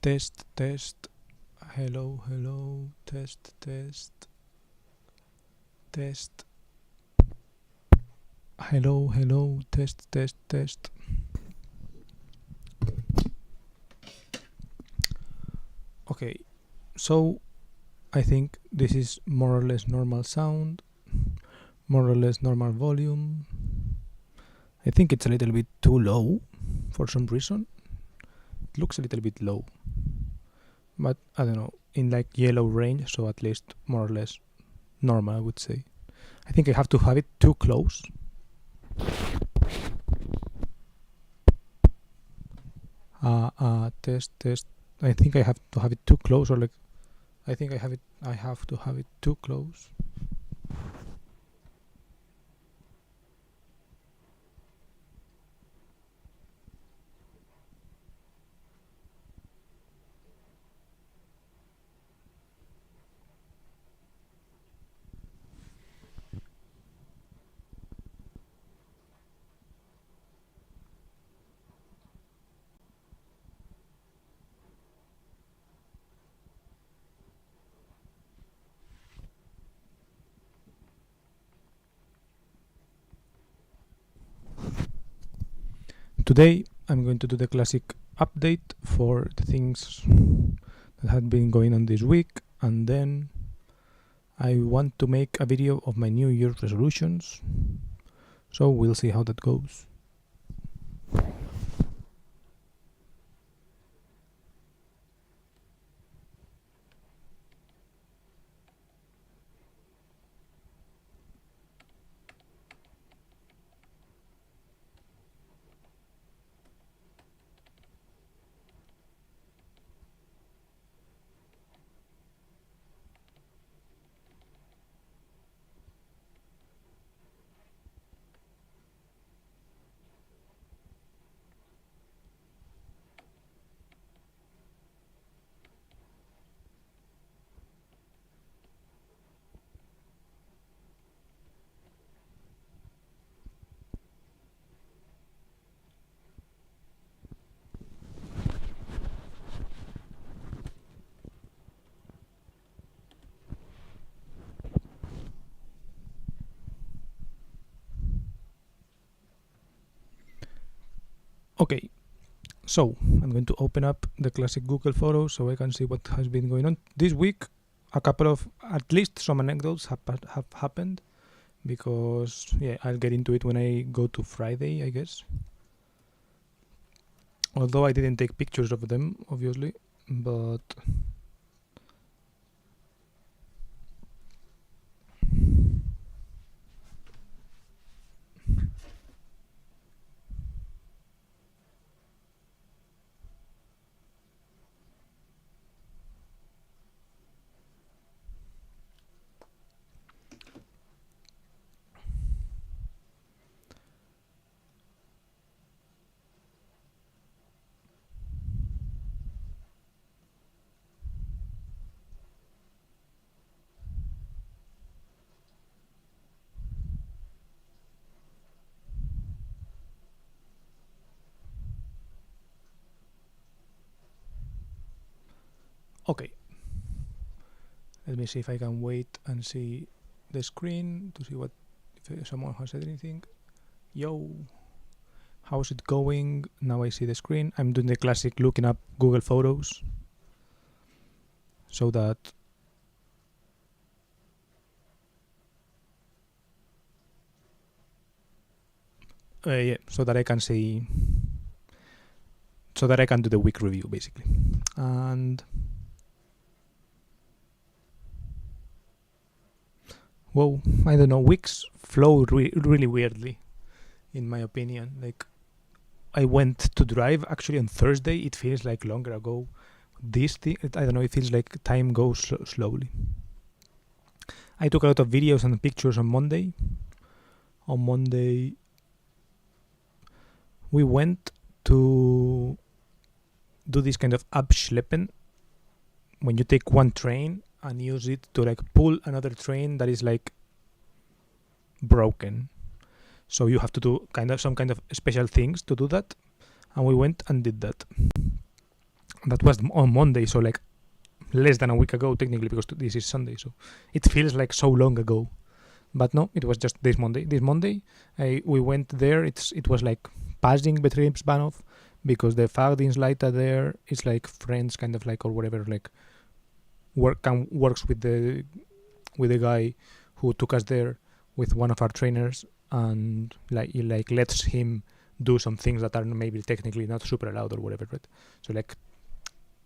Test, test. Hello, hello. Test, test. Test. Hello, hello. Test, test, test. Okay, so I think this is more or less normal sound, more or less normal volume. I think it's a little bit too low for some reason. It looks a little bit low, but I don't know, in like yellow range, so at least more or less normal, I would say. I think I have to have it too close. Test, test. I think I have to have it too close, or like, I think I have to have it too close. Today I'm going to do the classic update for the things that had been going on this week, and then I want to make a video of my New Year's resolutions, so we'll see how that goes. Okay, so I'm going to open up the classic Google Photos so I can see what has been going on this week. A couple of, at least some anecdotes have happened, because yeah, I'll get into it when I go to Friday, I guess. Although I didn't take pictures of them, obviously, but okay. Let me see if I can wait and see the screen to see what if someone has said anything. Yo, how's it going? Now I see the screen. I'm doing the classic looking up Google Photos so that so that I can see, so that I can do the week review basically. And whoa, I don't know, weeks flow really weirdly, in my opinion. Like, I went to drive actually on Thursday. It feels like longer ago. This thing, I don't know, it feels like time goes slowly. I took a lot of videos and pictures on Monday. On Monday, we went to do this kind of abschleppen, when you take one train and use it to like pull another train that is like broken. So you have to do some kind of special things to do that, and we went and did that. That was on Monday, so like less than a week ago technically, because this is Sunday, so it feels like so long ago. But no, it was just this Monday. This Monday, we went there. It was like passing Betriebsbahnhof, because the Fahrdienstleiter there is like friends, kind of like, or whatever, like works with the guy who took us there, with one of our trainers, and like lets him do some things that are maybe technically not super allowed or whatever, right? So like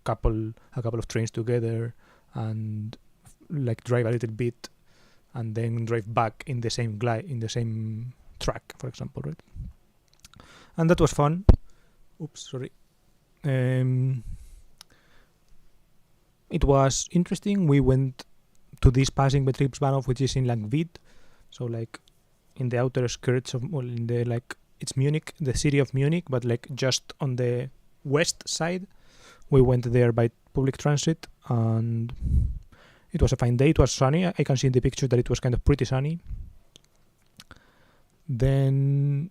a couple of trains together, and like drive a little bit, and then drive back in the same track, for example, right? And that was fun. Oops, sorry. It was interesting. We went to this passing Betriebsbahnhof, which is in like Wied, so like in the outer skirts of, well, in the like, it's Munich, the city of Munich, but like just on the west side. We went there by public transit, and it was a fine day. It was sunny. I can see in the picture that it was kind of pretty sunny. Then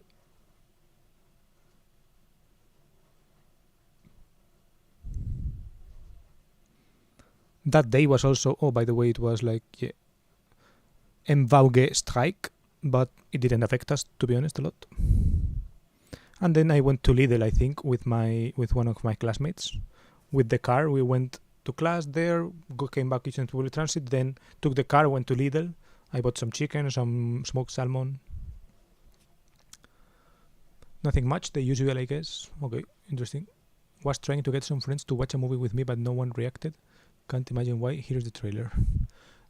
that day was also, oh, by the way, it was like MVG strike, but it didn't affect us, to be honest, a lot. And then I went to Lidl, I think, with one of my classmates. With the car, we went to class there, came back to public transit, then took the car, went to Lidl. I bought some chicken, some smoked salmon. Nothing much, the usual, I guess. Okay, interesting. Was trying to get some friends to watch a movie with me, but no one reacted. Can't imagine why. Here's the trailer.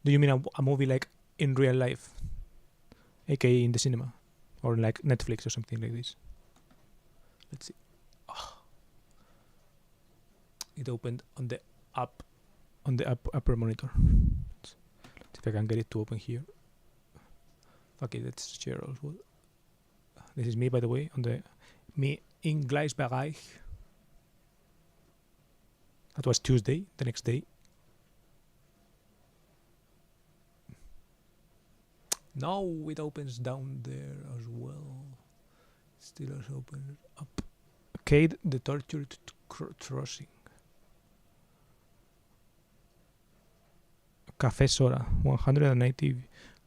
Do you mean a movie like in real life, aka in the cinema, or like Netflix or something like this? Let's see. Oh. It opened on the upper monitor. Let's see if I can get it to open here. Okay, let's share also. This is me, by the way, me in Gleisbereich. That was Tuesday, the next day. Now it opens down there as well. Still has opened up. Cade the Tortured Crossing. Café Sora, 190,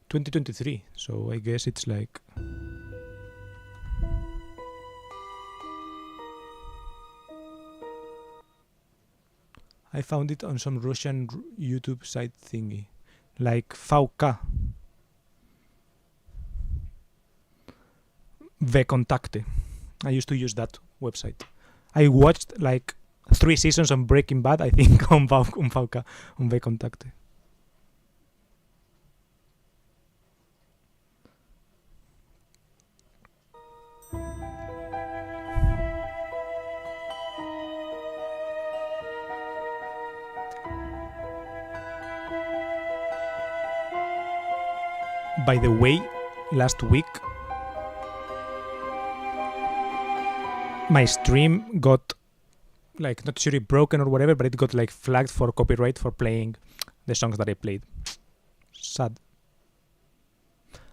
2023. So I guess it's like... I found it on some Russian YouTube site thingy. Like VK. Vkontakte. I used to use that website. I watched like 3 seasons of Breaking Bad, I think, on VK, on Vkontakte. By the way, last week my stream got like, not sure if broken or whatever, but it got like flagged for copyright for playing the songs that I played. Sad.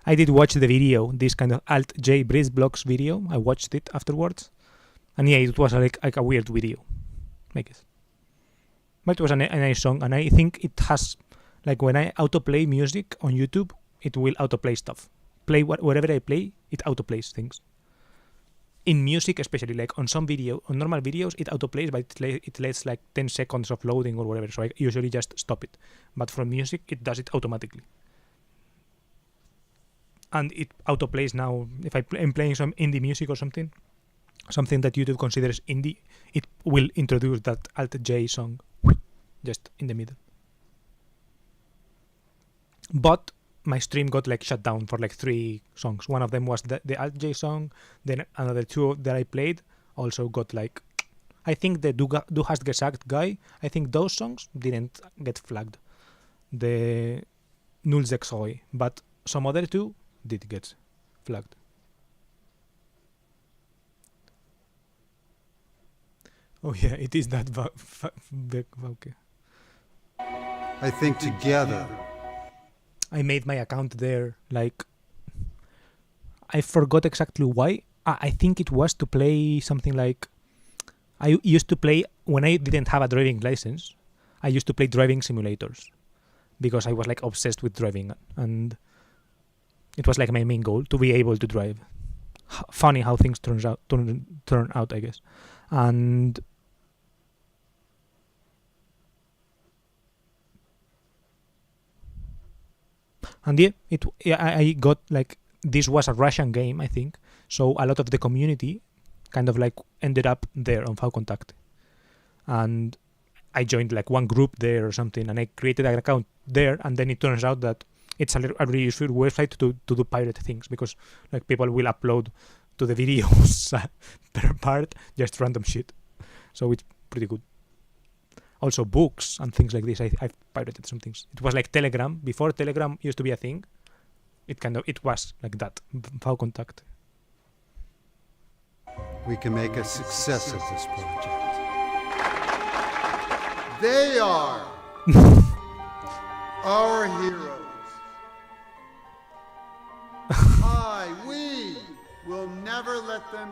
I did watch the video, this kind of Alt J Breeze Blocks video. I watched it afterwards, and yeah, it was like a weird video, I guess. But it was a nice song, and I think it has, like, when I autoplay music on YouTube, it will autoplay stuff. Whatever I play, it autoplays things. In music especially, like on normal videos, it autoplays, but it lets like 10 seconds of loading or whatever, so I usually just stop it. But for music, it does it automatically. And it autoplays now. If I'm playing some indie music or something that YouTube considers indie, it will introduce that Alt J song just in the middle. But my stream got like shut down for like 3 songs. One of them was the Alt J song. Then another 2 that I played also got like, I think the Du hast gesagt guy, I think those songs didn't get flagged. The 06 Roy, but some other 2 did get flagged. Oh yeah, it is that okay. I think together. I made my account there, like, I forgot exactly why. I think it was to play something like I used to play, when I didn't have a driving license, I used to play driving simulators because I was like obsessed with driving, and it was like my main goal to be able to drive. Funny how things turn out, I guess. And I got like, this was a Russian game, I think, so a lot of the community kind of like ended up there on Contact, and I joined like one group there or something, and I created an account there, and then it turns out that it's a really useful website to do pirate things, because like people will upload to the videos per part just random shit, so it's pretty good. Also books and things like this, I've pirated some things. It was like Telegram. Before Telegram used to be a thing, it was like that, Contact. We can make a success of this project. They are our heroes. We will never let them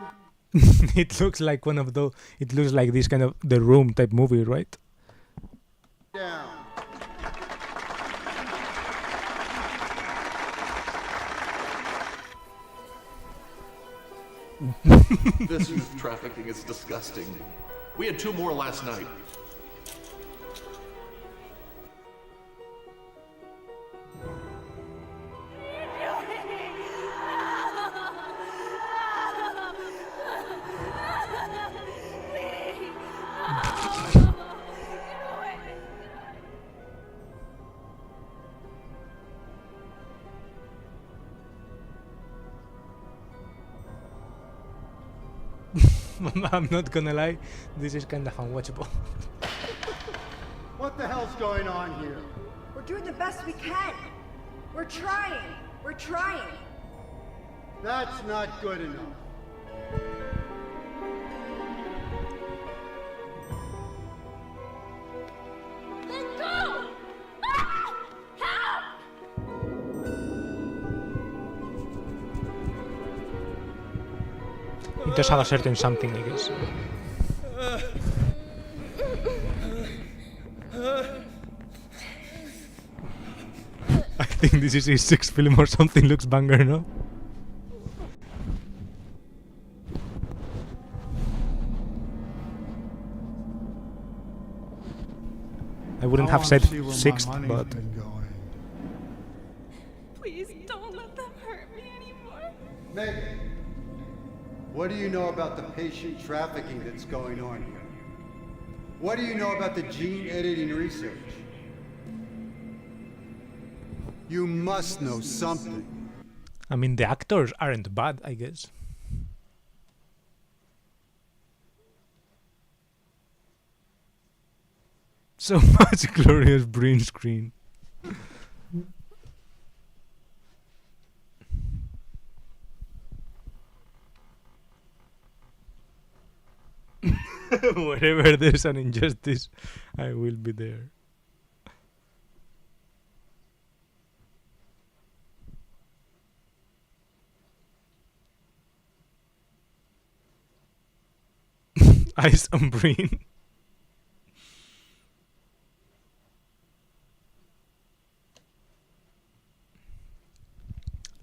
It looks like one of those. It looks like this kind of The Room type movie, right? down. This youth trafficking is disgusting. We had 2 more last night. I'm not gonna lie, this is kind of unwatchable. What the hell's going on here? We're doing the best we can. We're trying. We're trying. That's not good enough. Let go! Ah! Help! It does have a certain something, I guess. I think this is his 6th film or something. Looks banger, no? I wouldn't have said 6th, but Please don't let them hurt me anymore. Megan, what do you know about the patient trafficking that's going on here? What do you know about the gene editing research? You must know something. I mean, the actors aren't bad, I guess. So much glorious green screen. Wherever there's an injustice, I will be there. Ice on Breen.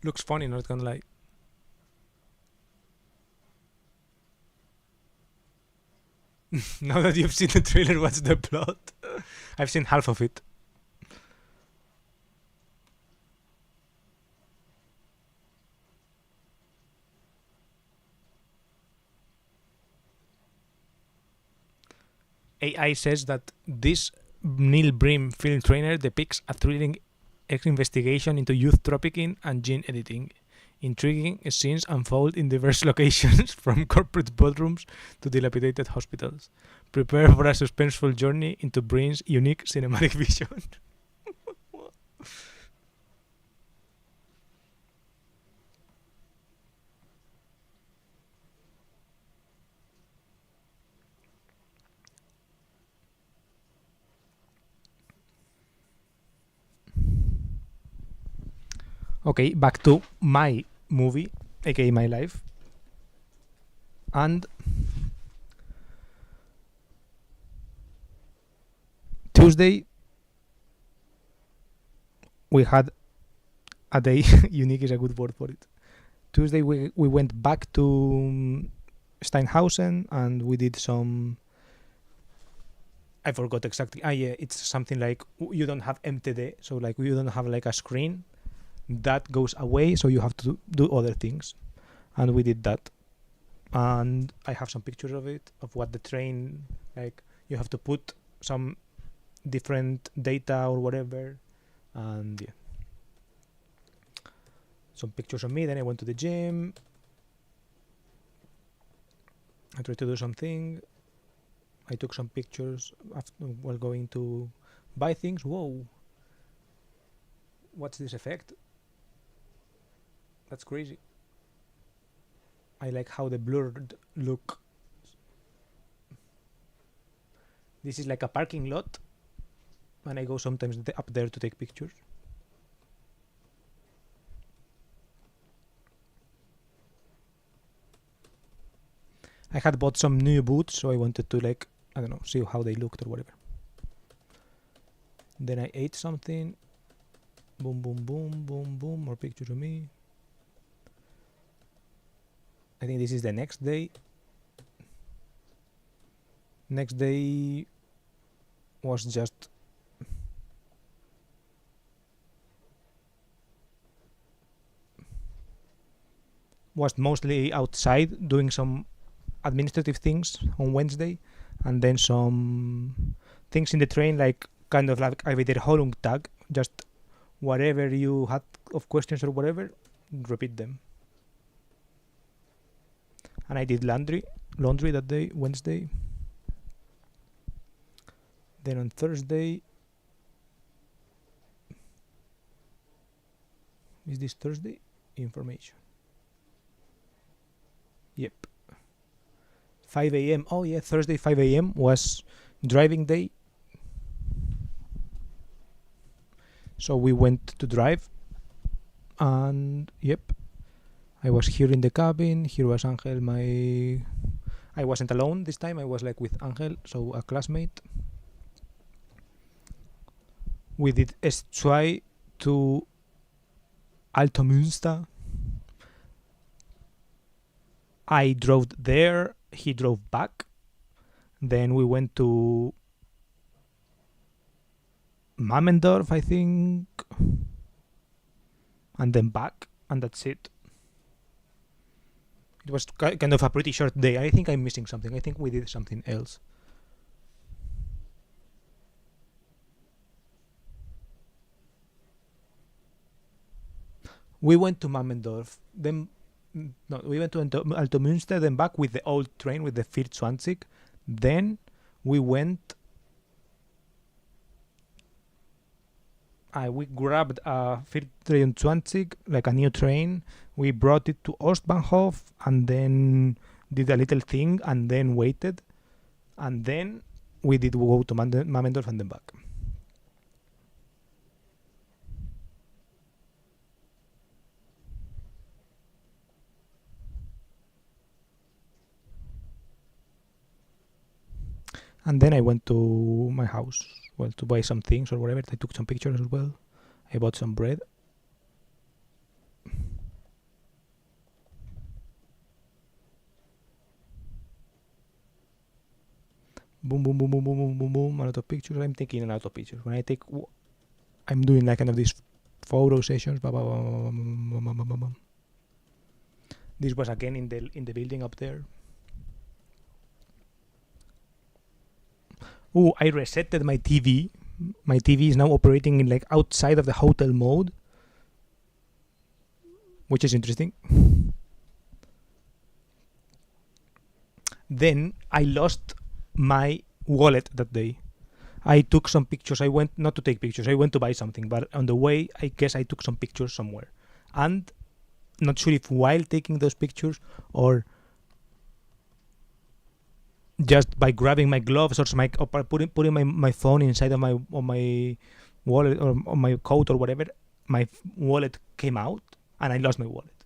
Looks funny, not gonna lie. Now that you've seen the trailer, what's the plot? I've seen half of it. AI says that this Neil Brim film trailer depicts a thrilling investigation into youth trafficking and gene editing. Intriguing scenes unfold in diverse locations, from corporate boardrooms to dilapidated hospitals. Prepare for a suspenseful journey into Brim's unique cinematic vision. Okay, back to my movie, aka my life. And Tuesday we had a day. Unique is a good word for it. Tuesday we went back to Steinhausen and we did some. I forgot exactly. Yeah, it's something like you don't have MTD, so like you don't have like a screen that goes away, so you have to do other things, and we did that. And I have some pictures of it, of what the train, like you have to put some different data or whatever, and yeah, some pictures of me. Then I went to the gym. I tried to do something. I took some pictures after, while going to buy things. Whoa, what's this effect? That's crazy. I like how the blurred look. This is like a parking lot, and I go sometimes up there to take pictures. I had bought some new boots, so I wanted to like, I don't know, see how they looked or whatever. Then I ate something. Boom, boom, boom, boom, boom. More pictures of me. I think this is the next day. Next day was just mostly outside doing some administrative things on Wednesday, and then some things in the train, like kind of like I did Holung tag, just whatever you had of questions or whatever, repeat them. And I did laundry that day, Wednesday. Then on Thursday, is this Thursday? Information. Yep. 5 a.m. Oh yeah, Thursday 5 a.m. was driving day. So we went to drive, and yep, I was here in the cabin. Here was Angel, I wasn't alone this time. I was like with Angel, so a classmate. We did S2 to Alto Münster. I drove there, he drove back. Then we went to Mammendorf, I think, and then back, and that's it. It was kind of a pretty short day. I think I'm missing something. I think we did something else. We went to Mammendorf, then no, we went to Alto Münster, then back with the old train, with the 420. Then we went. We grabbed a 420, like a new train. We brought it to Ostbahnhof and then did a little thing and then waited. And then we did go to Mammendorf and then back. And then I went to my house, well, to buy some things or whatever. I took some pictures as well. I bought some bread. Boom, boom, boom, boom, boom, boom, boom, boom. A lot of pictures. I'm taking a lot of pictures. When I take, I'm doing like kind of these photo sessions. This was again in the building up there. Oh, I resetted my TV. My TV is now operating in like outside of the hotel mode, which is interesting. Then I lost my wallet that day. I took some pictures. I went not to take pictures. I went to buy something, but on the way, I guess I took some pictures somewhere. And not sure if while taking those pictures or just by grabbing my gloves or putting my phone inside of my wallet or on my coat or whatever, my wallet came out and I lost my wallet.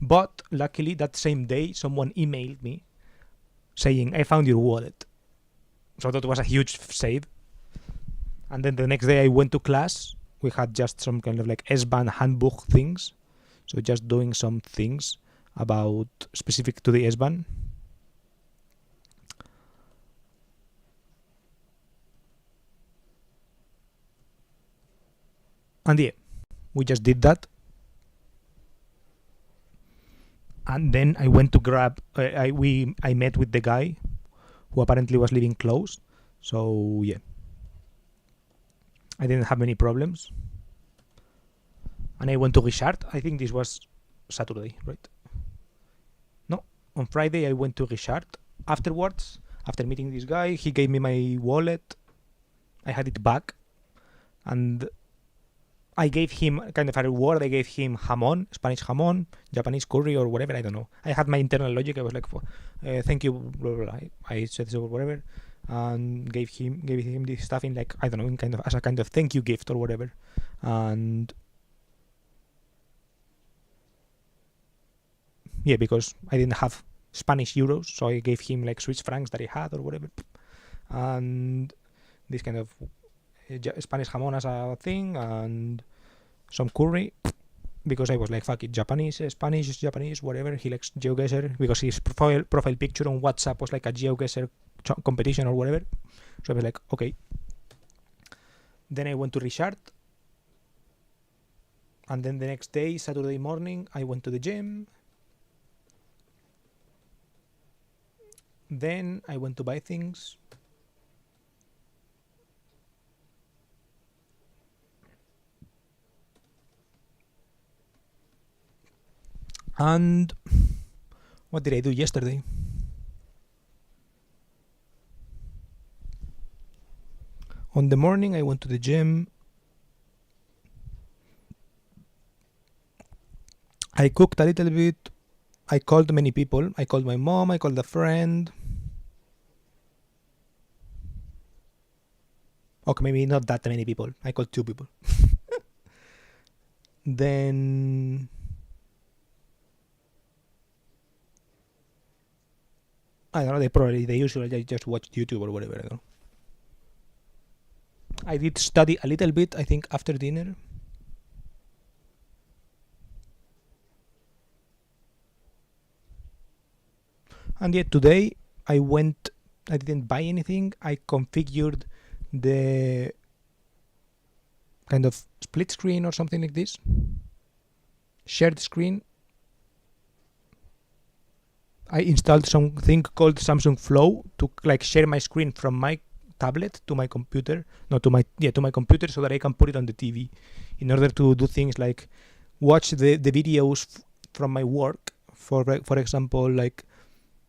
But luckily that same day someone emailed me saying, I found your wallet. So that was a huge save. And then the next day I went to class. We had just some kind of like S-Bahn handbook things. So just doing some things about specific to the S-Bahn. And yeah, we just did that. And then I went to grab. I met with the guy who apparently was living close. So yeah, I didn't have many problems. And I went to Richard. I think this was Saturday, right? No, on Friday I went to Richard. Afterwards, after meeting this guy, he gave me my wallet. I had it back, and I gave him kind of a reward. I gave him jamon, Spanish jamon, Japanese curry, or whatever. I don't know. I had my internal logic. I was like, "Thank you." Blah, blah, blah. I said so, whatever, and gave him this stuff in like, I don't know, in kind of as a kind of thank you gift or whatever. And yeah, because I didn't have Spanish euros, so I gave him like Swiss francs that he had or whatever, and this kind of Spanish jamon as a thing, and some curry, because I was like, fuck it, Japanese, Spanish, Japanese, whatever. He likes GeoGuessr, because his profile picture on WhatsApp was like a GeoGuessr competition or whatever. So I was like, okay. Then I went to Richard, and then the next day, Saturday morning, I went to the gym. Then I went to buy things. And what did I do yesterday? On the morning, I went to the gym. I cooked a little bit. I called many people. I called my mom. I called a friend. Okay, maybe not that many people. I called 2 people. Then I don't know, they usually just watch YouTube or whatever, I don't know. I did study a little bit, I think, after dinner. And yet today I didn't buy anything. I configured the kind of split screen or something like this. Shared screen. I installed something called Samsung Flow to like share my screen from my tablet to my computer, to my computer, so that I can put it on the TV, in order to do things like watch the videos from my work. For example, like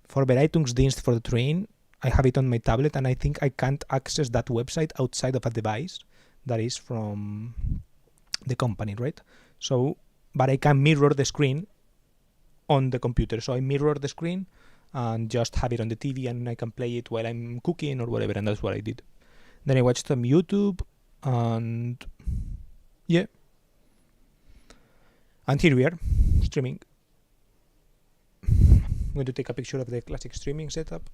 for Bereitungsdienst for the train, I have it on my tablet, and I think I can't access that website outside of a device that is from the company, right? So, but I can mirror the screen on the computer. So I mirror the screen and just have it on the TV, and I can play it while I'm cooking or whatever, and that's what I did. Then I watched some YouTube, and yeah. And here we are, streaming. I'm going to take a picture of the classic streaming setup.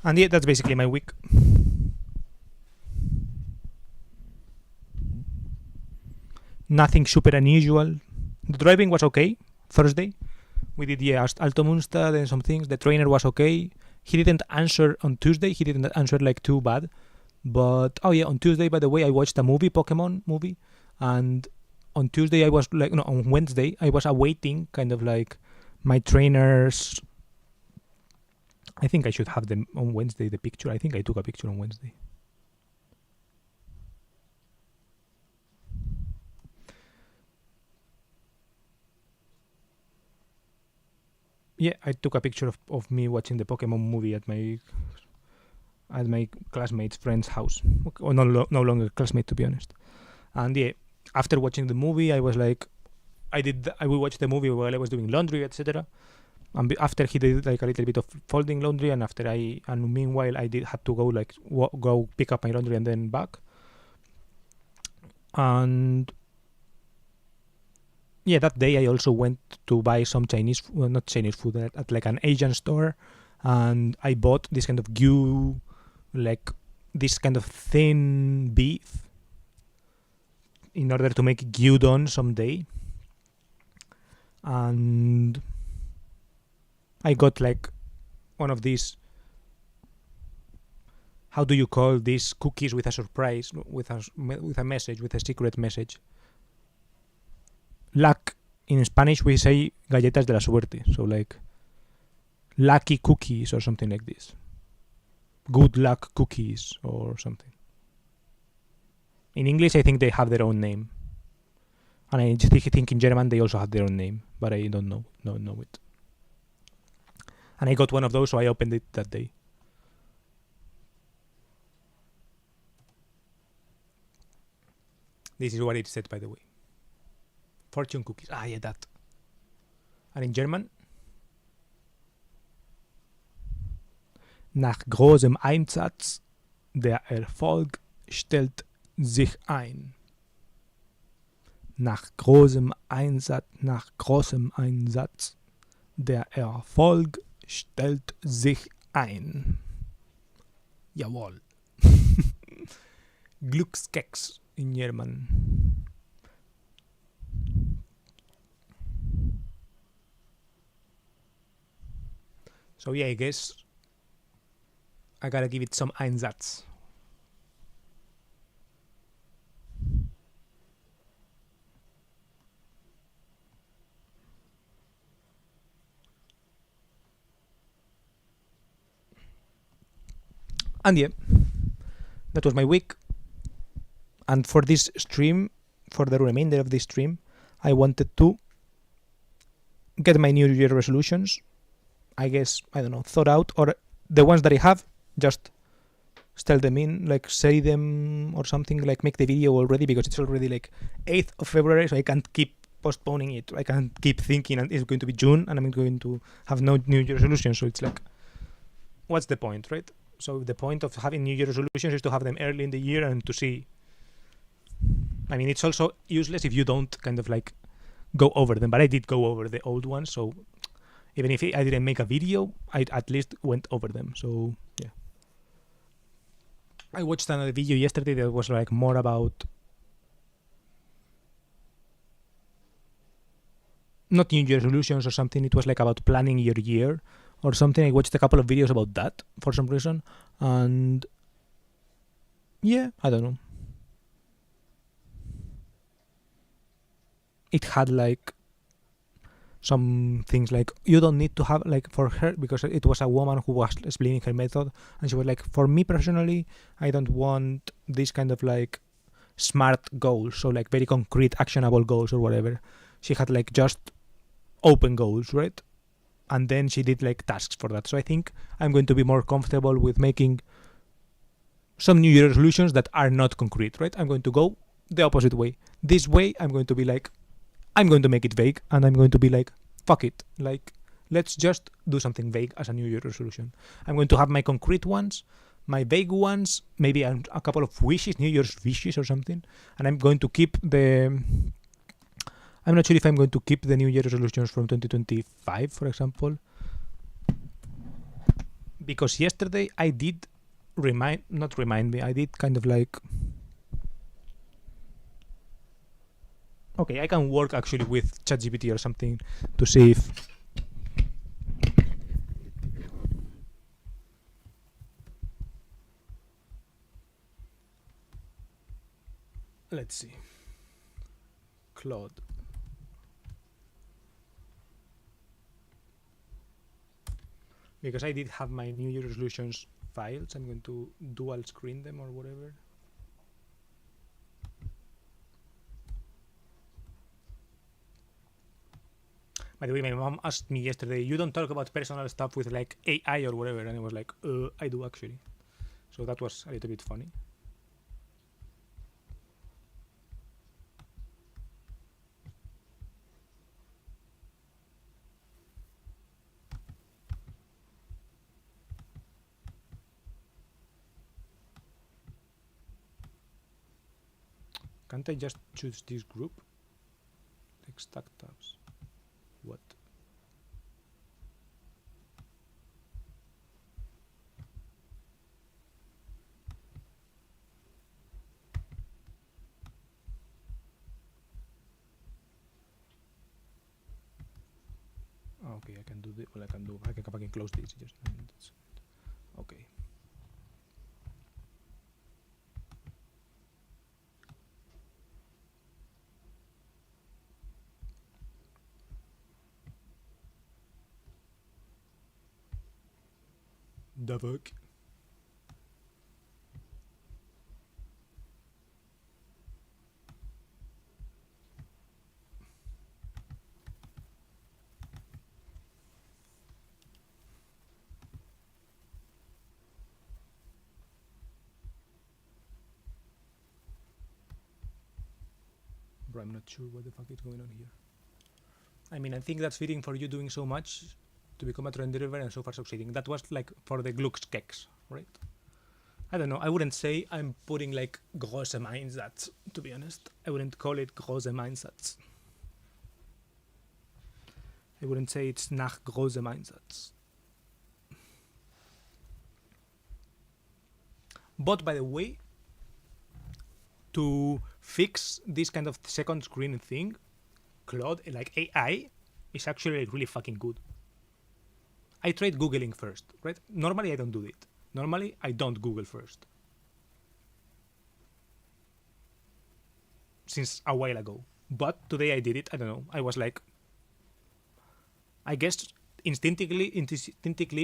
And yeah, that's basically my week. Nothing super unusual. The driving was okay. Thursday, we did Alto Munster and some things. The trainer was okay. He didn't answer on Tuesday. He didn't answer like too bad. But on Tuesday, by the way, I watched a Pokemon movie, and on Tuesday on Wednesday I was awaiting kind of like my trainers. I think I should have them on Wednesday, the picture. I think I took a picture on Wednesday. yeah, I took a picture of me watching the Pokemon movie at my classmate's friend's house. Or no longer classmate, to be honest. And yeah, after watching the movie, I was like, I will watch the movie while I was doing laundry, etc. And after he did like a little bit of folding laundry, and meanwhile I had to go like go pick up my laundry and then back. And yeah, that day I also went to buy some Chinese, well, not Chinese food, at like an Asian store, and I bought this kind of gyu, like this kind of thin beef, in order to make gyudon someday. And I got like one of these, how do you call these cookies with a surprise, with a message, with a secret message? Luck, in Spanish we say galletas de la suerte, so like lucky cookies or something like this. Good luck cookies or something. In English I think they have their own name. And I just think in German they also have their own name, but I don't know it. And I got one of those, so I opened it that day. This is what it said, by the way. Fortune cookies. Ah, yeah, that. And in German? Nach großem Einsatz, der Erfolg stellt sich ein. Nach großem Einsatz, der Erfolg stellt sich ein. Jawohl. Glückskeks in German. So yeah, I guess I gotta give it some Einsatz. And yeah, that was my week. And for this stream, for the remainder of this stream, I wanted to get my New Year resolutions, I guess, I don't know, thought out, or the ones that I have, just tell them in, like say them or something, like make the video already, because it's already like 8th of February, so I can't keep postponing it. I can't keep thinking and it's going to be June and I'm going to have no New Year resolution. So it's like, what's the point, right? So the point of having New Year resolutions is to have them early in the year and to see. I mean, it's also useless if you don't kind of like go over them, but I did go over the old ones, so even if I didn't make a video, I at least went over them. So yeah, I watched another video yesterday that was like more about not New Year resolutions or something. It was like about planning your year or something. I watched a couple of videos about that for some reason, and yeah, I don't know. It had like some things like you don't need to have like for her, because it was a woman who was explaining her method, and she was like, for me personally, I don't want this kind of like smart goals, so like very concrete actionable goals or whatever. She had like just open goals, right? And then she did like tasks for that. So I think I'm going to be more comfortable with making some New Year resolutions that are not concrete, right? I'm going to go the opposite way. This way I'm going to be like, I'm going to make it vague, and I'm going to be like, fuck it, like let's just do something vague as a New Year resolution. I'm going to have my concrete ones, my vague ones, maybe a couple of wishes, New Year's wishes or something, and I'm going to keep I'm not sure if I'm going to keep the New Year resolutions from 2025, for example, because yesterday I did I did kind of like, okay, I can work actually with ChatGPT or something to see if let's see, Claude. Because I did have my New Year resolutions files, I'm going to dual screen them or whatever. By the way, my mom asked me yesterday, you don't talk about personal stuff with like AI or whatever, and I was like, I do actually. So that was a little bit funny. Can't I just choose this group? Like stack tabs. What? Okay, I can do this. Well, I can fucking close this. Just okay. The fuck? Bro, I'm not sure what the fuck is going on here. I mean, I think that's fitting for you doing so much to become a trend driver and so far succeeding. That was like for the Glückskeks, right? I don't know. I wouldn't say I'm putting like große Einsatz, to be honest. I wouldn't call it große Einsatz. I wouldn't say it's nach großem Einsatz. But by the way, to fix this kind of second screen thing, Claude, like AI, is actually like really fucking good. I tried Googling first, right? Normally I don't do it. Normally I don't Google first. Since a while ago. But today I did it. I don't know. I was like, I guess instinctively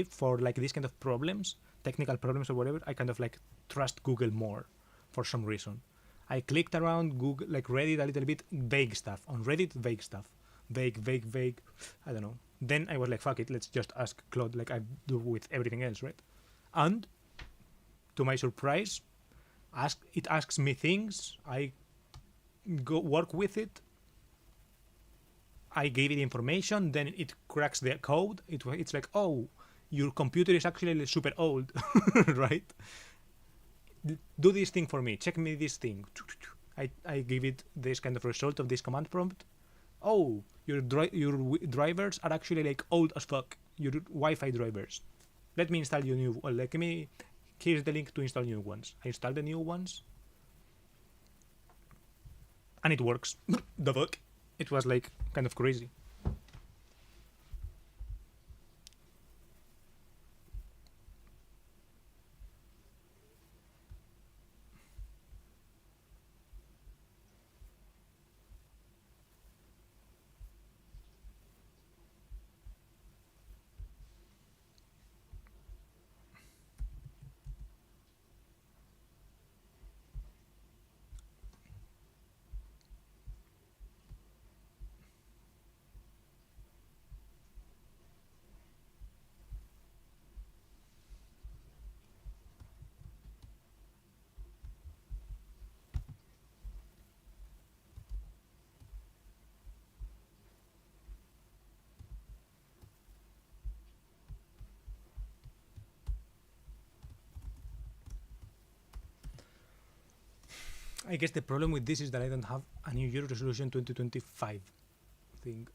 for like these kind of problems, technical problems or whatever, I kind of like trust Google more for some reason. I clicked around Google, like Reddit a little bit, vague stuff. On Reddit, vague stuff. Vague. I don't know. Then I was like, fuck it, let's just ask Claude like I do with everything else, right? And to my surprise, it asks me things. I go work with it. I gave it information. Then it cracks the code. It's like, oh, your computer is actually super old, right? Do this thing for me. Check me this thing. I give it this kind of result of this command prompt. Oh, your drivers are actually like old as fuck. Your Wi-Fi drivers. Let me install you new. Well, here's the link to install new ones. I installed the new ones, and it works. The fuck? It was like kind of crazy. I guess the problem with this is that I don't have a New Year resolution 2025 thing.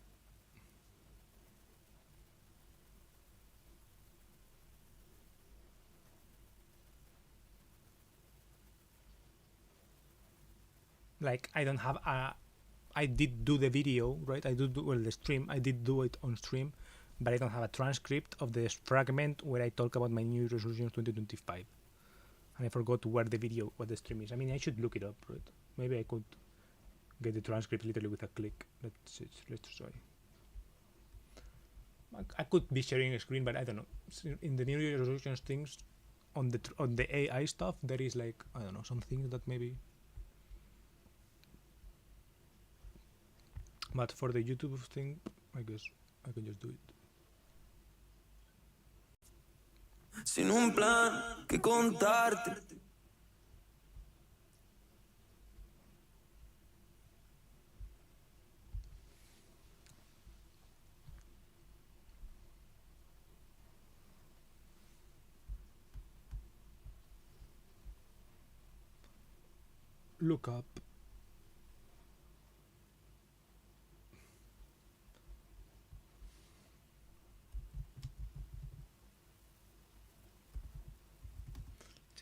Like, I don't have a... I did do the video, right? I did do well, the stream. I did do it on stream, but I don't have a transcript of the fragment where I talk about my New Year resolution 2025. And I forgot where the video, what the stream is. I mean, I should look it up, right? Maybe I could get the transcript literally with a click. Let's try. I could be sharing a screen, but I don't know. In the New Year resolutions things, on the AI stuff, there is like, I don't know, some things that maybe. But for the YouTube thing, I guess I can just do it. Sin un plan que contarte. Look up.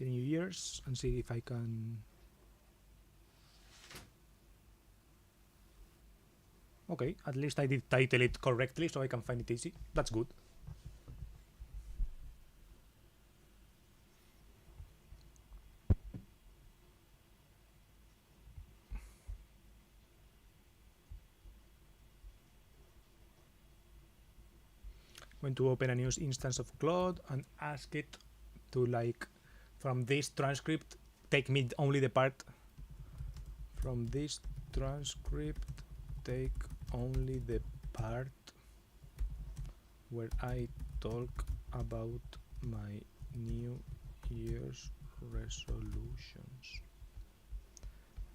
New Year's and see if I can. Okay, at least I did title it correctly, so I can find it easy. That's good. Going to open a new instance of Claude and ask it to, like, from this transcript, take me only the part. From this transcript, take only the part where I talk about my New Year's resolutions.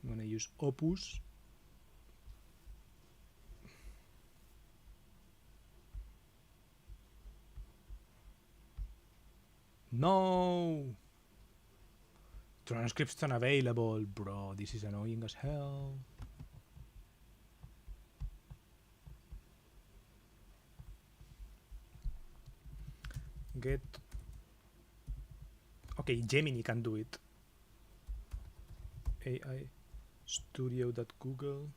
I'm gonna use Opus. No! Transcripts unavailable, bro. This is annoying as hell. Get. Okay, Gemini can do it. AI Studio.google.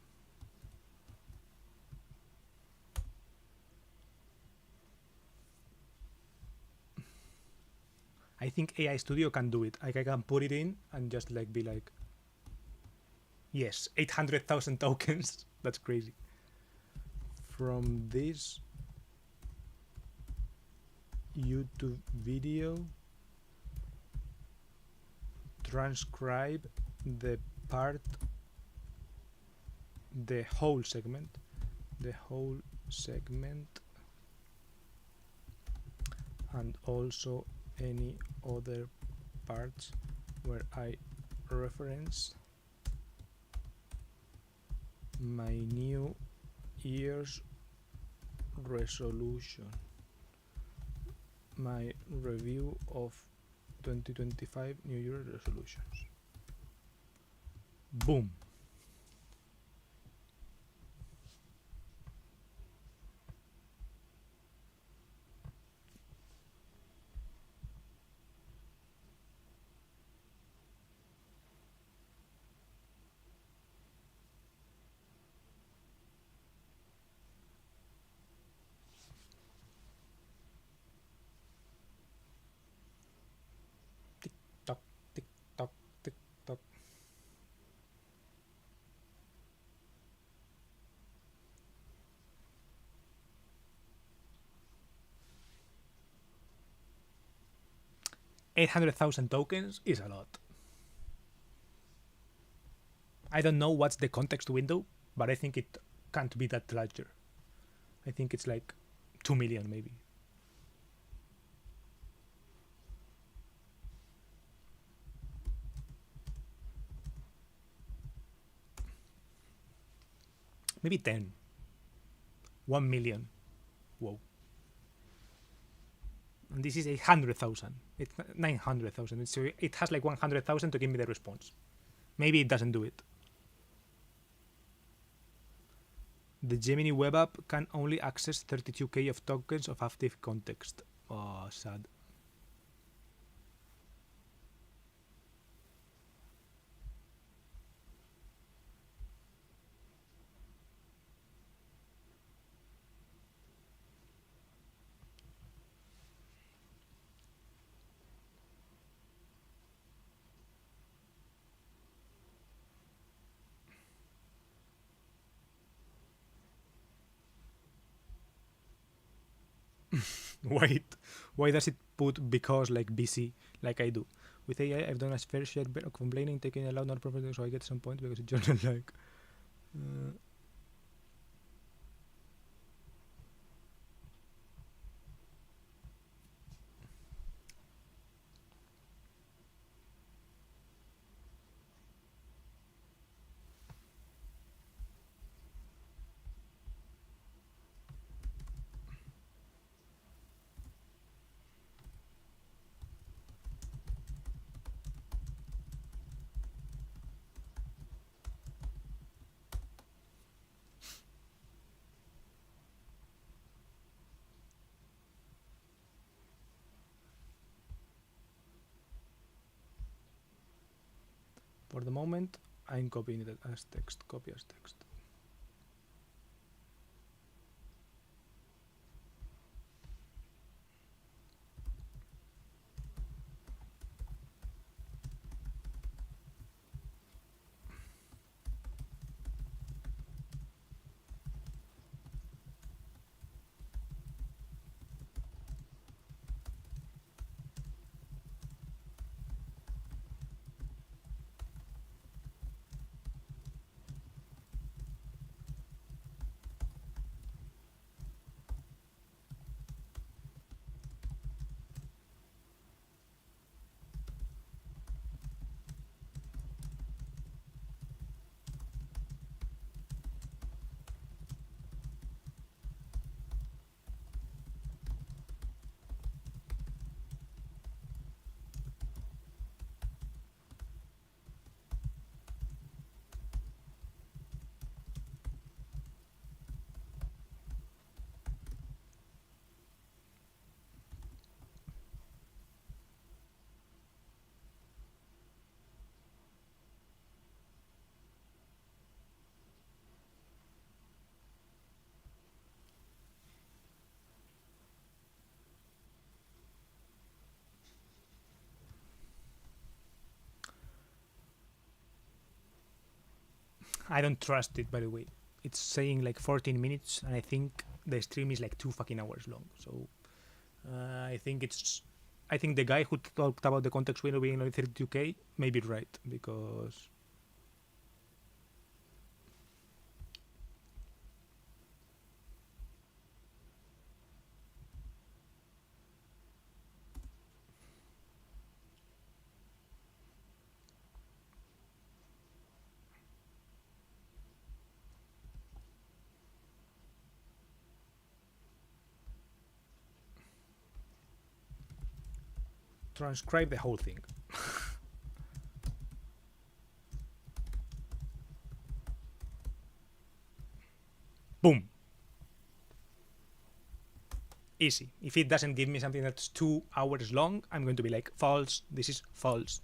I think AI Studio can do it. Like, I can put it in and just like be like, yes, 800,000 tokens. That's crazy. From this YouTube video, transcribe the part, the whole segment, and also any other parts where I reference my New Year's resolution, my review of 2025 New Year's resolutions. Boom. Tick-tock, tick-tock, tick-tock. $800,000 tokens is a lot. I don't know what's the context window, but I think it can't be that larger. I think it's like 2 million maybe. Maybe 10. 1 million. Whoa. And this is 800,000. It's 900,000. So it has like 100,000 to give me the response. Maybe it doesn't do it. The Gemini web app can only access 32k of tokens of active context. Oh, sad. Wait, why does it put because like BC like I do? With AI, I've done a fair share of complaining, taking a loud not properly, so I get some points because it's just like. For the moment, I'm copying it as text, copy as text. I don't trust it, by the way. It's saying like 14 minutes, and I think the stream is like 2 fucking hours long. So I think the guy who talked about the context window being only 32K may be right, because transcribe the whole thing. Boom. Easy. If it doesn't give me something that's 2 hours long, I'm going to be like, false, this is false.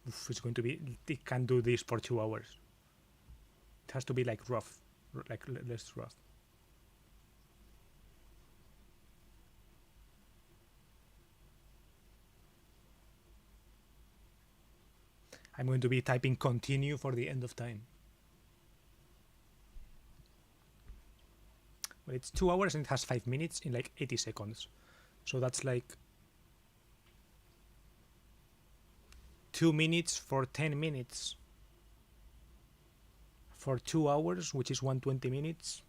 Oof, it's going to be, it can't do this for 2 hours. It has to be like rough, like less rough. I'm going to be typing continue for the end of time. Well, it's 2 hours and it has 5 minutes in like 80 seconds. So that's like 2 minutes for 10 minutes for 2 hours, which is 120 minutes.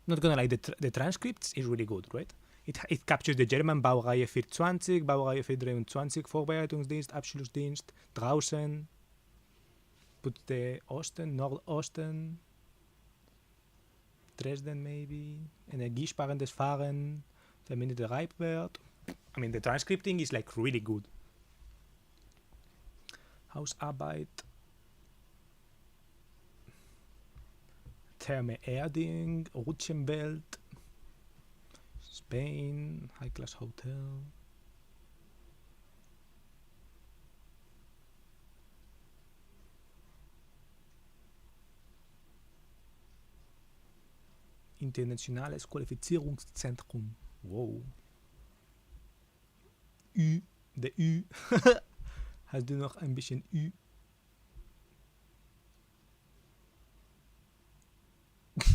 Not gonna lie, the transcripts is really good, right? It captures the German Baureihe 420, Baureihe 423, Vorbereitungsdienst, Abschlussdienst, draußen, put the Osten, Nordosten, Dresden maybe, energiesparendes Fahren, verminderte Reibwert. I mean, the transcripting is like really good. Hausarbeit, Therme Erding, Rutschenwelt, Spain, High Class Hotel. Internationales Qualifizierungszentrum. Wow. the U. Hast du noch ein bisschen Ü?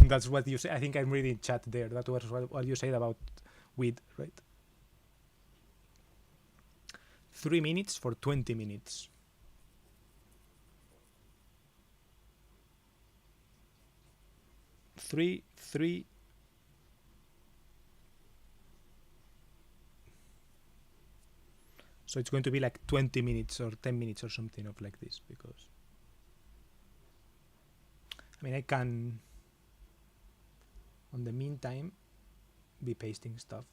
That's what you say. I think I'm reading chat there. That was what you said about weed, right? 3 minutes for 20 minutes. 3. So it's going to be like 20 minutes or 10 minutes or something of like this, because I mean I can on the meantime be pasting stuff.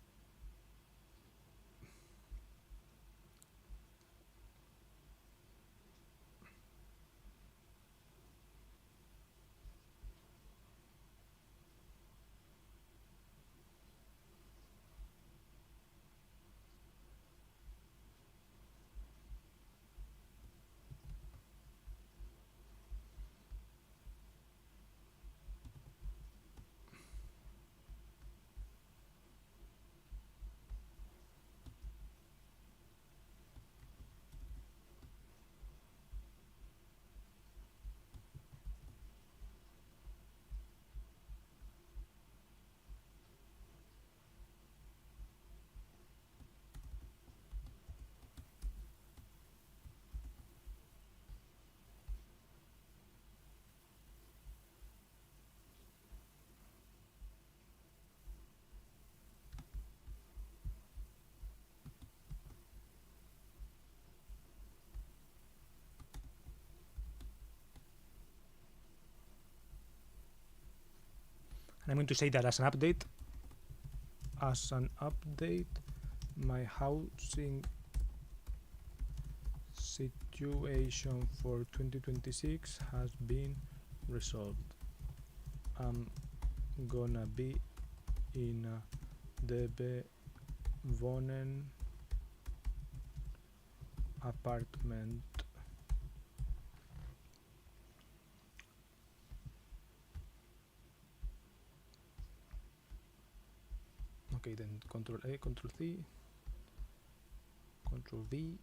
And I'm going to say that as an update, my housing situation for 2026 has been resolved. I'm gonna be in a wohnen apartment. Okay, then Control A, Control C, Control V.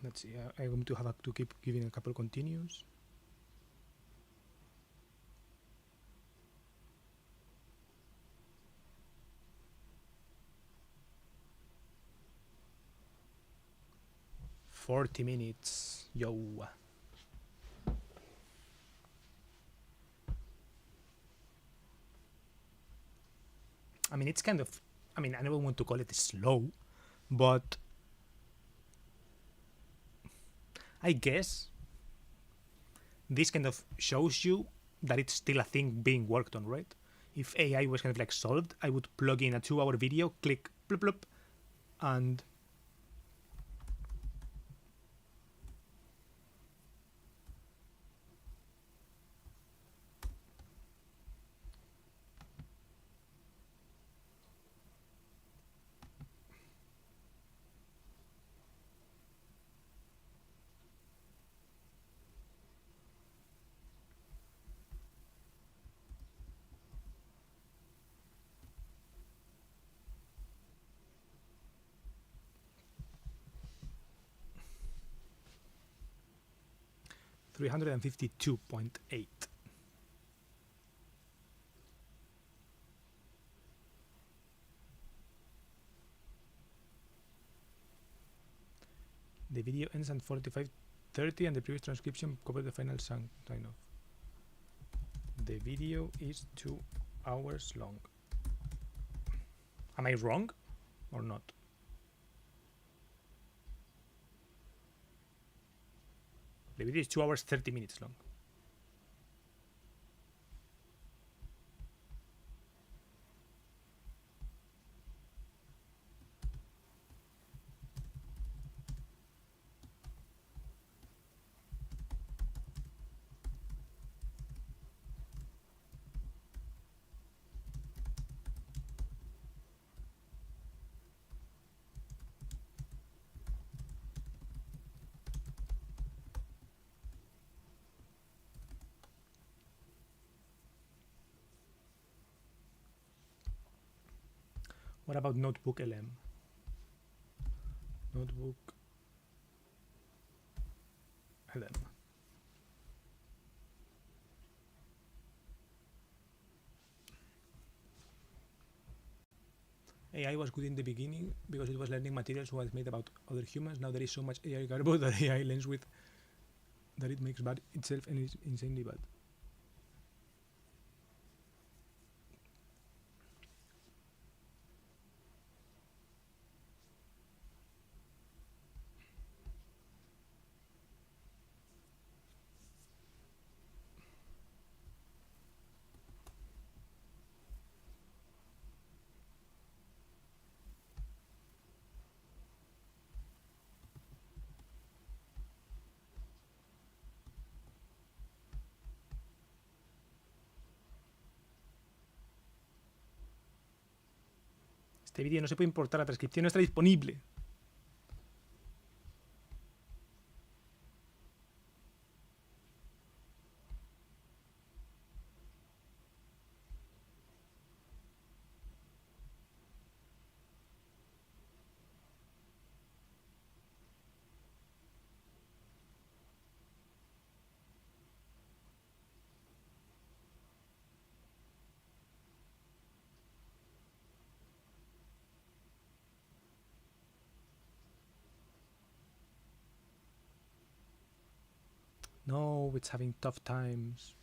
Let's see. I'm going to have to keep giving a couple continues. "40 minutes, yo." I mean, it's kind of, I mean, I never want to call it slow, but I guess this kind of shows you that it's still a thing being worked on, right? If AI was kind of like solved, I would plug in a 2-hour video, click, bloop, bloop, and $352.8. The video ends at 45:30 and the previous transcription covered the final sign off. The video is 2 hours long. Am I wrong or not? The video is 2 hours 30 minutes long. What about notebook LM? Notebook LM. AI was good in the beginning because it was learning materials was made about other humans. Now there is so much AI garbage that AI learns with that it makes bad itself and is insanely bad. Este vídeo no se puede importar, la transcripción no está disponible. No, it's having tough times.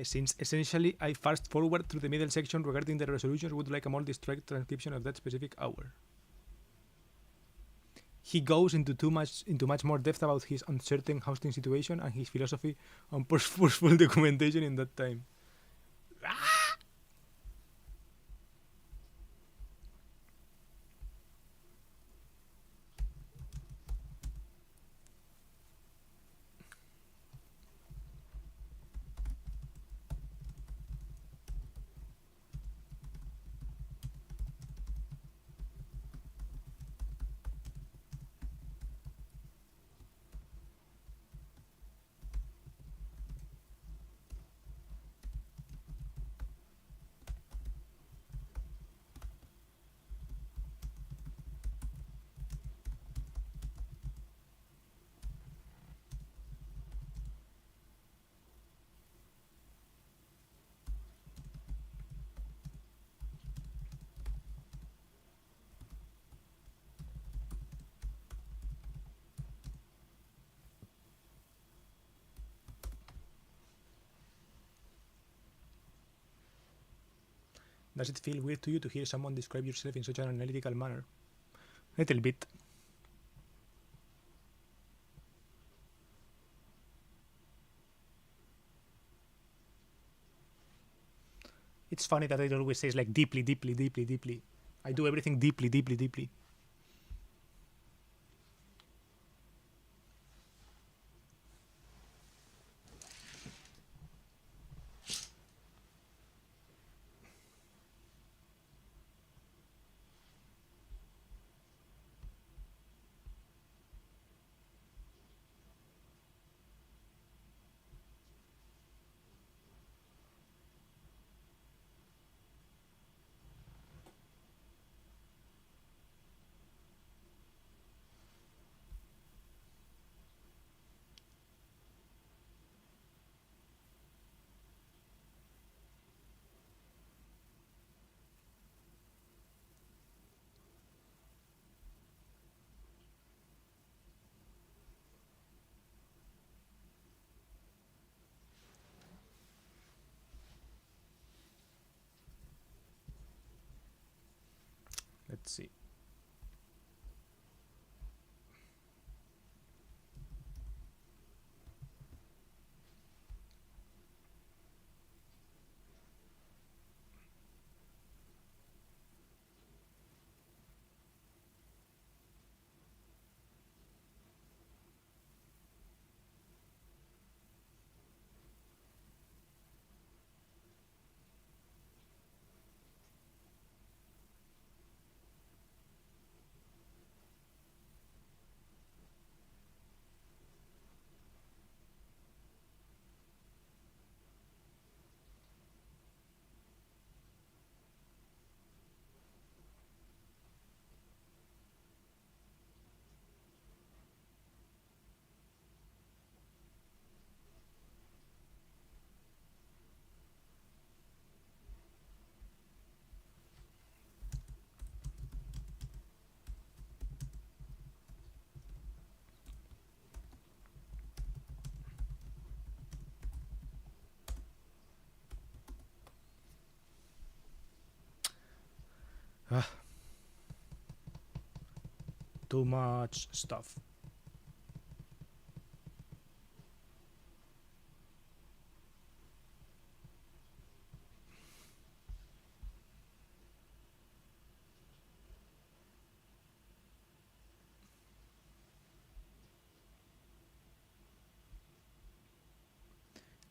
Since essentially I fast forward through the middle section regarding the resolutions, would like a more distracted transcription of that specific hour. He goes into much more depth about his uncertain hosting situation and his philosophy on forceful documentation in that time. Does it feel weird to you to hear someone describe yourself in such an analytical manner? A little bit. It's funny that it always says like deeply, deeply, deeply, deeply. I do everything deeply, deeply, deeply. Let's see. too much stuff.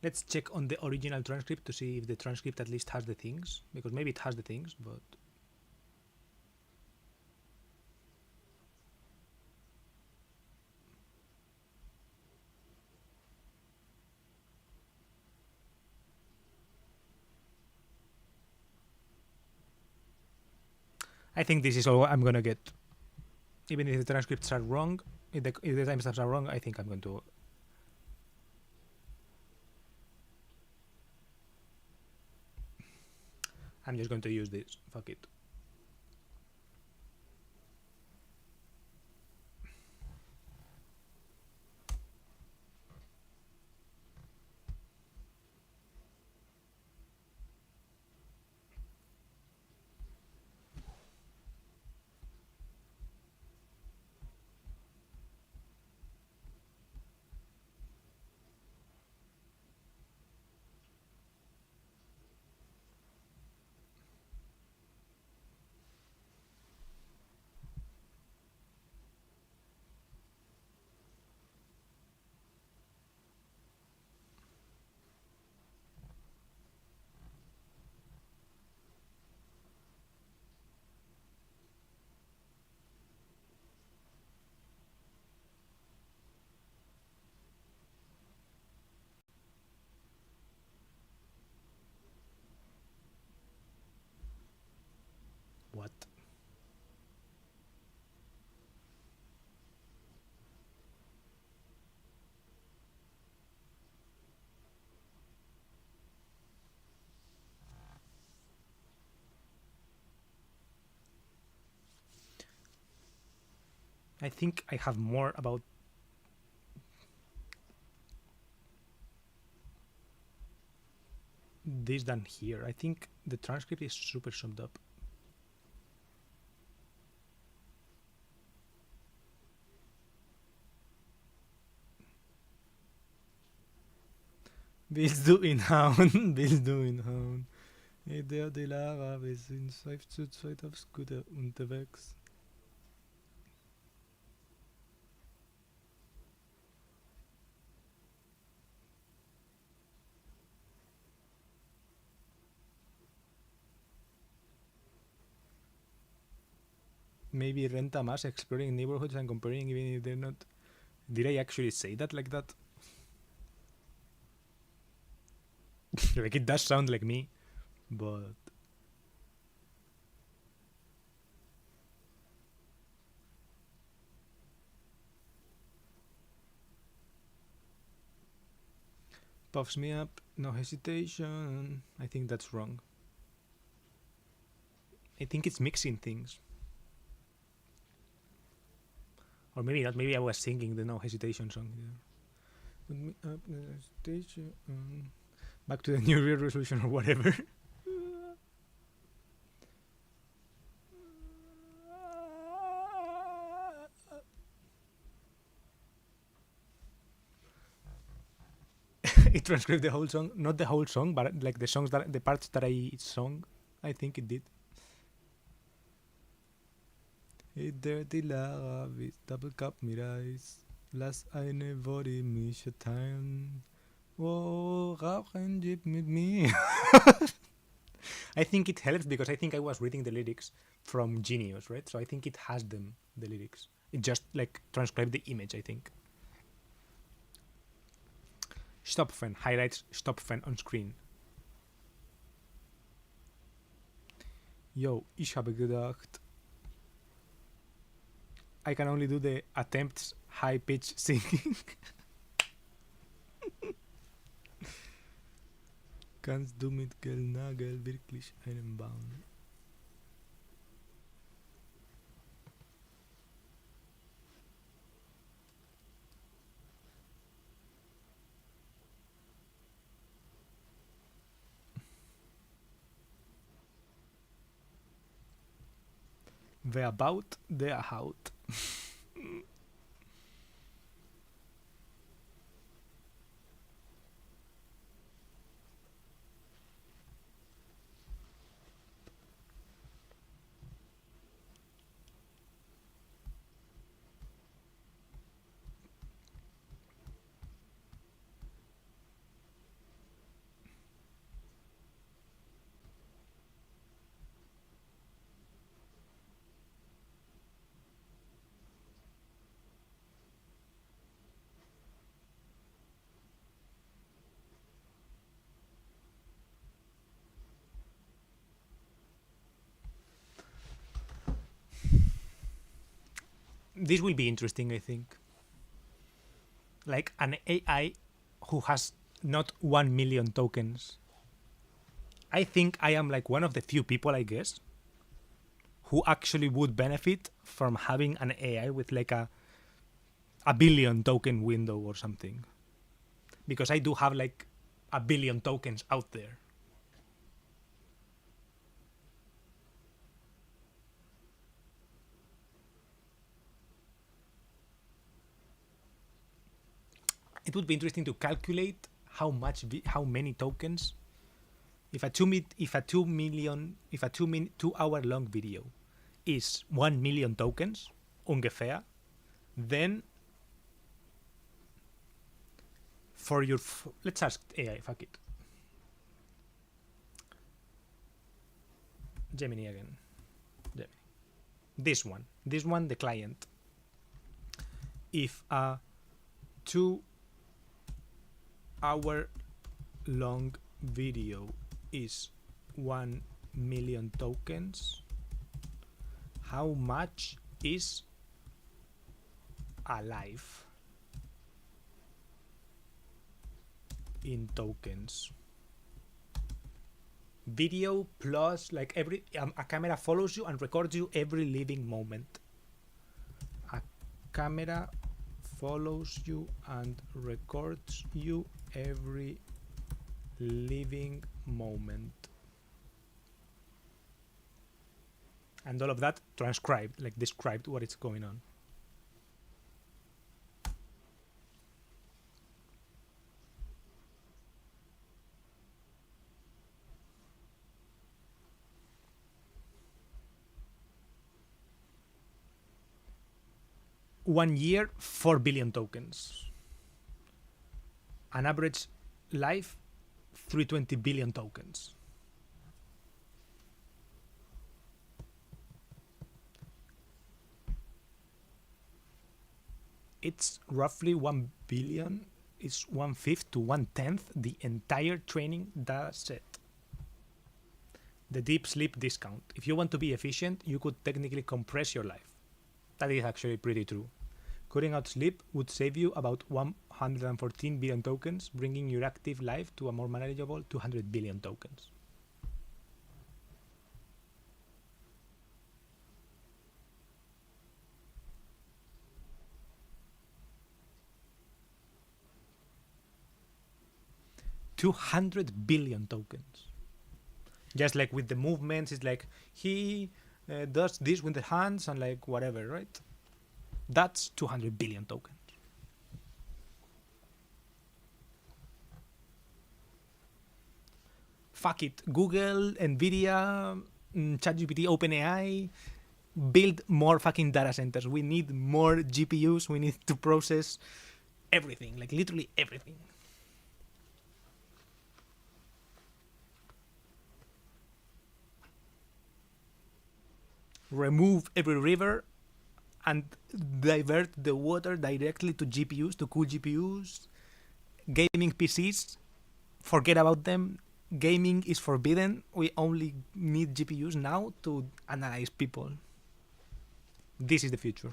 Let's check on the original transcript to see if the transcript at least has the things, because maybe it has the things, but I think this is all I'm gonna get. Even if the transcripts are wrong, if the timestamps are wrong, I think I'm going to. I'm just going to use this. Fuck it. What? I think I have more about this than here. I think the transcript is super summed up. Willst du ihn hauen? Willst du ihn hauen? Der die Lara, wir sind zu zweit auf Scooter unterwegs. Maybe renta más, exploring neighborhoods and comparing even if they're not. Did I actually say that like that? Like it does sound like me, but puffs me up, no hesitation. I think that's wrong. I think it's mixing things. Or maybe not, maybe I was singing the no hesitation song. Yeah. Put me up, no hesitation. Back to the New Year resolution or whatever. It transcribed the whole song, not the whole song, but like the parts that I sung. I think it did. Dirty Lara, with double cup mir Eis. Lass eine Body mich teilen. Oh, rauchen Jeep mit mir. I think it helps because I think I was reading the lyrics from Genius, right? So I think it has them, the lyrics. It just like transcribed the image, I think. Stopfen highlights Stopfen on screen. Yo, ich habe gedacht, I can only do the attempts high pitch singing. Kannst du mit Gelnagel wirklich einen bauen? Wer baut, der haut. This will be interesting, I think. Like an AI who has not 1 million tokens. I think I am like one of the few people, I guess, who actually would benefit from having an AI with like a billion token window or something. Because I do have like a billion tokens out there. It would be interesting to calculate how many tokens. If a 2 hour long video is 1 million tokens, ungefähr, then for your let's ask AI, fuck it. Gemini again. Gemini. This one, the client. If a 2-hour long video is 1 million tokens, how much is a life in tokens? Video plus like every a camera follows you and records you every living moment. A camera follows you and records you every living moment. And all of that transcribed, like described what is going on. One year, 4 billion tokens. An average life, 320 billion tokens. It's roughly 1 billion. It's 1/5 to 1/10 the entire training data set. The deep sleep discount. If you want to be efficient, you could technically compress your life. That is actually pretty true. Cutting out sleep would save you about 114 billion tokens, bringing your active life to a more manageable 200 billion tokens. $200 billion tokens. Just like with the movements, it's like he does this with the hands and like whatever, right? That's 200 billion tokens. Fuck it. Google, Nvidia, ChatGPT, OpenAI, build more fucking data centers. We need more GPUs. We need to process everything, like literally everything. Remove every river and divert the water directly to GPUs, to cool GPUs. Gaming PCs, forget about them. Gaming is forbidden. We only need GPUs now to analyze people. This is the future.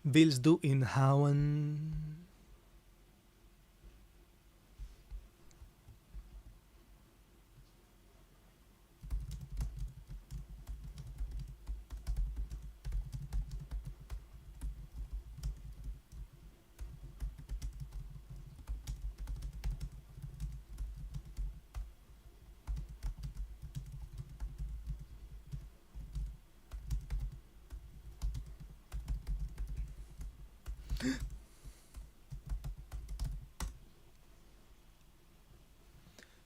Willst du ihn hauen?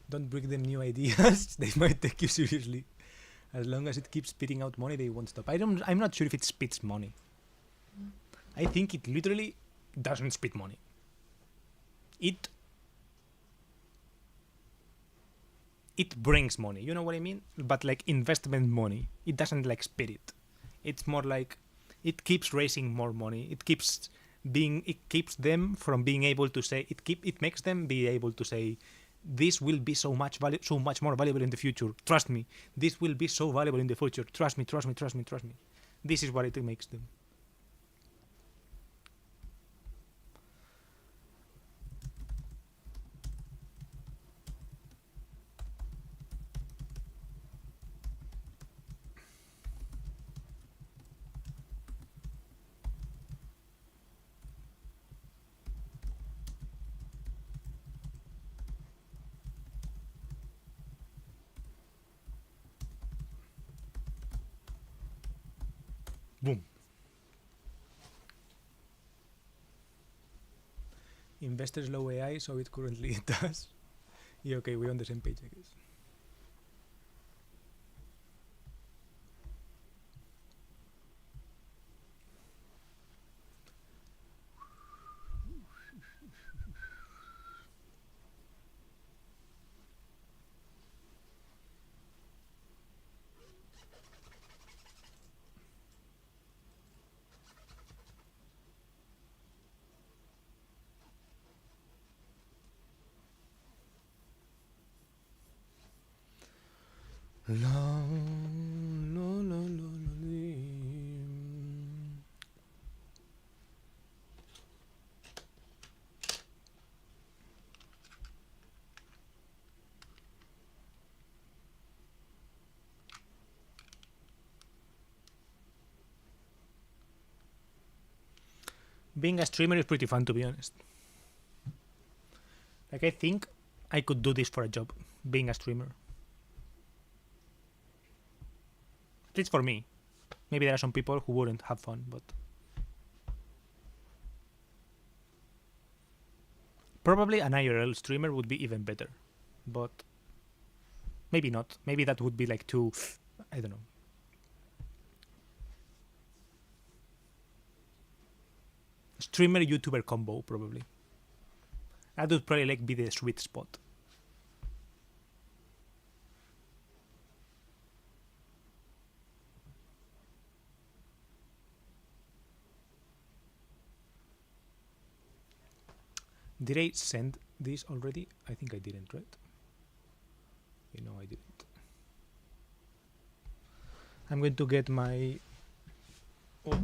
Don't bring them new ideas. They might take you seriously. As long as it keeps spitting out money, they won't stop. I'm not sure if it spits money. I think it literally doesn't spit money. It brings money, you know what I mean? But like investment money. It doesn't like spit it. It's more like it keeps raising more money. It keeps them from being able to say it makes them be able to say, this will be so much more valuable in the future. Trust me. This will be so valuable in the future. Trust me. This is what it makes them. Boom. Investors low AI, so it currently does. Yeah, okay, we're on the same page, I guess. Being a streamer is pretty fun, to be honest. Like, I think I could do this for a job, being a streamer. At least for me. Maybe there are some people who wouldn't have fun, but... Probably an IRL streamer would be even better. But... maybe not. Maybe that would be like too... I don't know. Streamer YouTuber combo, probably. That would probably like be the sweet spot. Did I send this already? I think I didn't, right? You know I didn't. I'm going to get my... Oh.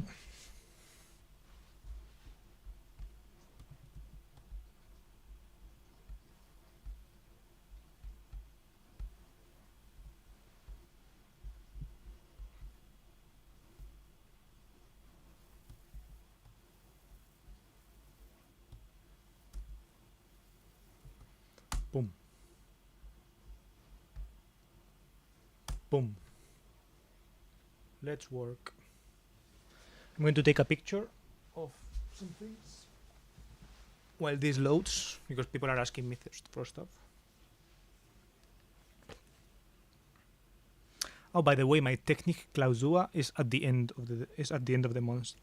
Boom. Boom. Let's work. I'm going to take a picture of some things while this loads, because people are asking me for stuff. Oh, by the way, my Technic Clausura is at the end of the month.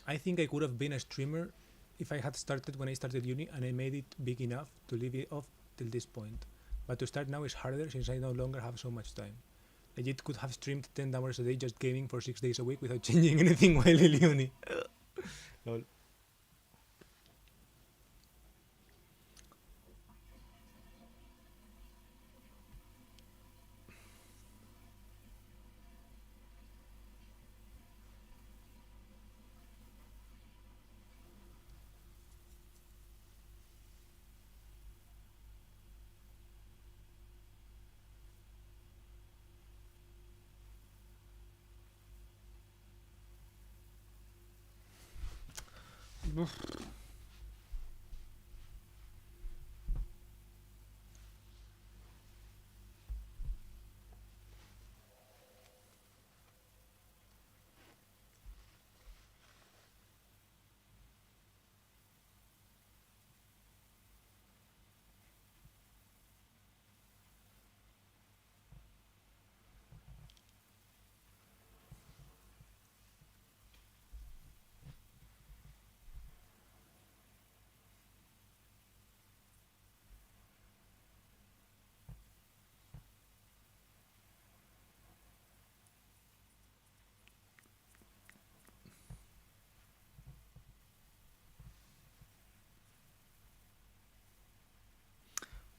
I think I could have been a streamer if I had started when I started uni and I made it big enough to leave it off till this point. But to start now is harder since I no longer have so much time. Legit could have streamed 10 hours a day just gaming for 6 days a week without changing anything while in uni. Lol.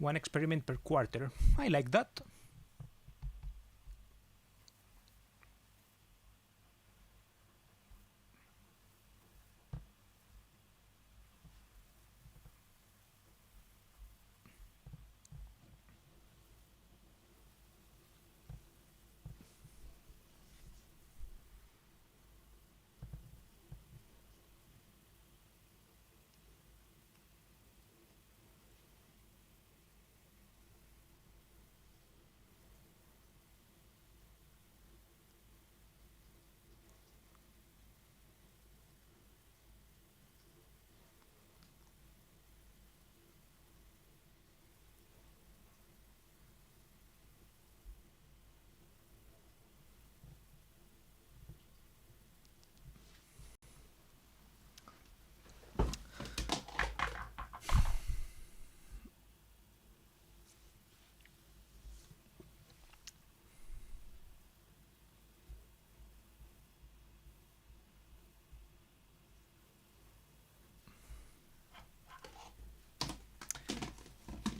One experiment per quarter. I like that.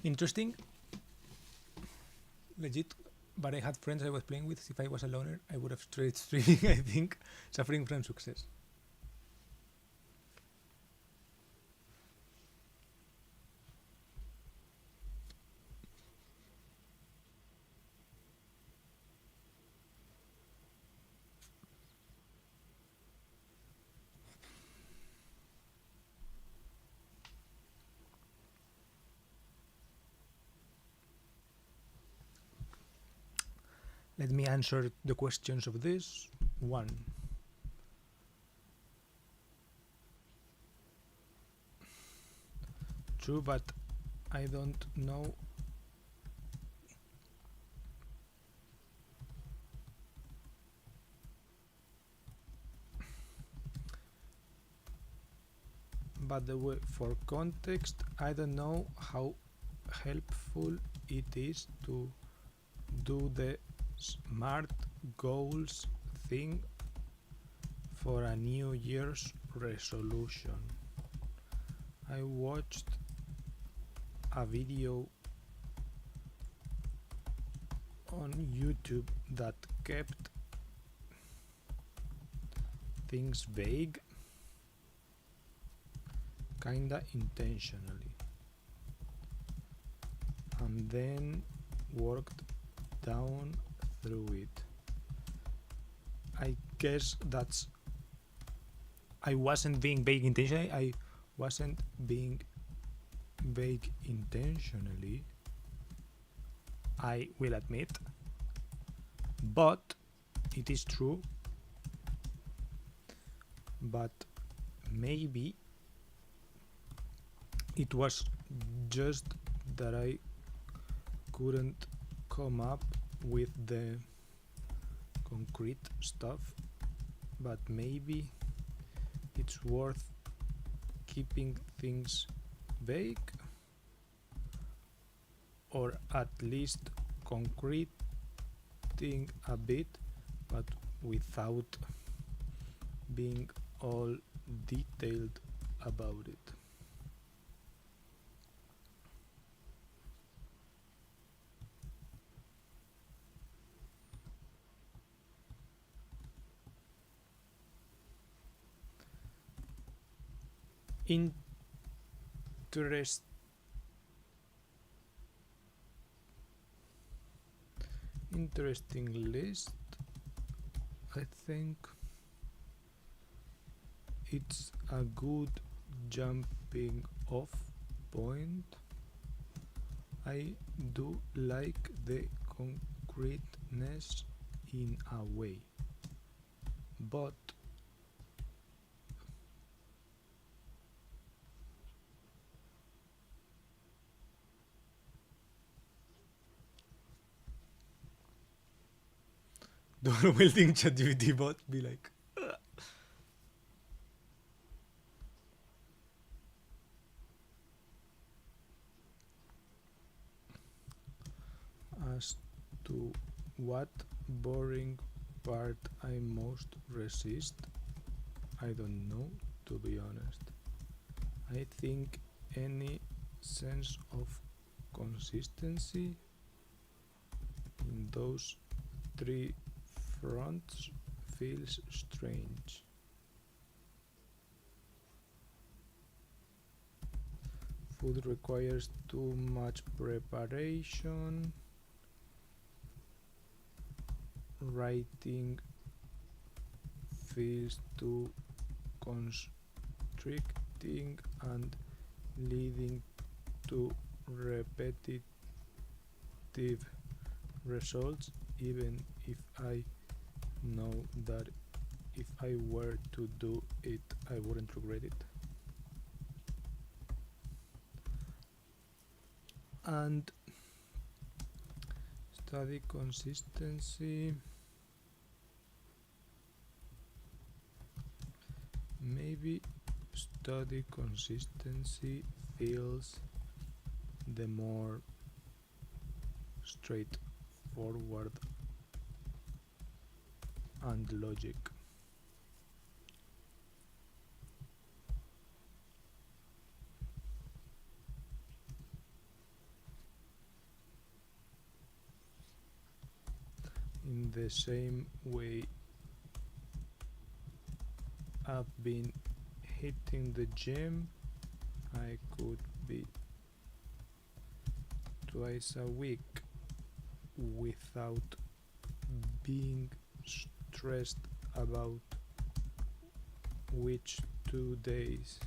Interesting. Legit. But I had friends I was playing with. If I was a loner, I would have straight streaming, I think, suffering from success. Let me answer the questions of this. 1. True, but I don't know. But for context, I don't know how helpful it is to do the SMART goals thing for a New Year's resolution. I watched a video on YouTube that kept things vague, kinda intentionally, and then worked down through it. I guess that's I wasn't being vague intentionally. I wasn't being vague intentionally, I will admit, but it is true. But maybe it was just that I couldn't come up with the concrete stuff, but maybe it's worth keeping things vague, or at least concreting a bit, but without being all detailed about it. Interesting list. I think it's a good jumping off point. I do like the concreteness in a way, but dual wielding ChatGPT bot be like, as to what boring part I most resist, I don't know, to be honest. I think any sense of consistency in those three fronts feels strange. Food requires too much preparation. Writing feels too constricting and leading to repetitive results, even if I know that if I were to do it, I wouldn't regret it. And study consistency. Maybe study consistency feels the more straightforward and logic. In the same way I've been hitting the gym, I could be twice a week without being stressed about which 2 days,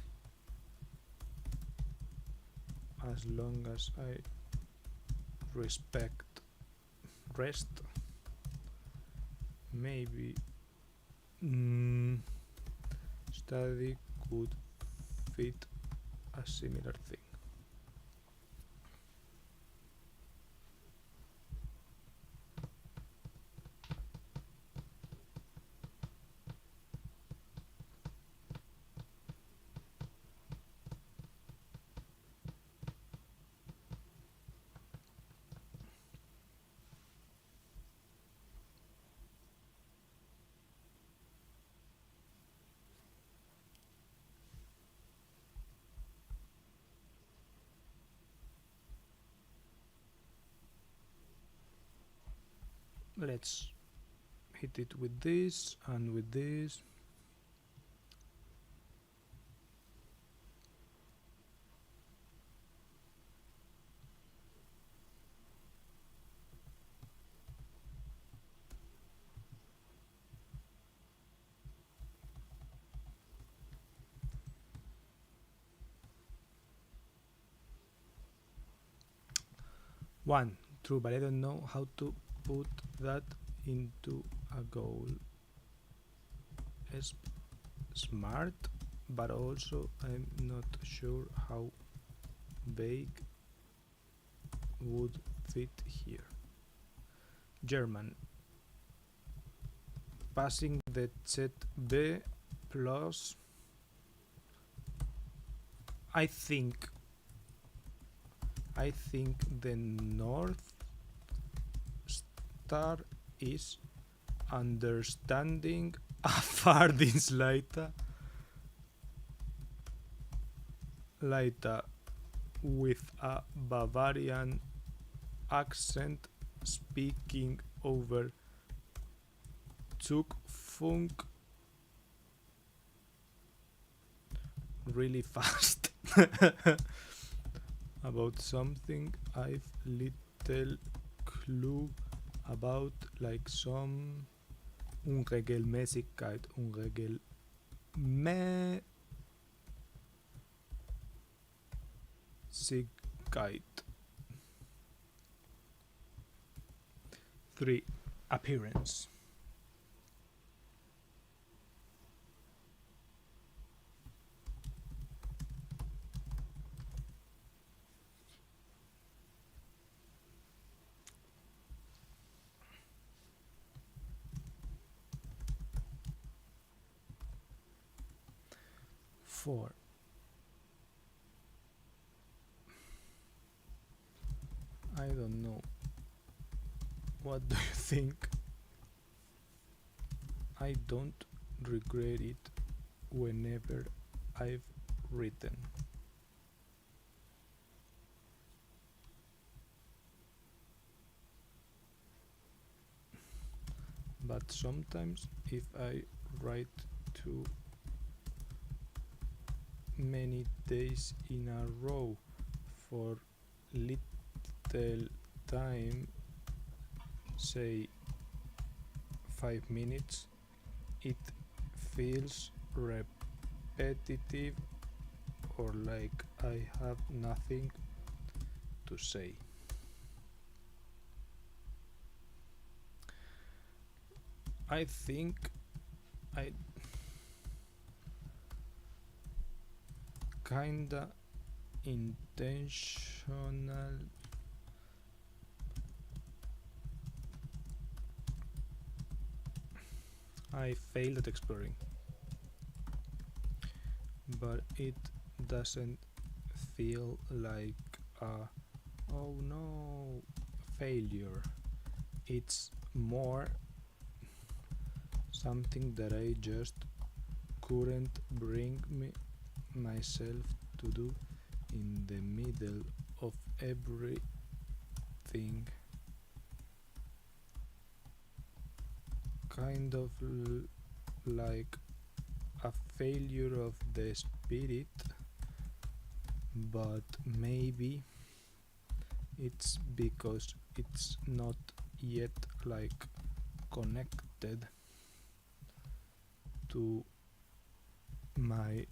as long as I respect rest. Maybe study could fit a similar thing. Let's hit it with this and with this. One, true, but I don't know how to put that into a goal. It's smart, but also I'm not sure how vague would fit here. German. Passing the ZB plus. I think the North Star is understanding a Fahrdienstleiter with a Bavarian accent speaking over Zugfunk really fast about something I've little clue about, like some Unregelmäßigkeit, Siggite. 3. Appearance. Four. I don't know. What do you think? I don't regret it whenever I've written. But sometimes if I write too many days in a row for little time, say 5 minutes, it feels repetitive or like I have nothing to say. I think I kinda intentional I failed at exploring, but it doesn't feel like a oh no failure. It's more something that I just couldn't bring myself to do in the middle of everything. Kind of like a failure of the spirit, but maybe it's because it's not yet like connected to my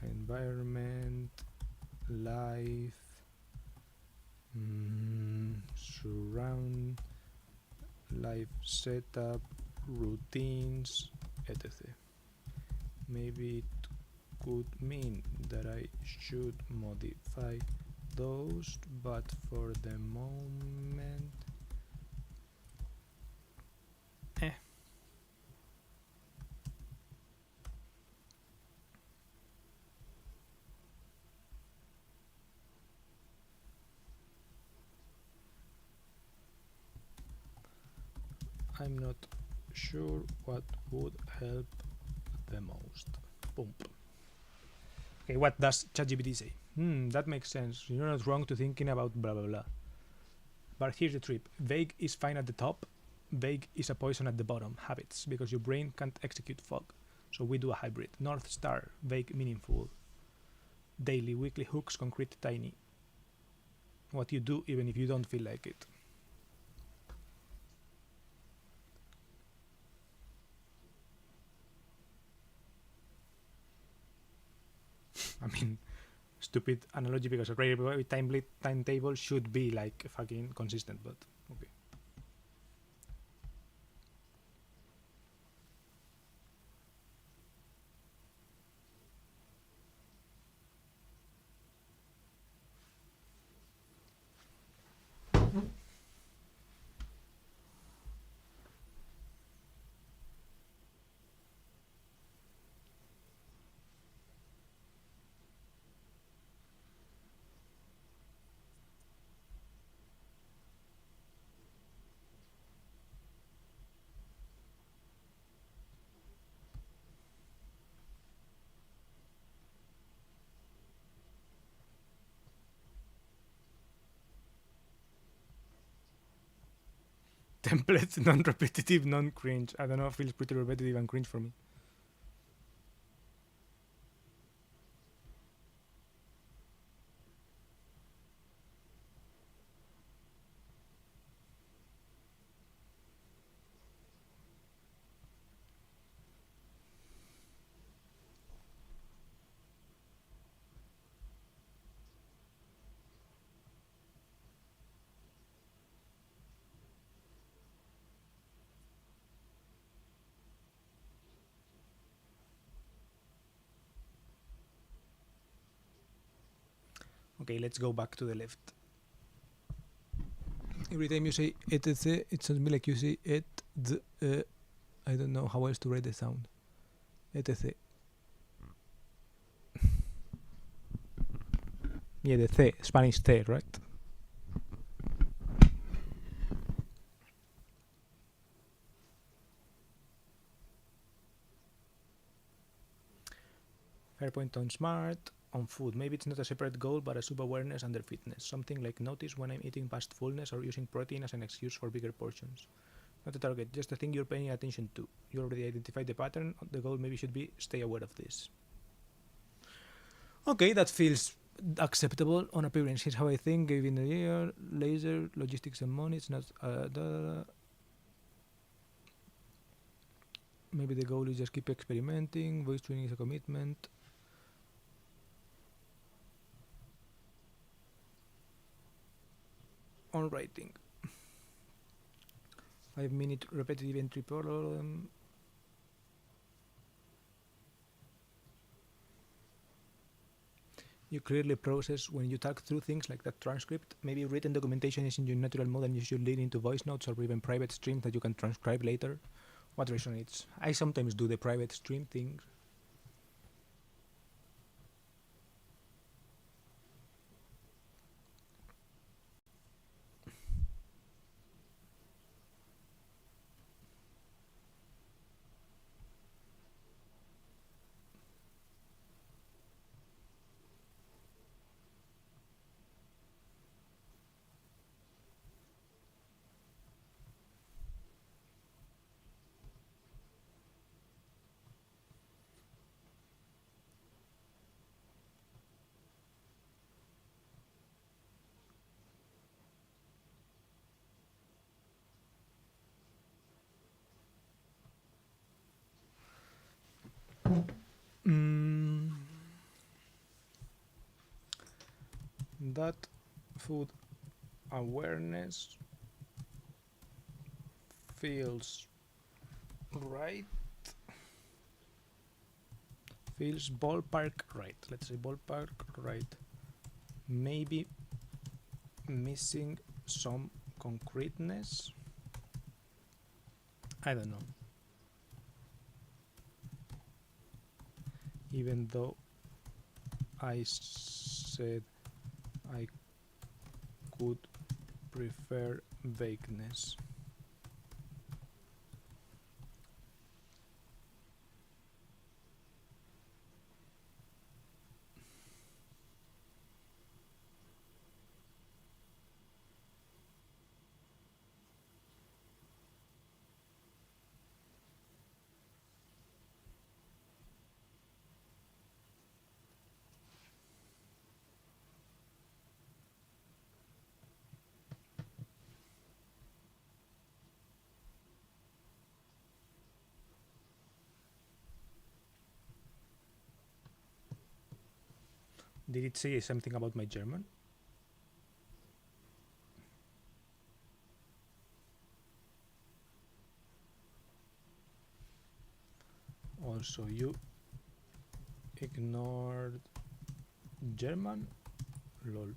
environment, life, surround, life setup, routines, etc. Maybe it could mean that I should modify those, but for the moment, I'm not sure what would help the most. Boom. Okay, what does ChatGPT say? That makes sense. You're not wrong to thinking about blah blah blah. But here's the trip. Vague is fine at the top. Vague is a poison at the bottom. Habits, because your brain can't execute fog. So we do a hybrid. North Star, vague, meaningful. Daily, weekly hooks, concrete, tiny. What you do even if you don't feel like it. I mean, stupid analogy because a great timetable should be like fucking consistent, but okay. Templates, non-repetitive, non-cringe. I don't know, feels pretty repetitive and cringe for me. Okay, let's go back to the left. Every time you say etc, it sounds me like you say I don't know how else to write the sound. Etc. Yeah, the th, Spanish th, right? Fair point on smart, on food. Maybe it's not a separate goal, but a sub-awareness under fitness. Something like notice when I'm eating past fullness or using protein as an excuse for bigger portions. Not a target, just a thing you're paying attention to. You already identified the pattern. The goal maybe should be stay aware of this. Okay, that feels acceptable on appearance. Here's how I think, given the year, laser, logistics and money. It's not maybe the goal is just keep experimenting. Voice training is a commitment. On writing. 5-minute repetitive entry problem. You clearly process when you talk through things like that transcript. Maybe written documentation is in your natural mode and you should lean into voice notes or even private streams that you can transcribe later. What resonates? I sometimes do the private stream thing. That food awareness feels right. Feels ballpark right. Let's say ballpark right. Maybe missing some concreteness. I don't know. Even though I said I could prefer vagueness. Did it say something about my German? Also, you ignored German? Lol.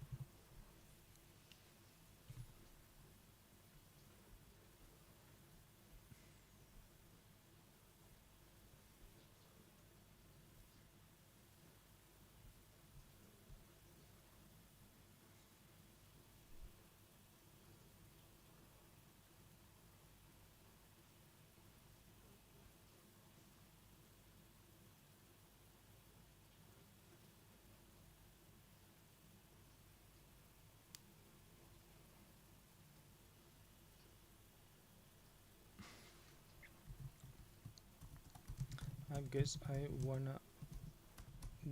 I guess I wanna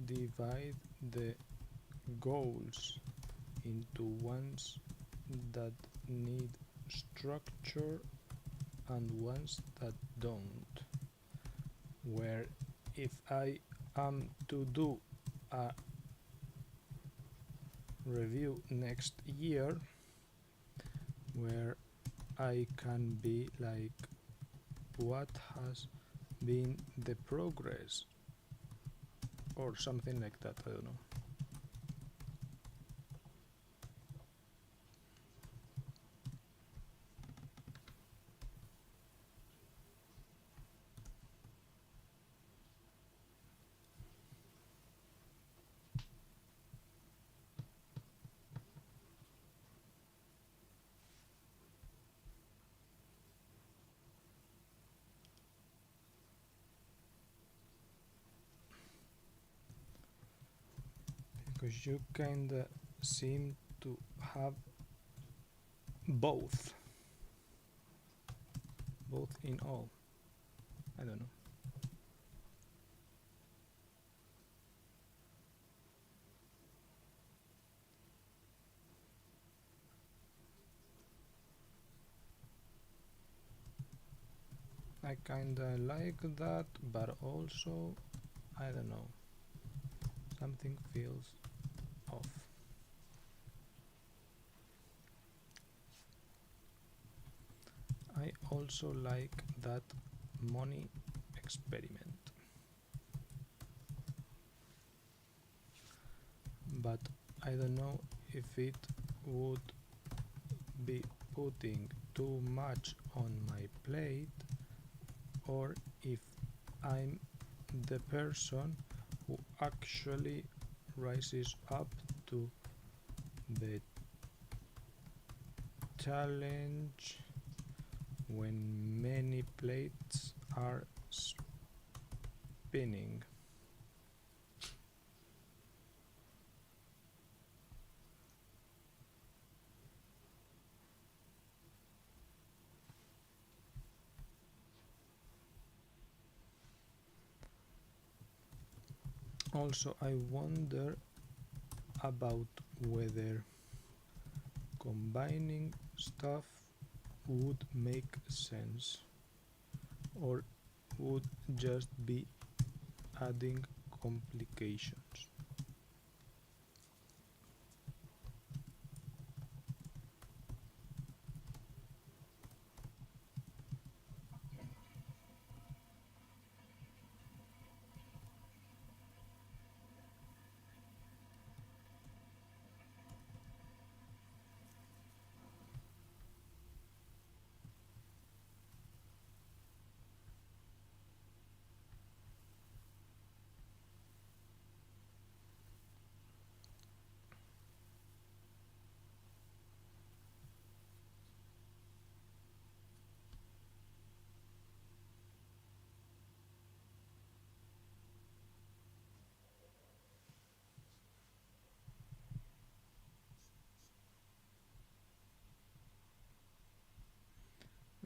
divide the goals into ones that need structure and ones that don't. Where if I am to do a review next year, where I can be like, what has been the progress or something like that, I don't know. because you kinda seem to have both in all. I don't know. I kinda like that, but also I don't know, something feels off. I also like that money experiment, but I don't know if it would be putting too much on my plate, or if I'm the person who actually rises up to the challenge when many plates are spinning. Also, I wonder about whether combining stuff would make sense, or would just be adding complications.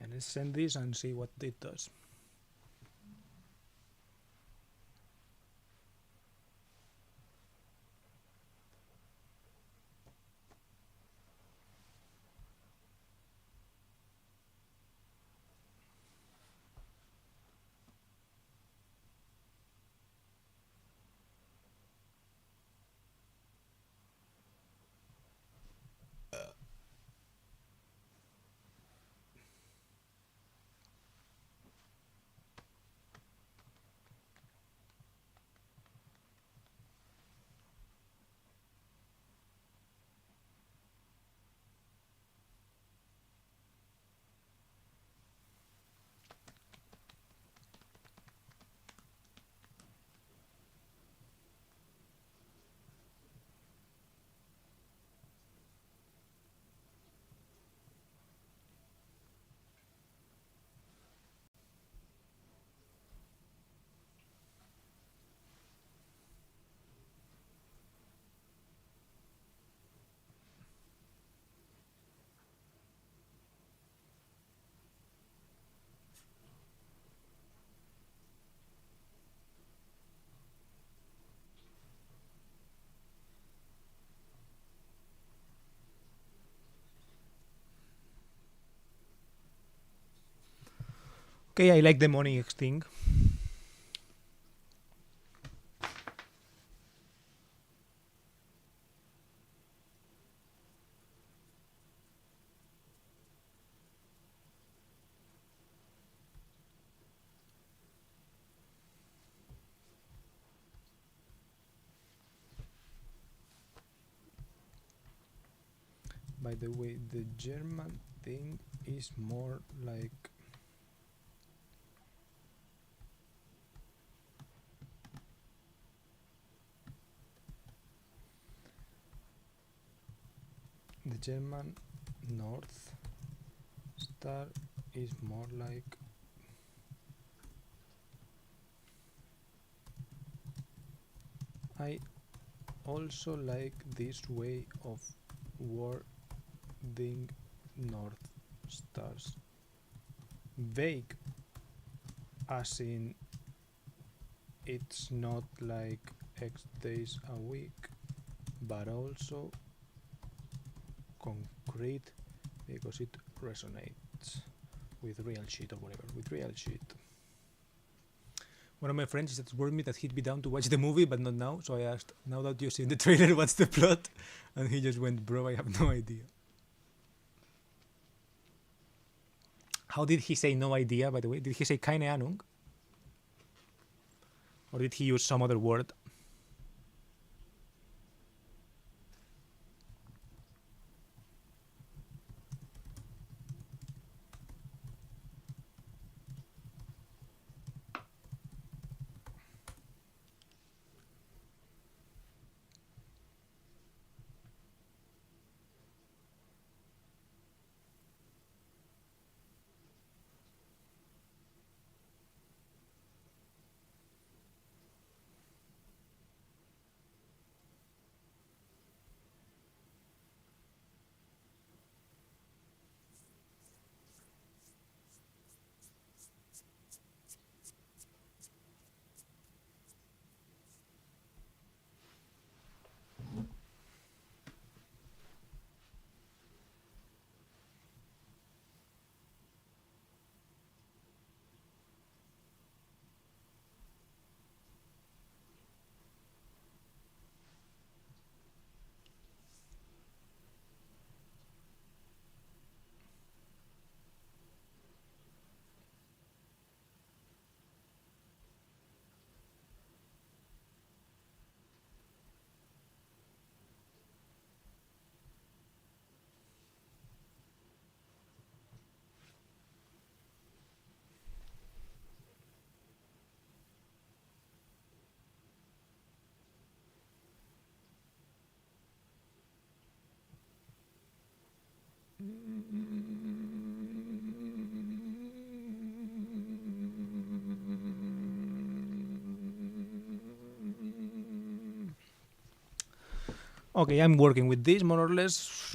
And let's send this and see what it does. Okay, I like the money thing. By the way, the German thing is more like the German North Star is more like I also like this way of wording North Stars. Vague, as in it's not like X days a week, but also concrete because it resonates with real shit or whatever, with real shit. One of my friends just warned me that he'd be down to watch the movie, but not now. So I asked, now that you've seen the trailer, what's the plot? And he just went, bro, I have no idea. How did he say no idea, by the way? Did he say keine Ahnung? Or did he use some other word? Okay, I'm working with this more or less.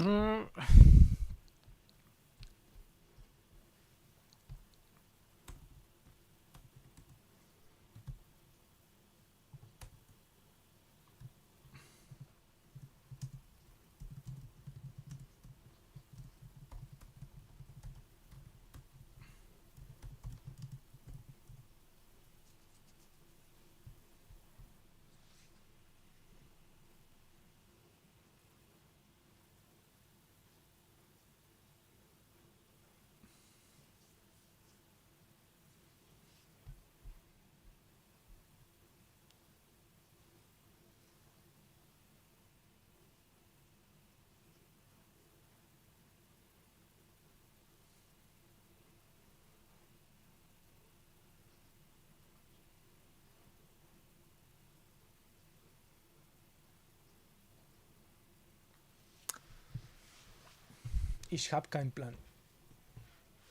Ich hab keinen Plan.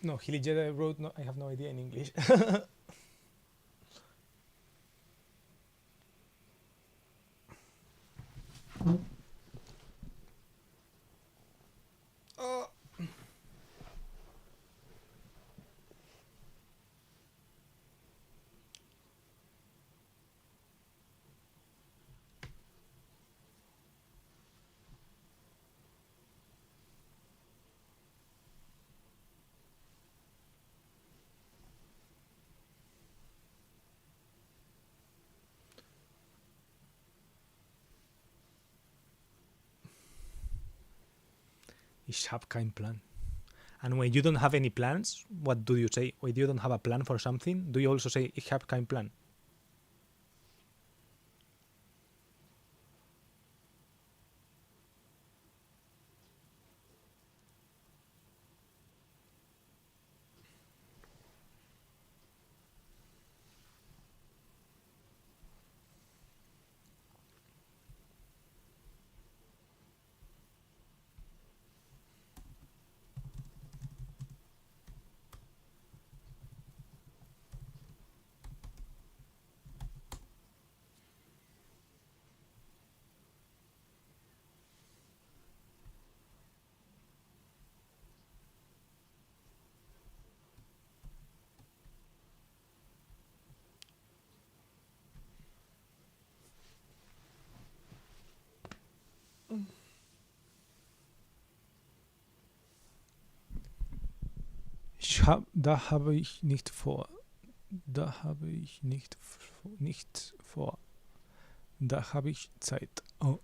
No, Hiligere wrote, no, I have no idea in English. Oh. Ich hab keinen Plan. And when you don't have any plans, what do you say? When you don't have a plan for something, do you also say, ich hab keinen Plan? Da habe ich nicht vor. Da habe ich nicht vor. Da habe ich Zeit. Oh.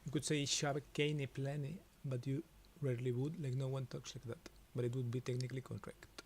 You could say ich habe keine Pläne, but you rarely would. Like no one talks like that. But it would be technically correct.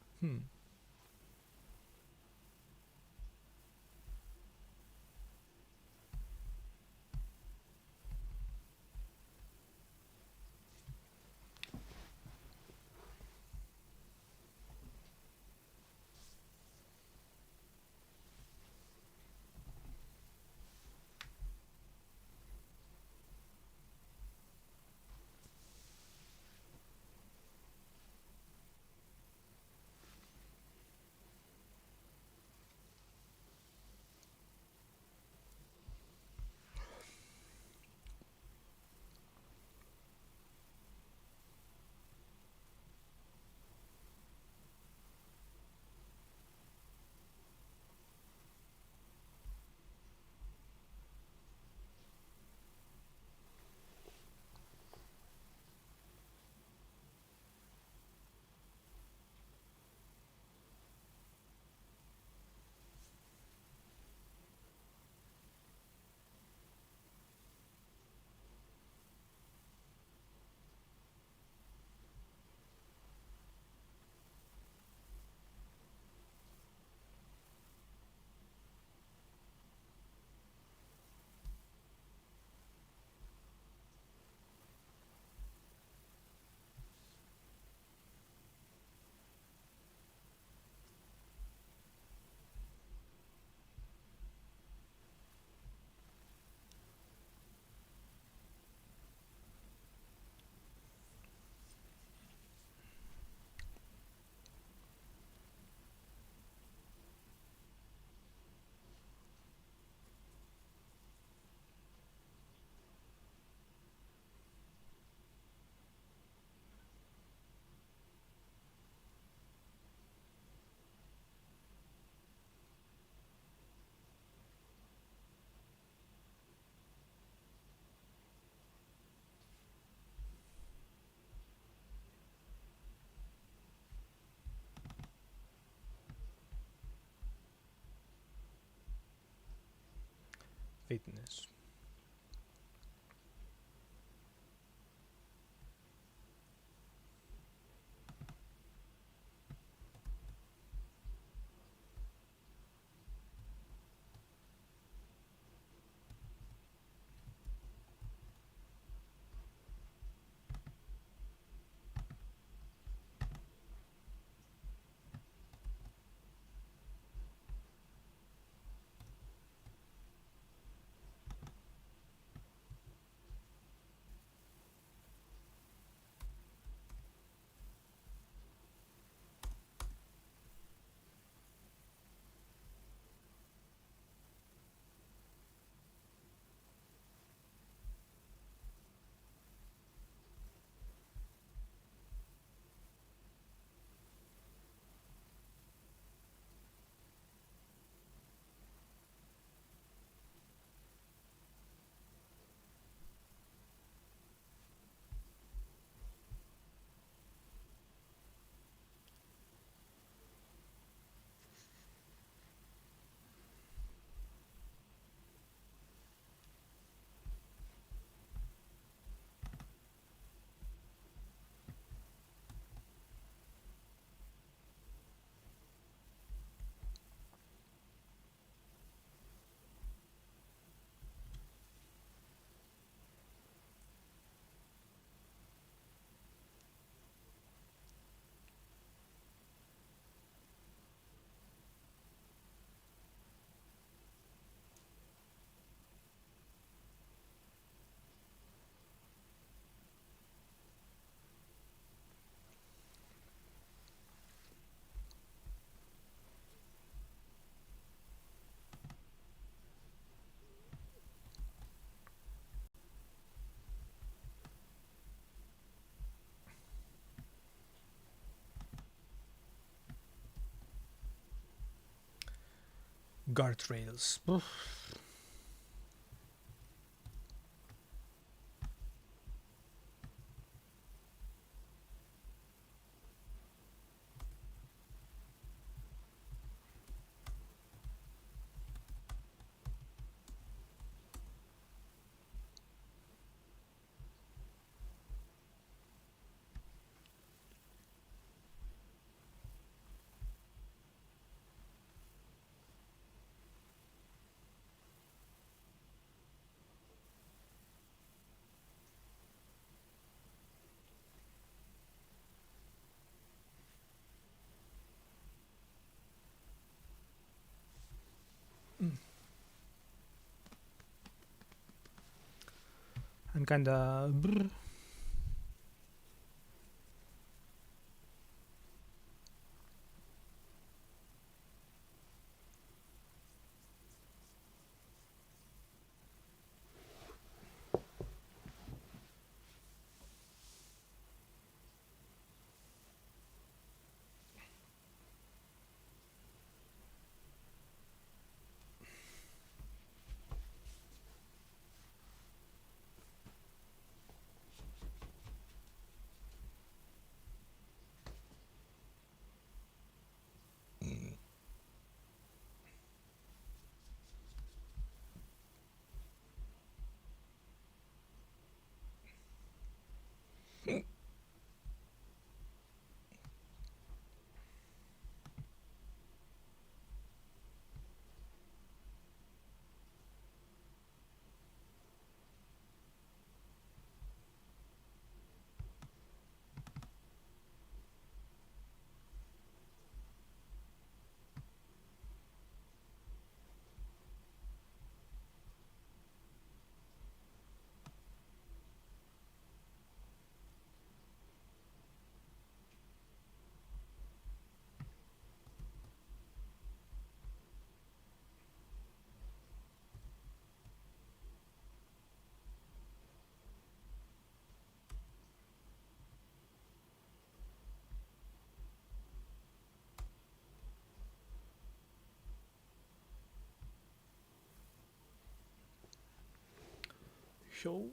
fitness. Guardrails. And kinda show.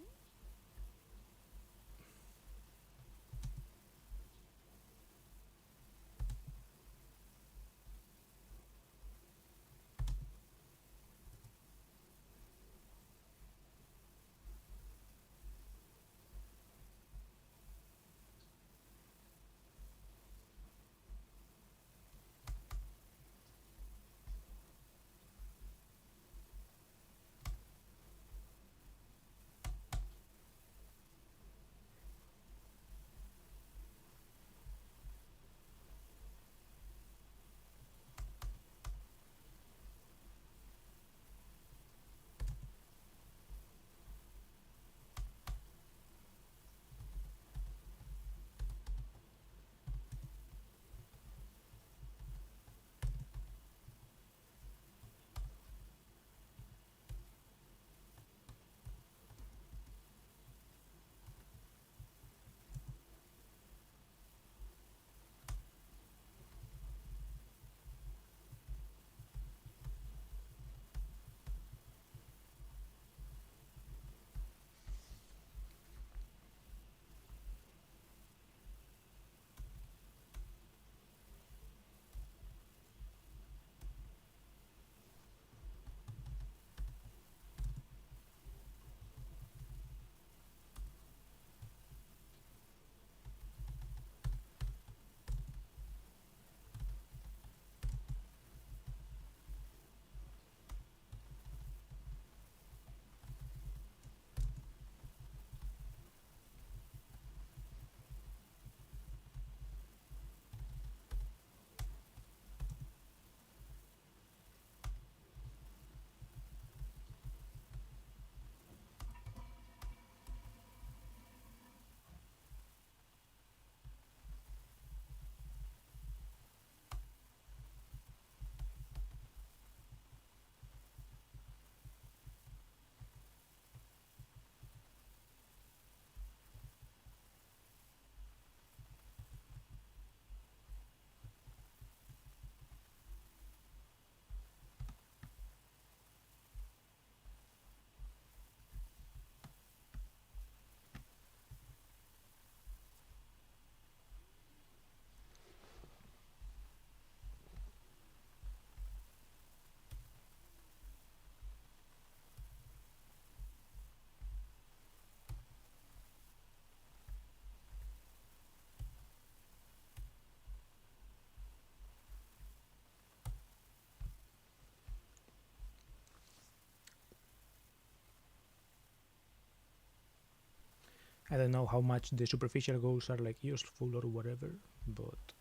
I don't know how much the superficial goals are like useful or whatever, but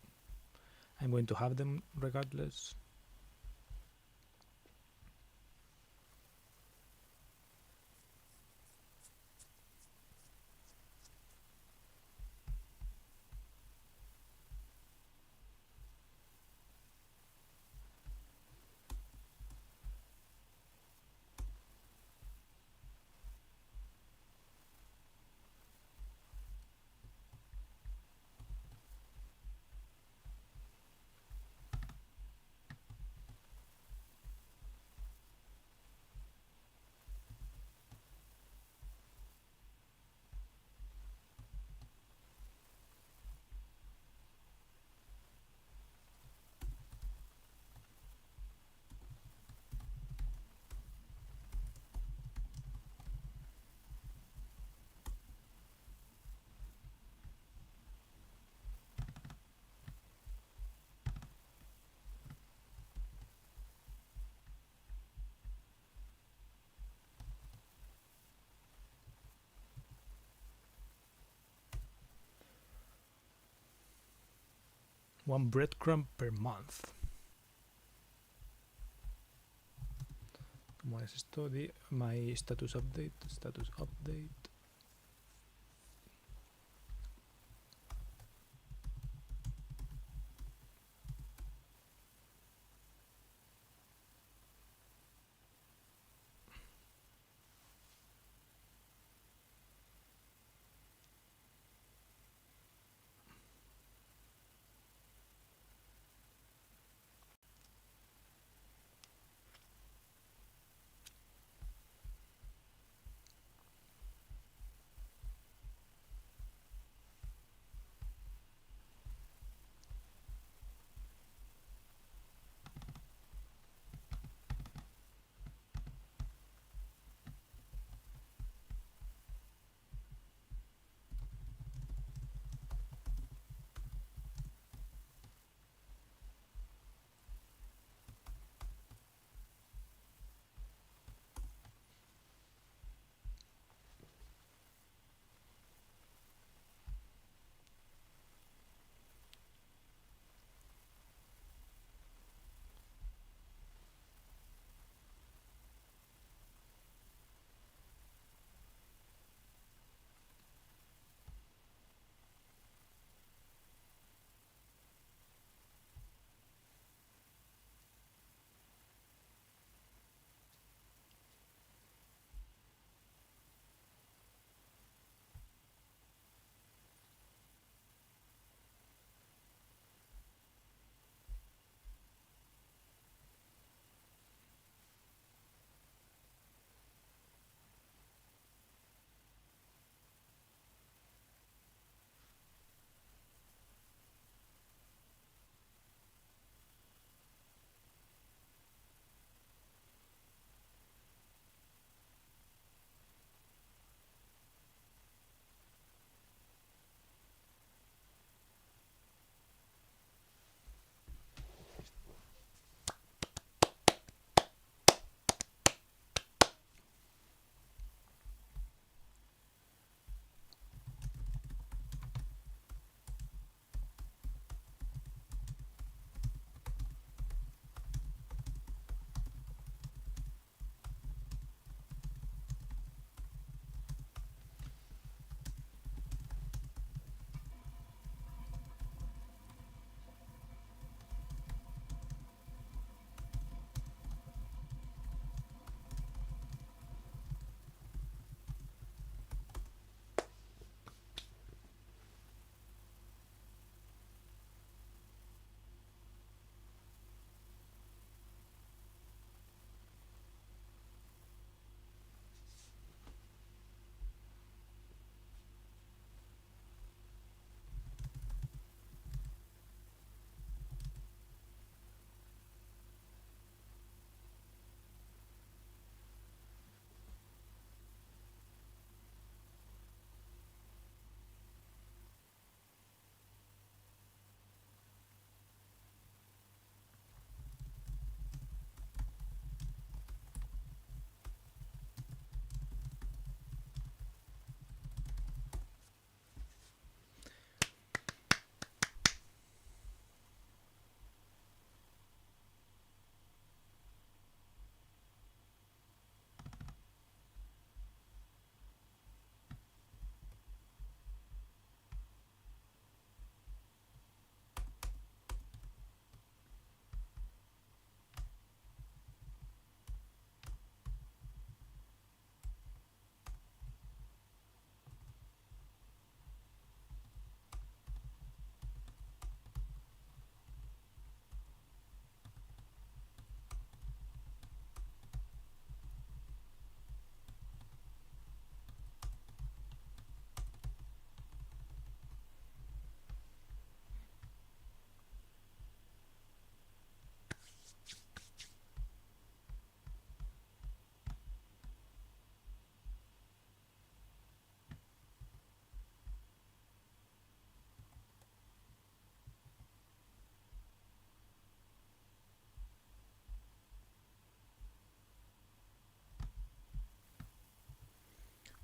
I'm going to have them regardless. One breadcrumb per month. ¿Cómo es esto? My status update. Status update.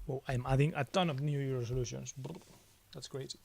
Well, I'm adding a ton of New Year resolutions. Brr, that's crazy.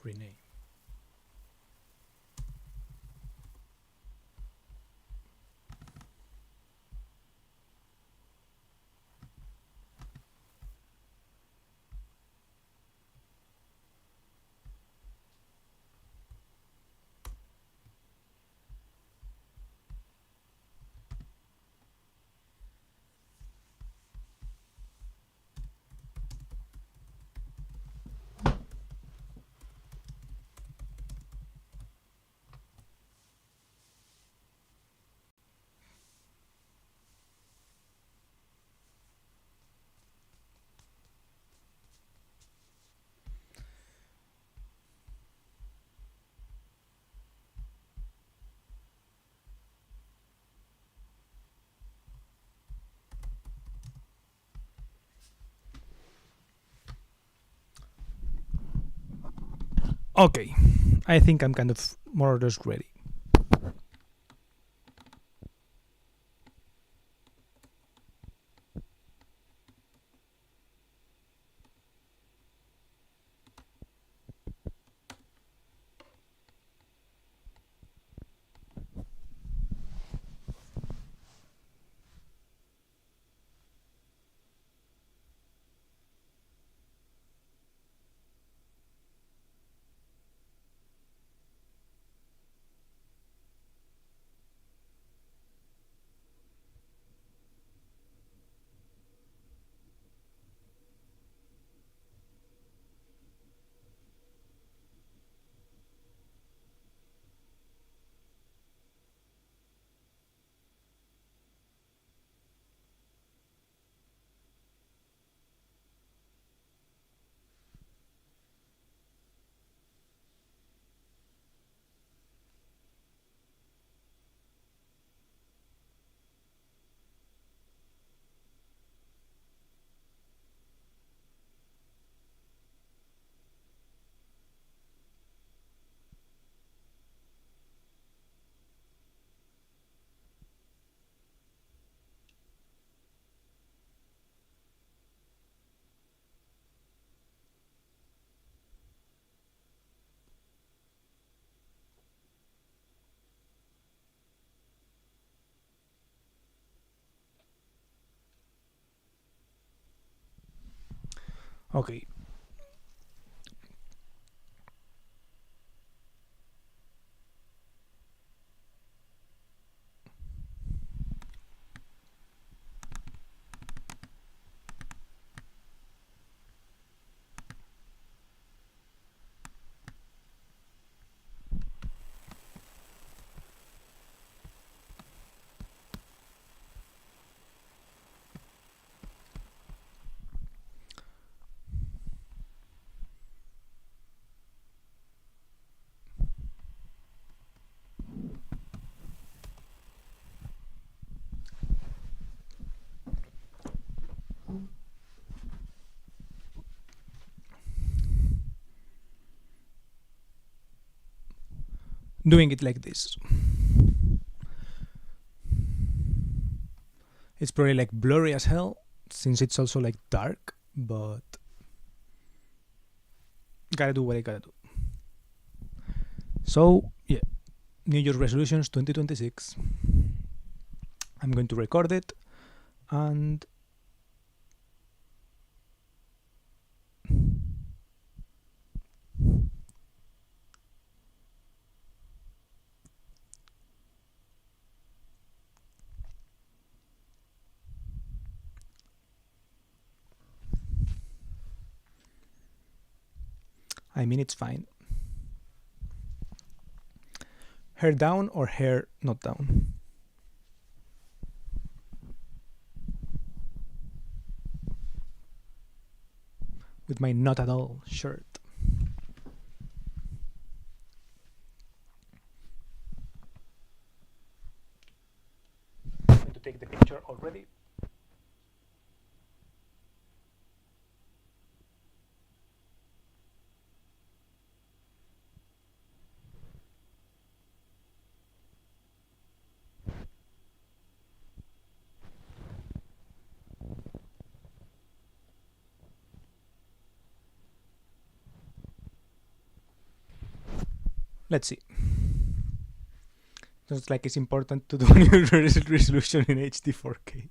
Rename. Okay, I think I'm kind of more or less ready. Okay. Doing it like this. It's probably like blurry as hell since it's also like dark, but gotta do what I gotta do. So yeah, New Year's resolutions 2026. I'm going to record it and I mean it's fine. Hair down or hair not down? With my not at all shirt. I'm going to take the picture already. Let's see. Just like it's important to do a new resolution in HD 4K.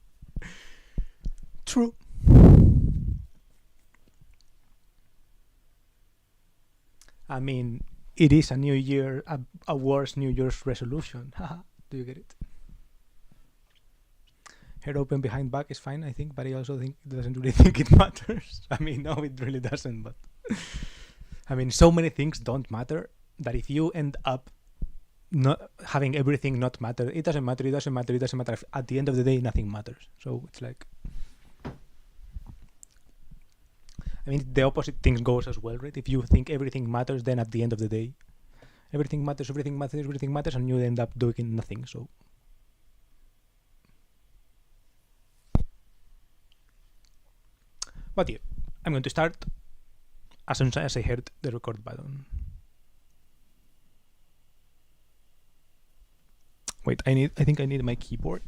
True. I mean, it is a new year, a worse New Year's resolution. Haha, do you get it? Head open behind back is fine, I think, but I also think it doesn't really think it matters. I mean, no, it really doesn't, but I mean, so many things don't matter that if you end up not having everything not matter, it doesn't matter, it doesn't matter, it doesn't matter. At the end of the day, nothing matters. So it's like, I mean, the opposite thing goes as well, right? If you think everything matters, then at the end of the day, everything matters, everything matters, everything matters, and you end up doing nothing. So, but yeah, I'm going to start as soon as I heard the record button. Wait, I think I need my keyboard.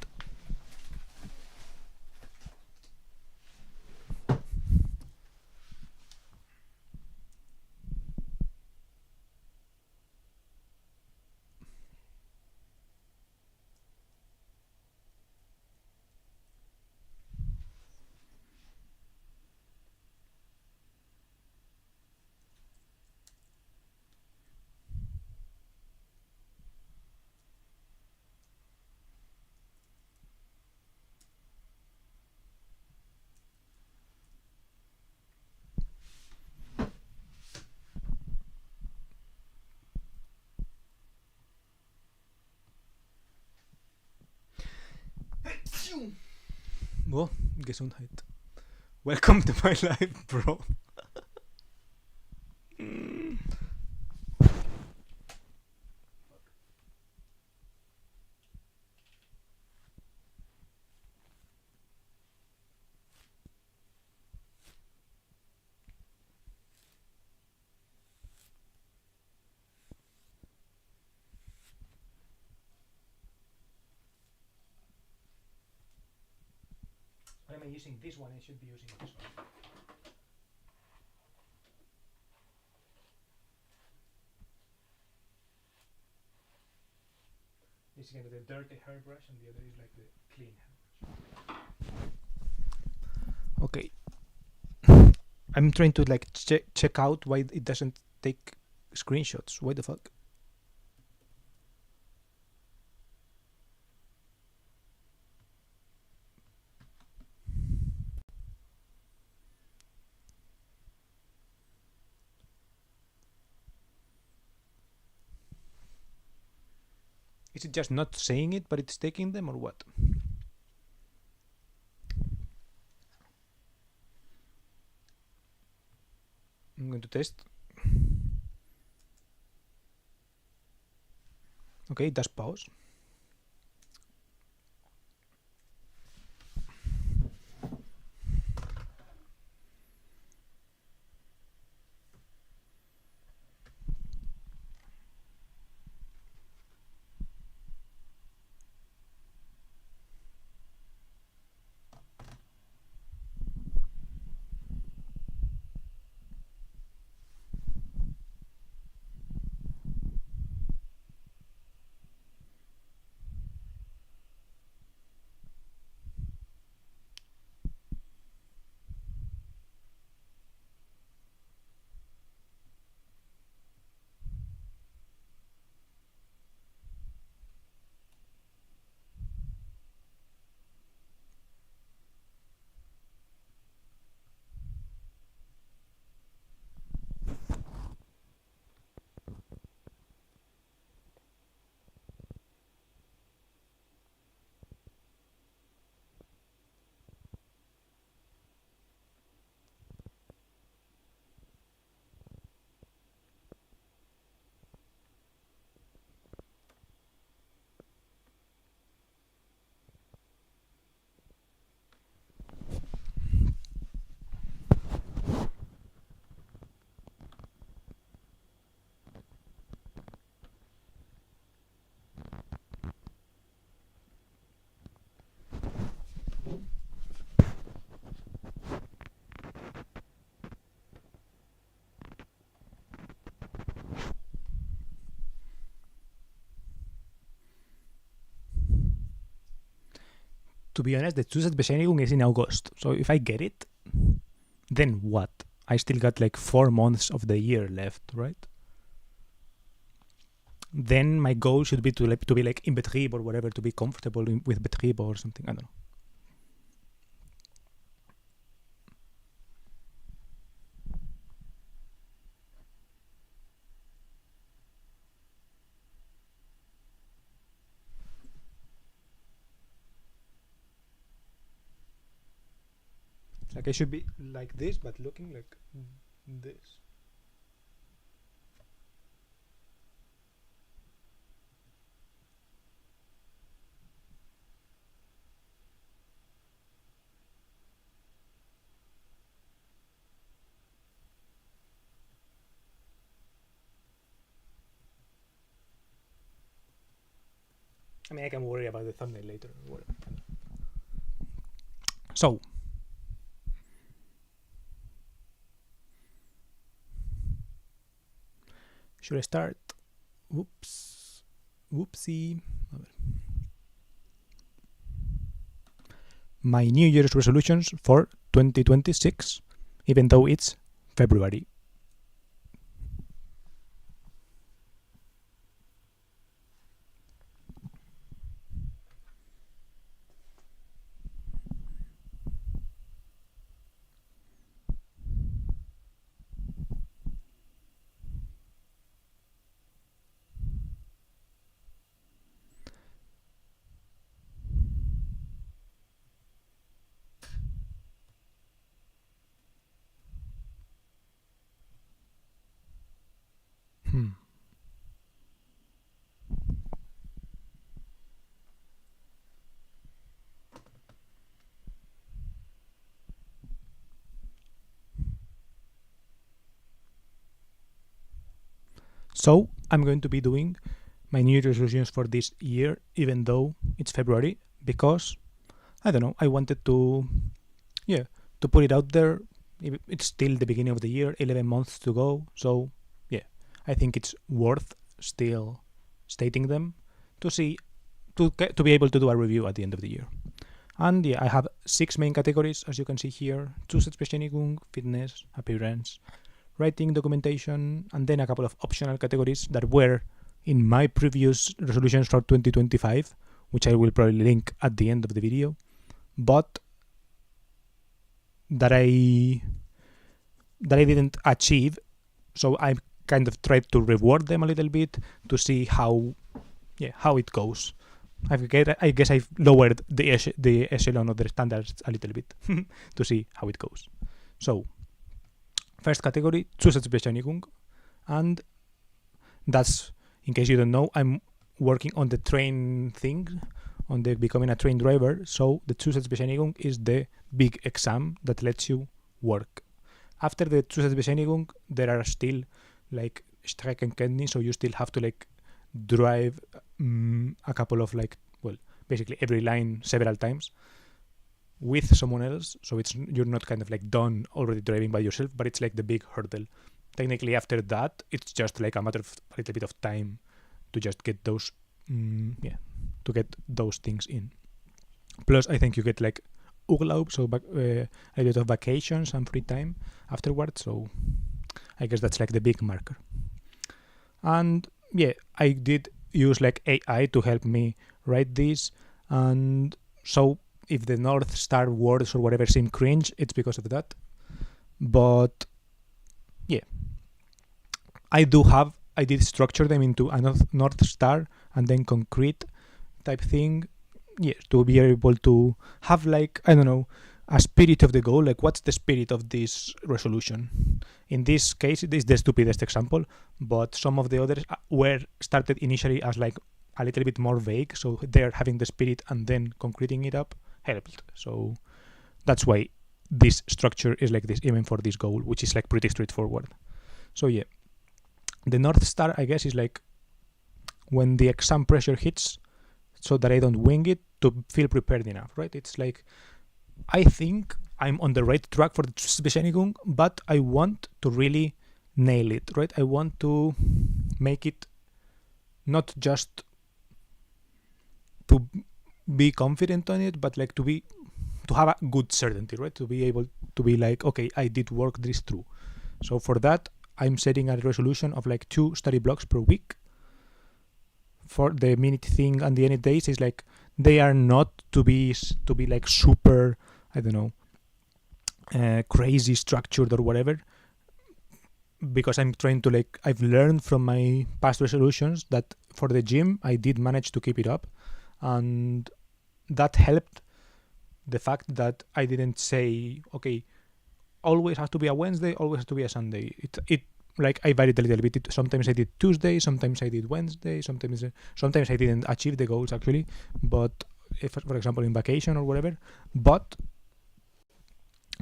Oh, Gesundheit. Welcome to my life, bro. Why am I using this one? I should be using this one. This is kind of the dirty hairbrush, and the other is like the clean hairbrush. Okay. I'm trying to like check out why it doesn't take screenshots. Why the fuck? Is it just not saying it, but it's taking them, or what? I'm going to test. Okay, it does pause. To be honest, the Zusatzbescheinigung is in August. So if I get it, then what? I still got like 4 months of the year left, right? Then my goal should be to be like in Betrieb or whatever, to be comfortable with Betrieb or something. I don't know. Like I should be like this, but looking like this. I mean, I can worry about the thumbnail later or whatever. So, should I start? Whoops. Whoopsie. My New Year's resolutions for 2026, even though it's February. So I'm going to be doing my New Year's resolutions for this year, even though it's February, because I don't know, I wanted to put it out there. It's still the beginning of the year, 11 months to go, so yeah, I think it's worth still stating them to be able to do a review at the end of the year. And yeah, I have 6 main categories, as you can see here: Zusatzbescheinigung, fitness, appearance, writing, documentation, and then a couple of optional categories that were in my previous resolutions for 2025, which I will probably link at the end of the video, but that I didn't achieve. So I kind of tried to reward them a little bit to see how it goes. I guess I've lowered the echelon of the standards a little bit to see how it goes. So, first category, Zusatzbescheinigung, and that's, in case you don't know, I'm working on the train thing, on the becoming a train driver. So the Zusatzbescheinigung is the big exam that lets you work. After the Zusatzbescheinigung, there are still like Streckenkenntnis, so you still have to like drive a couple of basically every line several times with someone else. So you're not kind of like done already driving by yourself, but it's like the big hurdle. Technically, after that, it's just like a matter of a little bit of time to just get those things in. Plus, I think you get like Urlaub, so a bit of vacations and free time afterwards. So I guess that's like the big marker. And yeah, I did use like AI to help me write this, and so if the North Star words or whatever seem cringe, it's because of that. But yeah, I did structure them into a North Star and then concrete type thing, to be able to have like, I don't know, a spirit of the goal. Like, what's the spirit of this resolution? In this case, this is the stupidest example, but some of the others were started initially as like a little bit more vague, so they're having the spirit and then concreting it up helped. So that's why this structure is like this, even for this goal, which is like pretty straightforward. So yeah, the North Star, I guess, is like when the exam pressure hits, so that I don't wing it, to feel prepared enough, right? It's like, I think I'm on the right track for the Bescheinigung, but I want to really nail it, right? I want to make it not just to be confident on it, but like to have a good certainty, right? To be able to be like, okay, I did work this through. So for that, I'm setting a resolution of like 2 study blocks per week. For the minute thing and the any days is like, they are not to be like super, I don't know, crazy structured or whatever, because I'm trying to like, I've learned from my past resolutions that for the gym I did manage to keep it up, and that helped the fact that I didn't say, okay, always has to be a Wednesday, always has to be a Sunday. It like, I varied a little bit. Sometimes I did Tuesday, sometimes I did Wednesday, sometimes I didn't achieve the goals actually, but if, for example, in vacation or whatever. But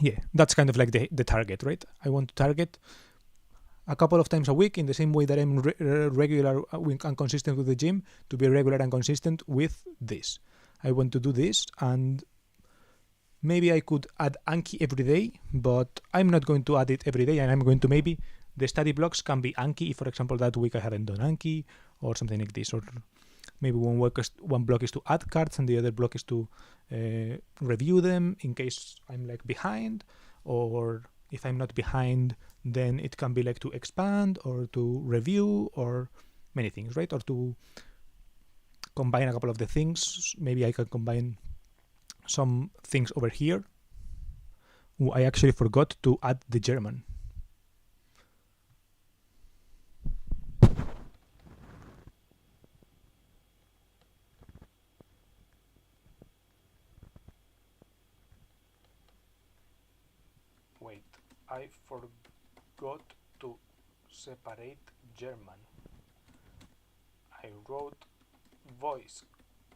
yeah, that's kind of like the target, right? I want to target a couple of times a week, in the same way that I'm regular and consistent with the gym, to be regular and consistent with this. I want to do this, and maybe I could add Anki every day, but I'm not going to add it every day, and I'm going to maybe, the study blocks can be Anki if, for example, that week I haven't done Anki or something like this, or maybe one block is to add cards and the other block is to review them in case I'm like behind, or if I'm not behind, then it can be like to expand or to review, or many things, right? Or to combine a couple of the things. Maybe I can combine some things over here. I actually forgot to add the German. Wait, I forgot to separate German. I wrote voice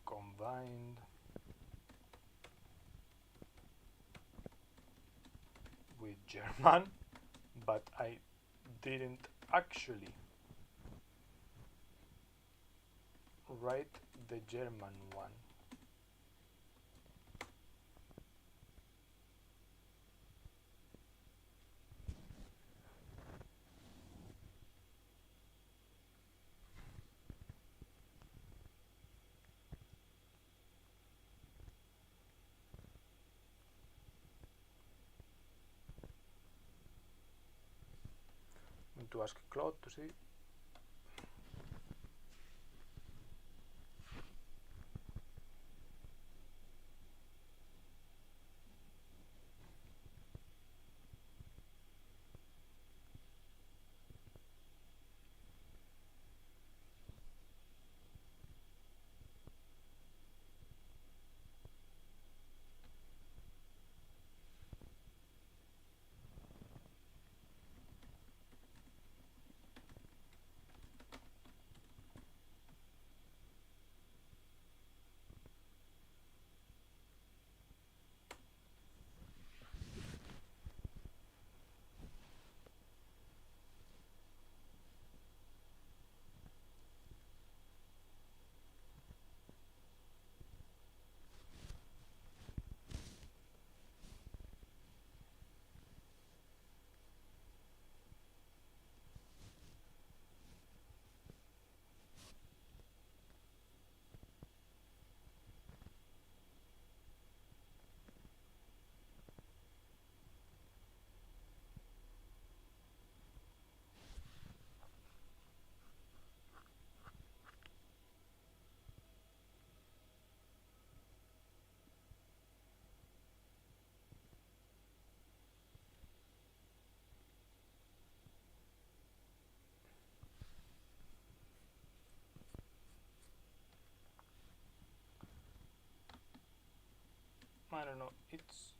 combined with German, but I didn't actually write the German one. going to ask Claude to see. I don't know, it's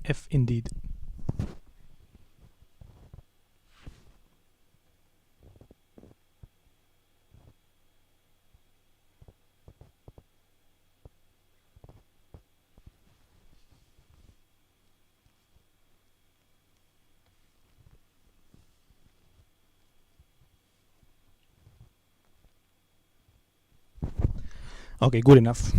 F indeed. Okay, good enough.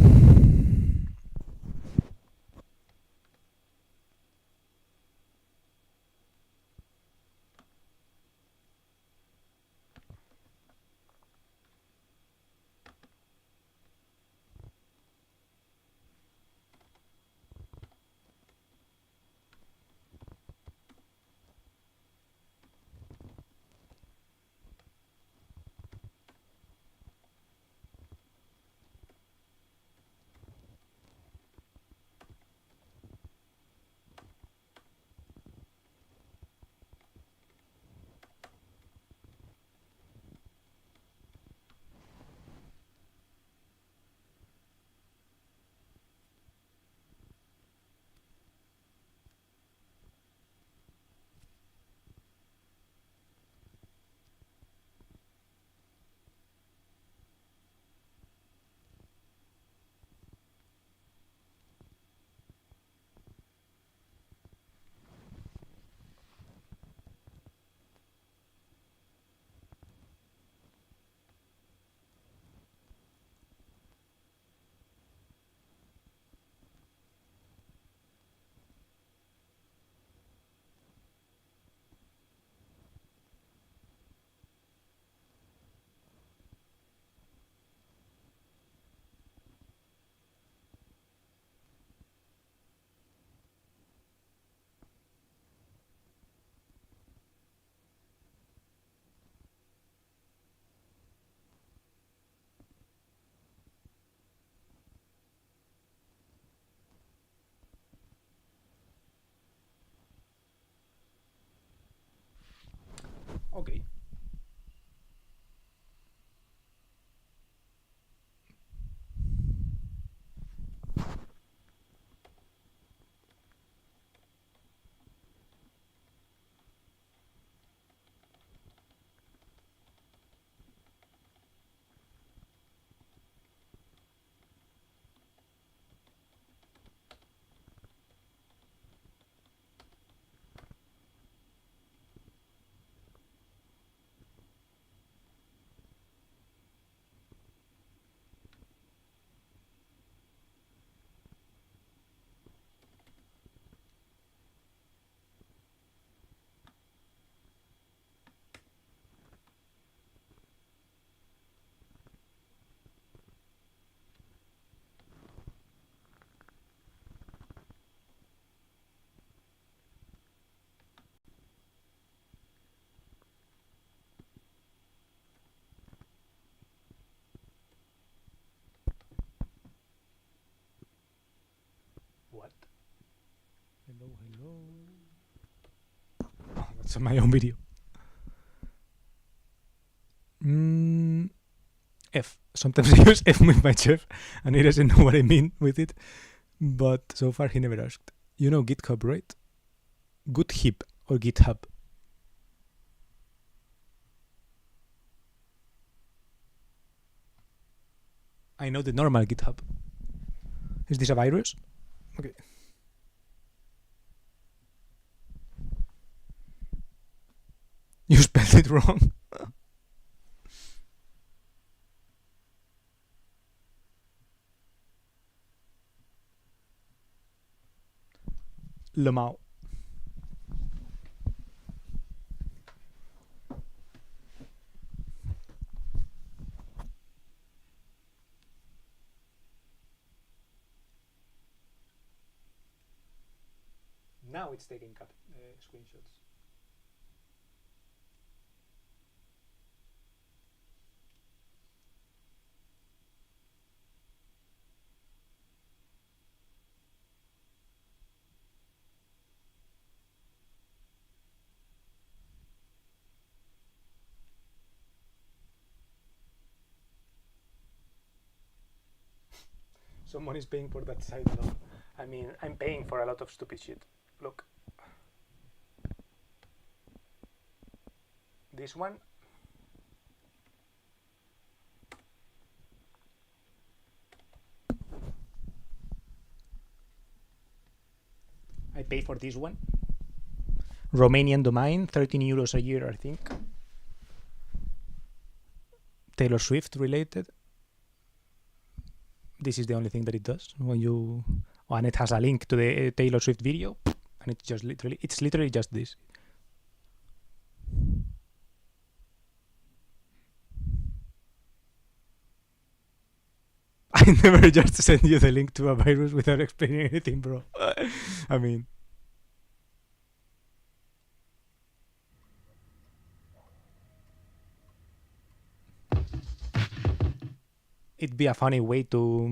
hello. Oh, that's on my own video. F. Sometimes I use F with my chef, and he doesn't know what I mean with it. But so far he never asked. You know GitHub, right? GitHub or GitHub. I know the normal GitHub. Is this a virus? Okay. You spelled it wrong. Lemao. Now it's taking screenshots. Someone is paying for that side loan. I mean, I'm paying for a lot of stupid shit. Look. This one. I pay for this one. Romanian domain, 13 euros a year, I think. Taylor Swift related. This is the only thing that it does when you, and it has a link to the Taylor Swift video, and it's just literally just this. I never just send you the link to a virus without explaining anything, bro. I mean, it'd be a funny way to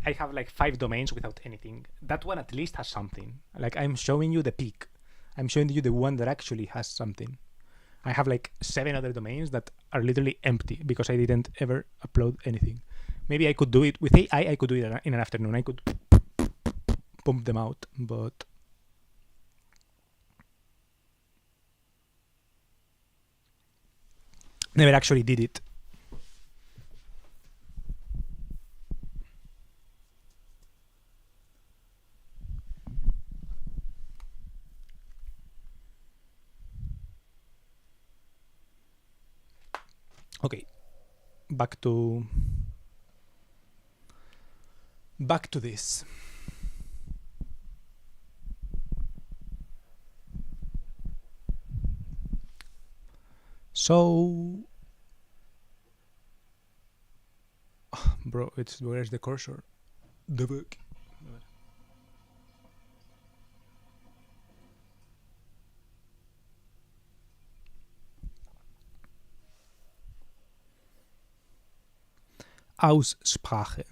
I have like 5 domains without anything. That one at least has something. Like, I'm showing you the peak. I'm showing you the one that actually has something. I have like 7 other domains that are literally empty because I didn't ever upload anything. Maybe I could do it with AI. I could do it in an afternoon. I could pump them out, but never actually did it. Okay, back to this. So, bro, where's the cursor? The book. Aussprache.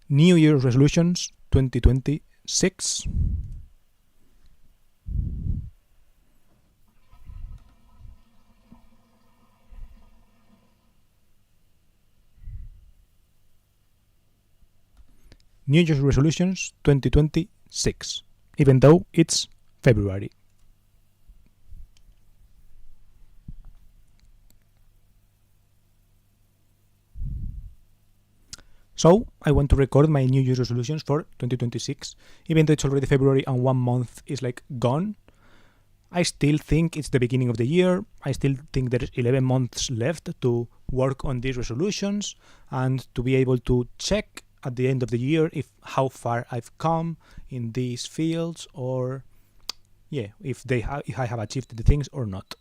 New Year's resolutions 2026. New Year's resolutions 2026, even though it's February. So I want to record my New Year's resolutions for 2026, even though it's already February and 1 month is like gone. I still think it's the beginning of the year. I still think there's 11 months left to work on these resolutions and to be able to check at the end of the year if how far I've come in these fields, or if I have achieved the things or not.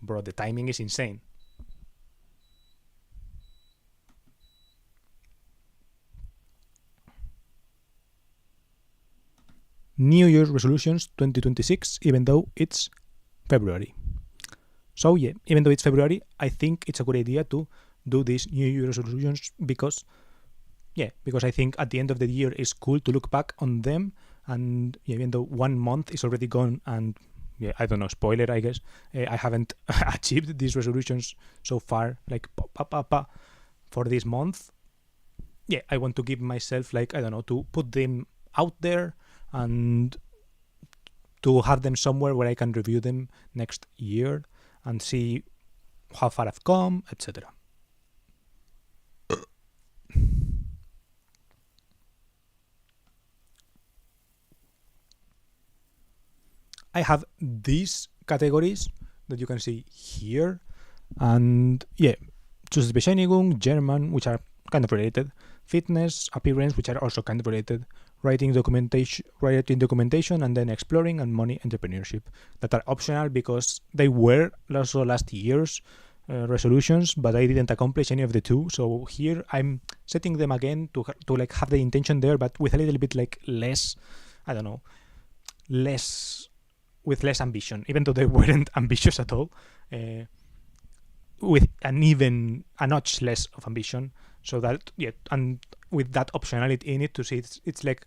Bro, the timing is insane. New Year's resolutions 2026, even though it's February. So yeah, even though it's February, I think it's a good idea to do these New Year's resolutions because I think at the end of the year it's cool to look back on them, and even though 1 month is already gone and I don't know, spoiler I guess, I haven't achieved these resolutions so far, like for this month. I want to give myself to put them out there and to have them somewhere where I can review them next year and see how far I've come, etc. I have these categories that you can see here, and Zusatzbescheinigung, German, which are kind of related, fitness, appearance, which are also kind of related, writing documentation, and then exploring, and money entrepreneurship, that are optional because they were also last year's resolutions, but I didn't accomplish any of the two. So here I'm setting them again to have the intention there, but with a little bit less, with less ambition, even though they weren't ambitious at all, with a notch less of ambition, so that and with that optionality in it to see it's like,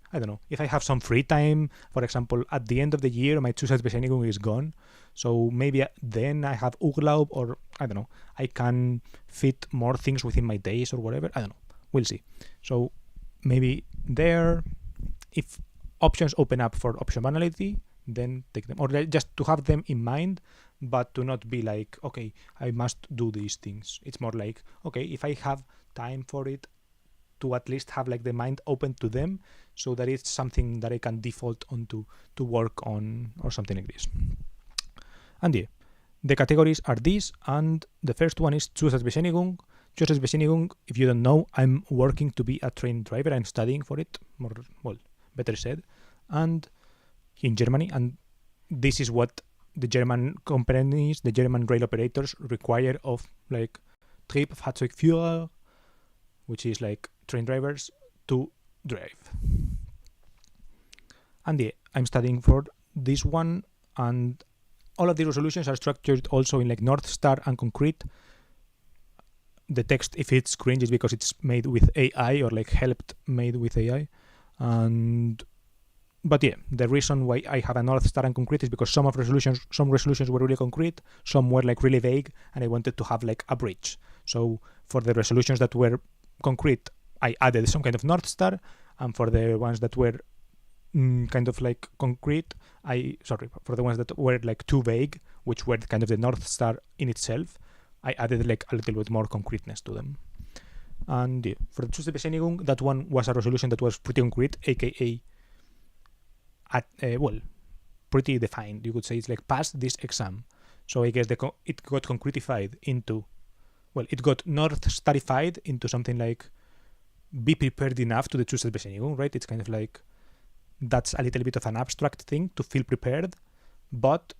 if I have some free time, for example, at the end of the year my Zusatzbescheinigung is gone, so maybe then I have Urlaub, or I can fit more things within my days or whatever, we'll see. So maybe there, if options open up for optionality, then take them, or just to have them in mind, but to not be like, okay, I must do these things. It's more like, okay, if I have time for it, to at least have the mind open to them, so that it's something that I can default onto to work on, or something like this. And the categories are these, and the first one is Zusatzbescheinigung. Zusatzbescheinigung, if you don't know, I'm working to be a trained driver. I'm studying for it, better said, and in Germany, and this is what the German companies, the German rail operators require of Triebfahrzeugführer, which is train drivers, to drive. And I'm studying for this one, and all of the resolutions are structured also in North Star and concrete. The text, if it's cringe, is because it's made with AI, or helped made with AI. But the reason why I have a North Star and concrete is because some resolutions were really concrete, some were really vague, and I wanted to have a bridge. So for the resolutions that were concrete, I added some kind of North Star, and for the ones that were concrete, for the ones that were too vague, which were kind of the North Star in itself, I added a little bit more concreteness to them. And for the Zusatzbescheinigung, that one was a resolution that was pretty concrete, aka pretty defined. You could say it's pass this exam. So I guess it got concretified into, it got North Starified into something be prepared enough to the Zusatzbescheinigung, right? It's kind of that's a little bit of an abstract thing to feel prepared, but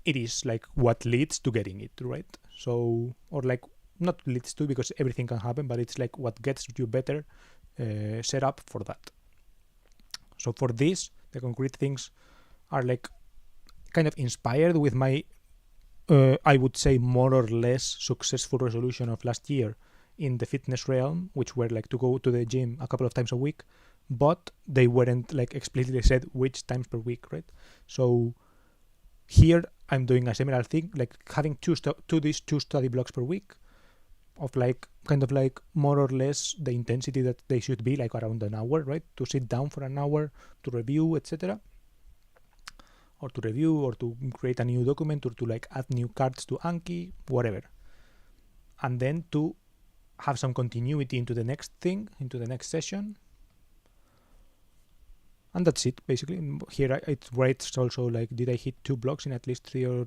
it is what leads to getting it, right? So, or not leads to, because everything can happen, but it's what gets you better set up for that. So for this, the concrete things are kind of inspired with my, I would say, more or less successful resolution of last year in the fitness realm, which were to go to the gym a couple of times a week, but they weren't explicitly said which times per week, right? So here I'm doing a similar thing, having two study blocks per week of more or less the intensity that they should be, around an hour, right? To sit down for an hour to review, etc. Or to review, or to create a new document, or to add new cards to Anki, whatever. And then to have some continuity into the next thing, into the next session. And that's it, basically. Here it writes also did I hit 2 blocks in at least 3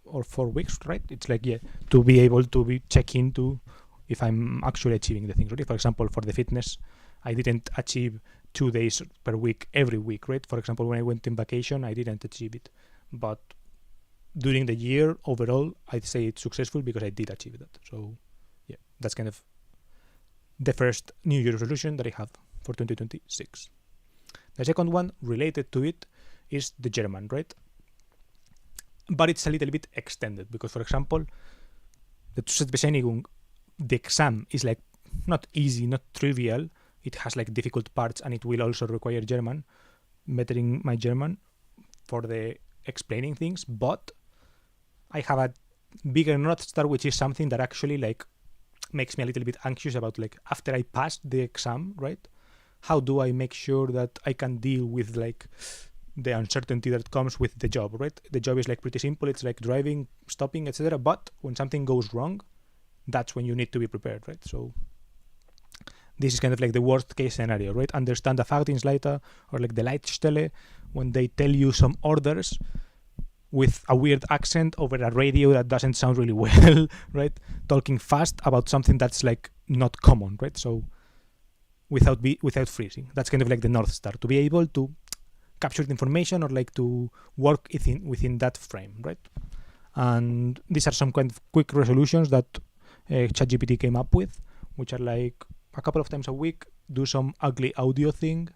or 4 weeks, right? It's to be able to be check into if I'm actually achieving the things, right? For example, for the fitness, I didn't achieve 2 days per week every week, right? For example, when I went in vacation, I didn't achieve it, but during the year overall, I'd say it's successful because I did achieve that. So that's kind of the first New Year resolution that I have for 2026. The second one related to it is the German, right? But it's a little bit extended because, for example, the Zusatzbescheinigung, the exam is like not easy, not trivial. It has like difficult parts, and it will also require German, bettering my German for the explaining things. But I have a bigger North Star, which is something that actually like makes me a little bit anxious about, like, after I passed the exam, right? How do I make sure that I can deal with like the uncertainty that comes with the job, right? The job is like pretty simple. It's like driving, stopping, etc. But when something goes wrong, that's when you need to be prepared, right? So this is kind of like the worst case scenario, right? Understand the Fahrdienstleiter or like the Leitstelle when they tell you some orders with a weird accent over a radio that doesn't sound really well, right? Talking fast about something that's like not common, right? So without freezing. That's kind of like the North Star, to be able to capture the information or like to work within that frame, right? And these are some kind of quick resolutions that ChatGPT came up with, which are like a couple of times a week do some ugly audio thing,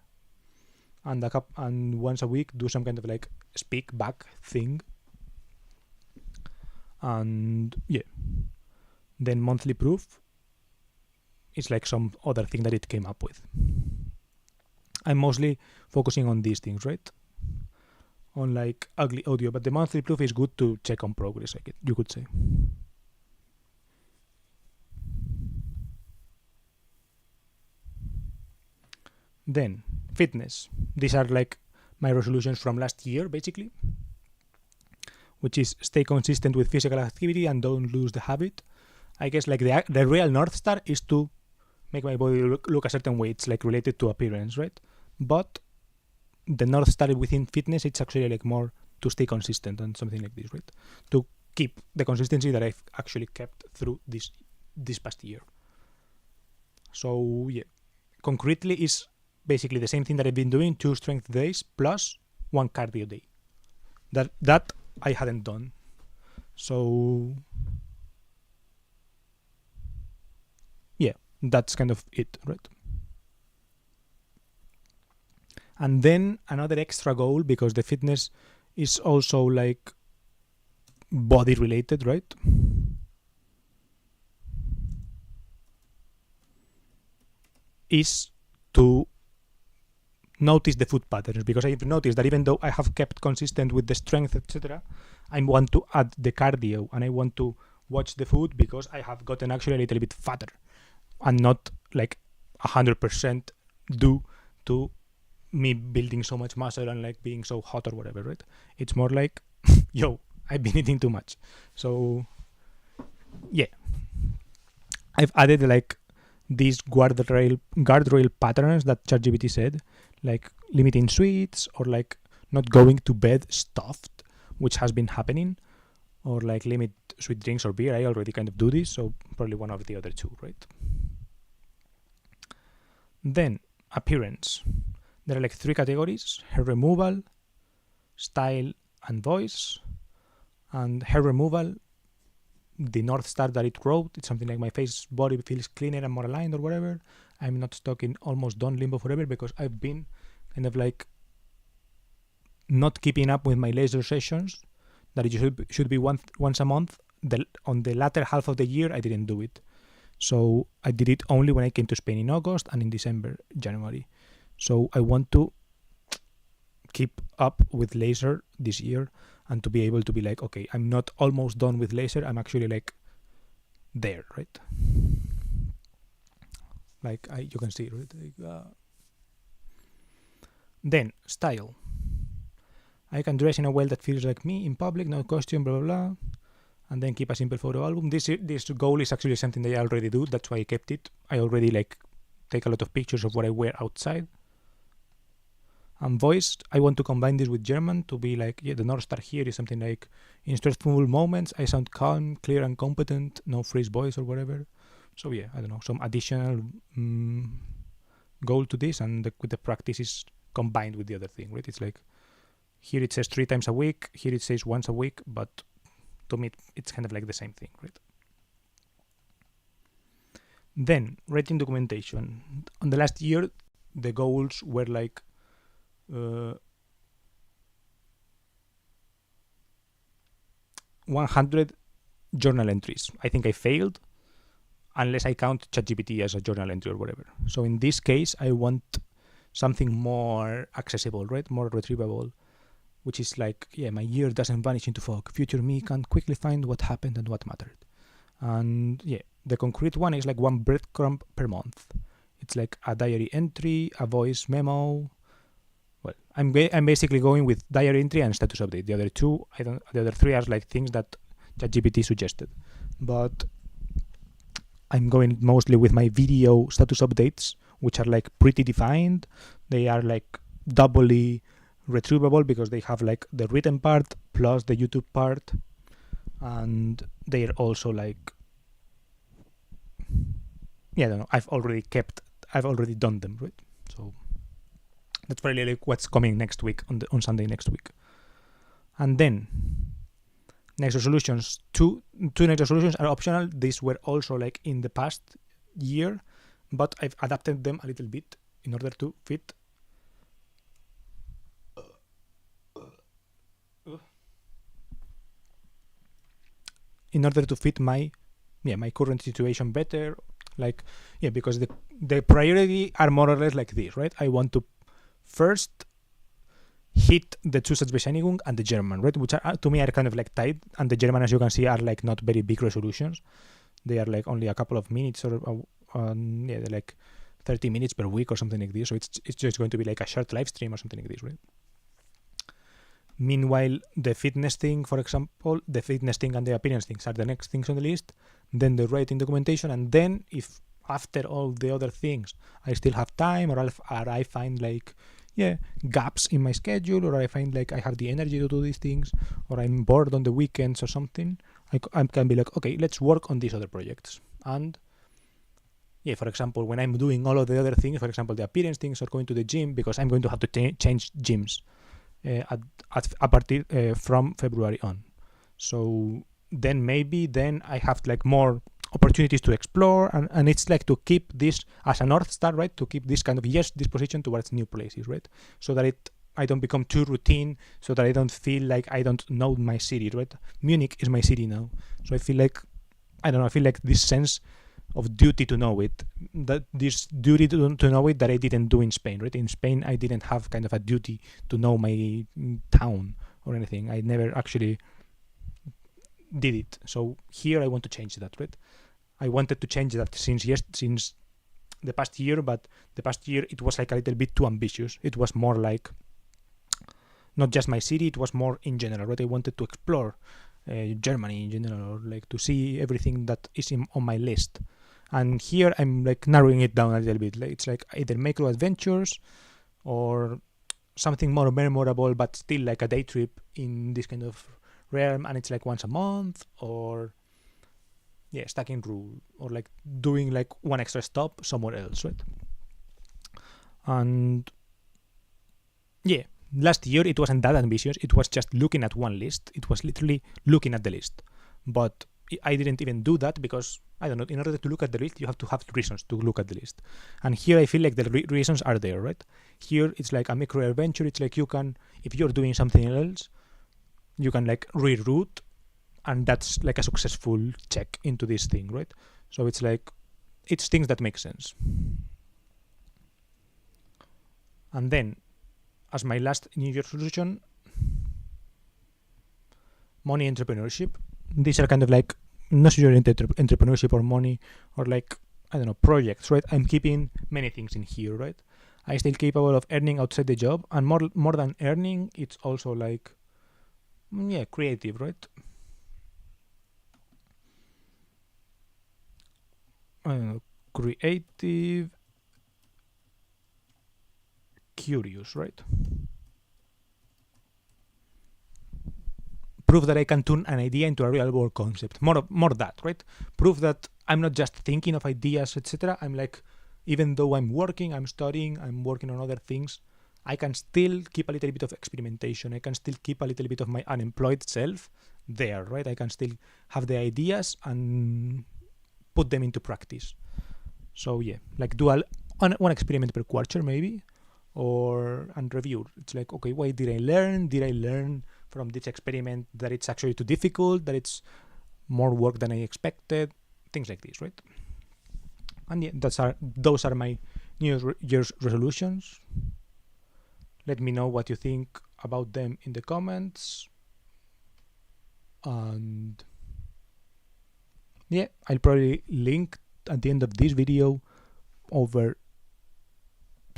and once a week do some kind of like speak back thing, and yeah, then monthly proof is like some other thing that it came up with. I'm mostly focusing on these things, right? On like ugly audio, but the monthly proof is good to check on progress, like you could say. Then fitness. These are like my resolutions from last year, basically, which is stay consistent with physical activity and don't lose the habit. I guess like the real North Star is to make my body look a certain way. It's like related to appearance, right? But the North Star within fitness, it's actually like more to stay consistent and something like this, right? To keep the consistency that I've actually kept through this past year. So yeah, concretely is basically the same thing that I've been doing: 2 strength days plus 1 cardio day. That I hadn't done. So yeah, that's kind of it, right? And then another extra goal, because the fitness is also like body related, right? Is to notice the food patterns, because I've noticed that even though I have kept consistent with the strength, etc., I want to add the cardio and I want to watch the food, because I have gotten actually a little bit fatter and not like 100% due to me building so much muscle and like being so hot or whatever, right? It's more like, yo, I've been eating too much. So yeah, I've added like these guardrail patterns that ChatGPT said, like limiting sweets or like not going to bed stuffed, which has been happening, or like limit sweet drinks or beer. I already kind of do this, so probably one of the other two, right? Then appearance. There are like 3 categories: hair removal, style, and voice. And hair removal, the North Star that it wrote, it's something like my face body feels cleaner and more aligned or whatever. I'm not stuck in almost done limbo forever, because I've been kind of like not keeping up with my laser sessions that it should be once a month. On the latter half of the year, I didn't do it. So I did it only when I came to Spain in August and in December, January. So I want to keep up with laser this year and to be able to be like, okay, I'm not almost done with laser, I'm actually like there, right? Like you can see, right? Like, then style. I can dress in a way that feels like me in public, no costume, blah blah blah, and then keep a simple photo album. This goal is actually something that I already do. That's why I kept it. I already like take a lot of pictures of what I wear outside. And voice, I want to combine this with German to be like, yeah, the North Star here is something like, in stressful moments, I sound calm, clear, and competent, no freeze voice or whatever. So yeah, I don't know, some additional goal to this, and with the practice is combined with the other thing, right? It's like, here it says 3 times a week, here it says once a week, but to me, it's kind of like the same thing, right? Then, writing documentation. On the last year, the goals were like uh, 100 journal entries. I think I failed unless I count ChatGPT as a journal entry or whatever. So in this case, I want something more accessible, right? More retrievable, which is like, yeah, my year doesn't vanish into fog. Future me can quickly find what happened and what mattered. And yeah, the concrete one is like one breadcrumb per month. It's like a diary entry, a voice memo. Well, I'm basically going with diary entry and status update. The other two, the other three are like things that ChatGPT suggested. But I'm going mostly with my video status updates, which are like pretty defined. They are like doubly retrievable because they have like the written part plus the YouTube part, and they are also like, yeah, I don't know. I've already done them, right? So that's probably like what's coming next week on Sunday next week. And then next resolutions, two next resolutions are optional. These were also like in the past year, but I've adapted them a little bit in order to fit my current situation better. Like, yeah, because the priority are more or less like this, right? I want to first hit the Zusatzbescheinigung and the German, right? Which are, to me, are kind of like tight. And the German, as you can see, are like not very big resolutions. They are like only a couple of minutes or they're like 30 minutes per week or something like this. So it's just going to be like a short live stream or something like this, right? Meanwhile, the fitness thing, for example, the fitness thing and the appearance things are the next things on the list. Then the writing documentation, and then if after all the other things I still have time, or I find like gaps in my schedule, or I find like I have the energy to do these things, or I'm bored on the weekends or something, I can be like, okay, let's work on these other projects. And yeah, for example, when I'm doing all of the other things, for example, the appearance things or going to the gym, because I'm going to have to change gyms a partir from February on. So then I have like more opportunities to explore, and it's like to keep this as a North Star, right? To keep this kind of disposition towards new places, right? So that I don't become too routine, so that I don't feel like I don't know my city, right? Munich is my city now. So I feel like, I don't know, I feel like this sense of duty to know it, that this duty to know it that I didn't do in Spain, right? In Spain, I didn't have kind of a duty to know my town or anything. I never actually did it. So here I want to change that, right? I wanted to change that since the past year, but the past year it was like a little bit too ambitious. It was more like not just my city, it was more in general, right? I wanted to explore Germany in general, or like to see everything that is on my list. And here I'm like narrowing it down a little bit. Like, it's like either micro adventures or something more memorable, but still like a day trip in this kind of realm, and it's like once a month, or stacking rule, or like doing like one extra stop somewhere else, right? And last year it wasn't that ambitious. It was just looking at one list. It was literally looking at the list. But I didn't even do that because, I don't know, in order to look at the list, you have to have reasons to look at the list. And here I feel like the reasons are there, right? Here it's like a micro adventure. It's like you can, if you're doing something else, you can like reroute, and that's like a successful check into this thing, right? So it's like, it's things that make sense. And then, as my last New Year's resolution, money entrepreneurship. These are kind of like not necessarily entrepreneurship or money, or like, I don't know, projects, right? I'm keeping many things in here, right? I'm still capable of earning outside the job, and more than earning, it's also like, creative, right? I don't know, creative, curious, right? Prove that I can turn an idea into a real world concept. More that, right? Prove that I'm not just thinking of ideas, etc. I'm like, even though I'm working, I'm studying, I'm working on other things, I can still keep a little bit of experimentation. I can still keep a little bit of my unemployed self there, right? I can still have the ideas and put them into practice. So like do one experiment per quarter maybe, and and review. It's like, okay, what did I learn? Did I learn from this experiment that it's actually too difficult, that it's more work than I expected? Things like this, right? And yeah, those are my New Year's resolutions. Let me know what you think about them in the comments. And yeah, I'll probably link at the end of this video over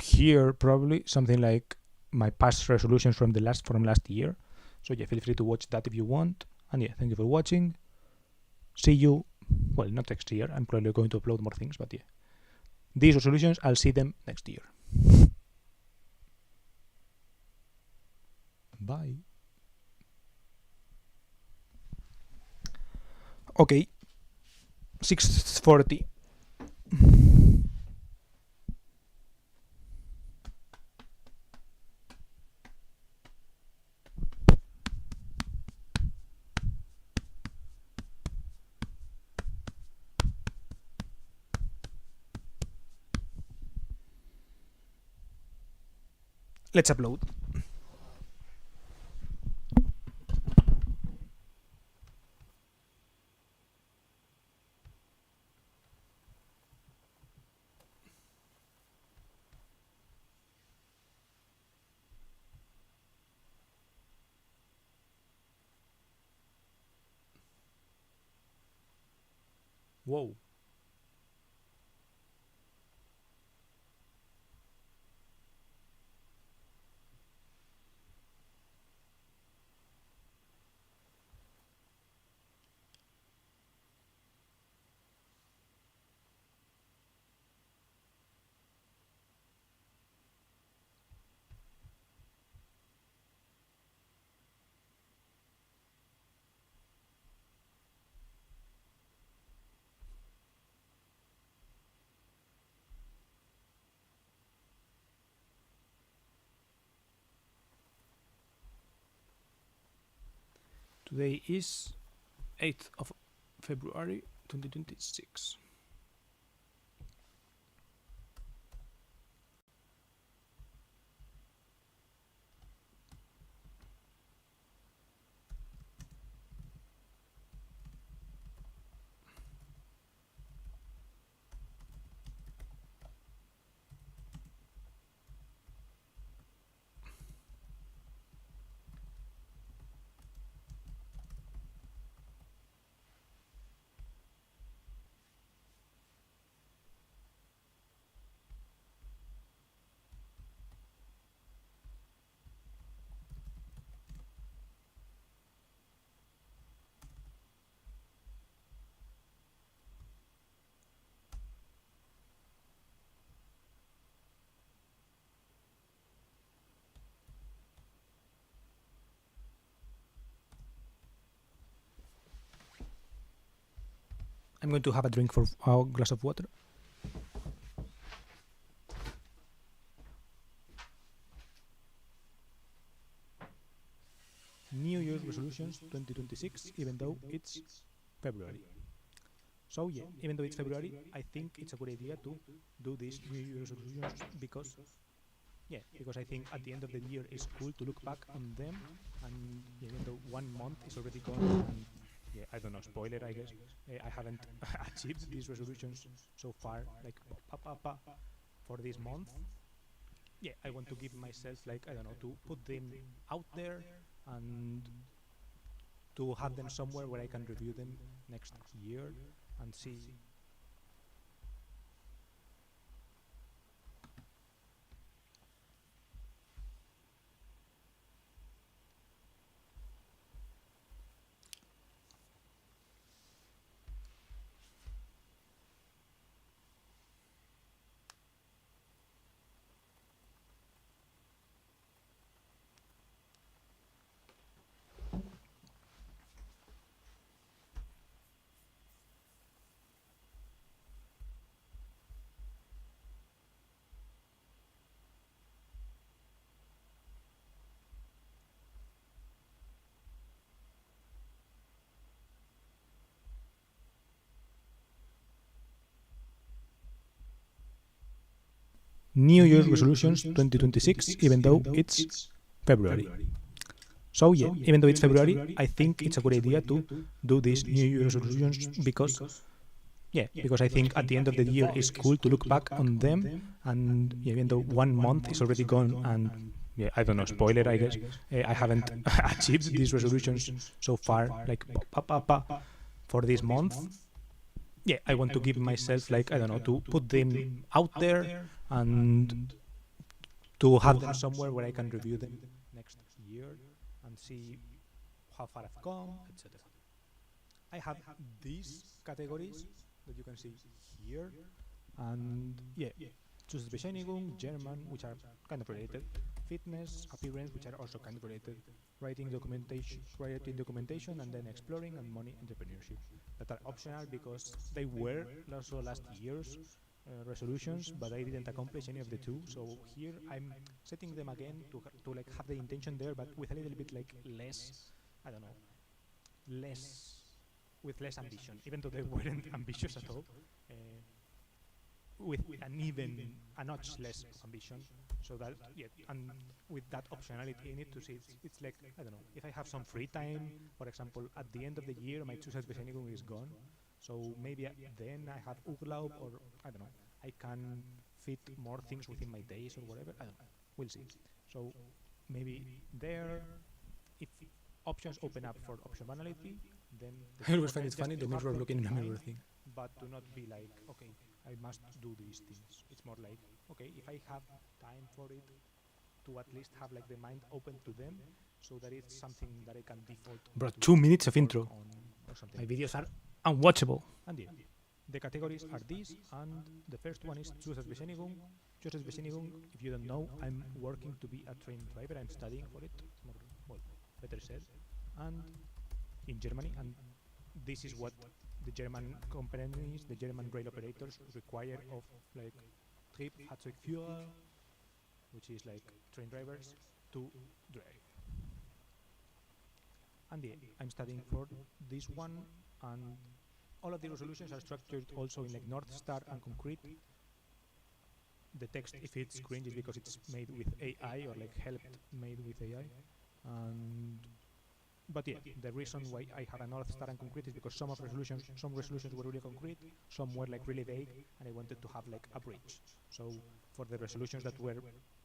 here, probably something like my past resolutions from last year. So yeah, feel free to watch that if you want. And yeah, thank you for watching. See you, well, not next year. I'm probably going to upload more things, but yeah, these resolutions, I'll see them next year. Bye. Okay, 6:40. Let's upload. Whoa. Today is 8th of February 2026. I'm going to have a drink for a glass of water. New Year's resolutions 2026, even though it's February. So yeah, even though it's February, I think it's a good idea to do these New Year's resolutions because I think at the end of the year it's cool to look back on them, and even though 1 month is already gone, and I don't know, spoiler, I guess, I haven't achieved these resolutions so far, like for this month. I want to give myself, like, I don't know, to put them out there and to have them somewhere where I can review them next year and see. New Year's resolutions 2026, even though it's February. So yeah, even though it's February, I think it's a good idea to do these New Year's resolutions because I think at the end of the year it's cool to look back on them, and even though 1 month is already gone, and I don't know, spoiler, I guess, I haven't achieved these resolutions so far, like for this month. I want to give myself, like, I don't know, to put them out there and to have them somewhere where I can review them next year and see how far I've come, etc. I have these categories that you can see here, and Bescheinigung, German, which are kind of related, fitness, appearance, which are also kind of related, writing documentation, and then exploring, and money entrepreneurship, that are optional because they were also last year's resolutions, but I didn't accomplish any of the two. So here I'm setting them again to like have the intention there, but with a little bit like less, I don't know, with less ambition, even though they weren't ambitious at all. With a notch less ambition, so that and with that optionality in it to see it's like, I don't know, if I have some free time, for example, at the end of the year my Zusatzbescheinigung is gone, so maybe then I have Urlaub, or I don't know, I can fit more things within my days or whatever. I don't know, we'll see. So maybe there, if options open up for optionality, then I always find it funny the mirror looking in a mirror thing, but do not be like, okay, I must do these things. It's more like, okay, if I have time for it, to at least have like the mind open to them, so that it's something that I can default. Bro, 2 minutes of intro. My videos are unwatchable. And the categories are these, and the first one is Zusatzbescheinigung. Zusatzbescheinigung, if you don't know, I'm working to be a train driver. I'm studying for it, well, better said, and in Germany, and this is what the German companies, the German rail operators require of like Fahrzeugführer, which is like train drivers, to drive. And I'm studying for this one, and all of the resolutions are structured also in like North Star and concrete. The text, if it's cringe, is because it's made with AI, or like helped made with AI. But the reason why I have a North Star and concrete is because some resolutions were really concrete, some were like really vague, and I wanted to have like a bridge. So for the resolutions that were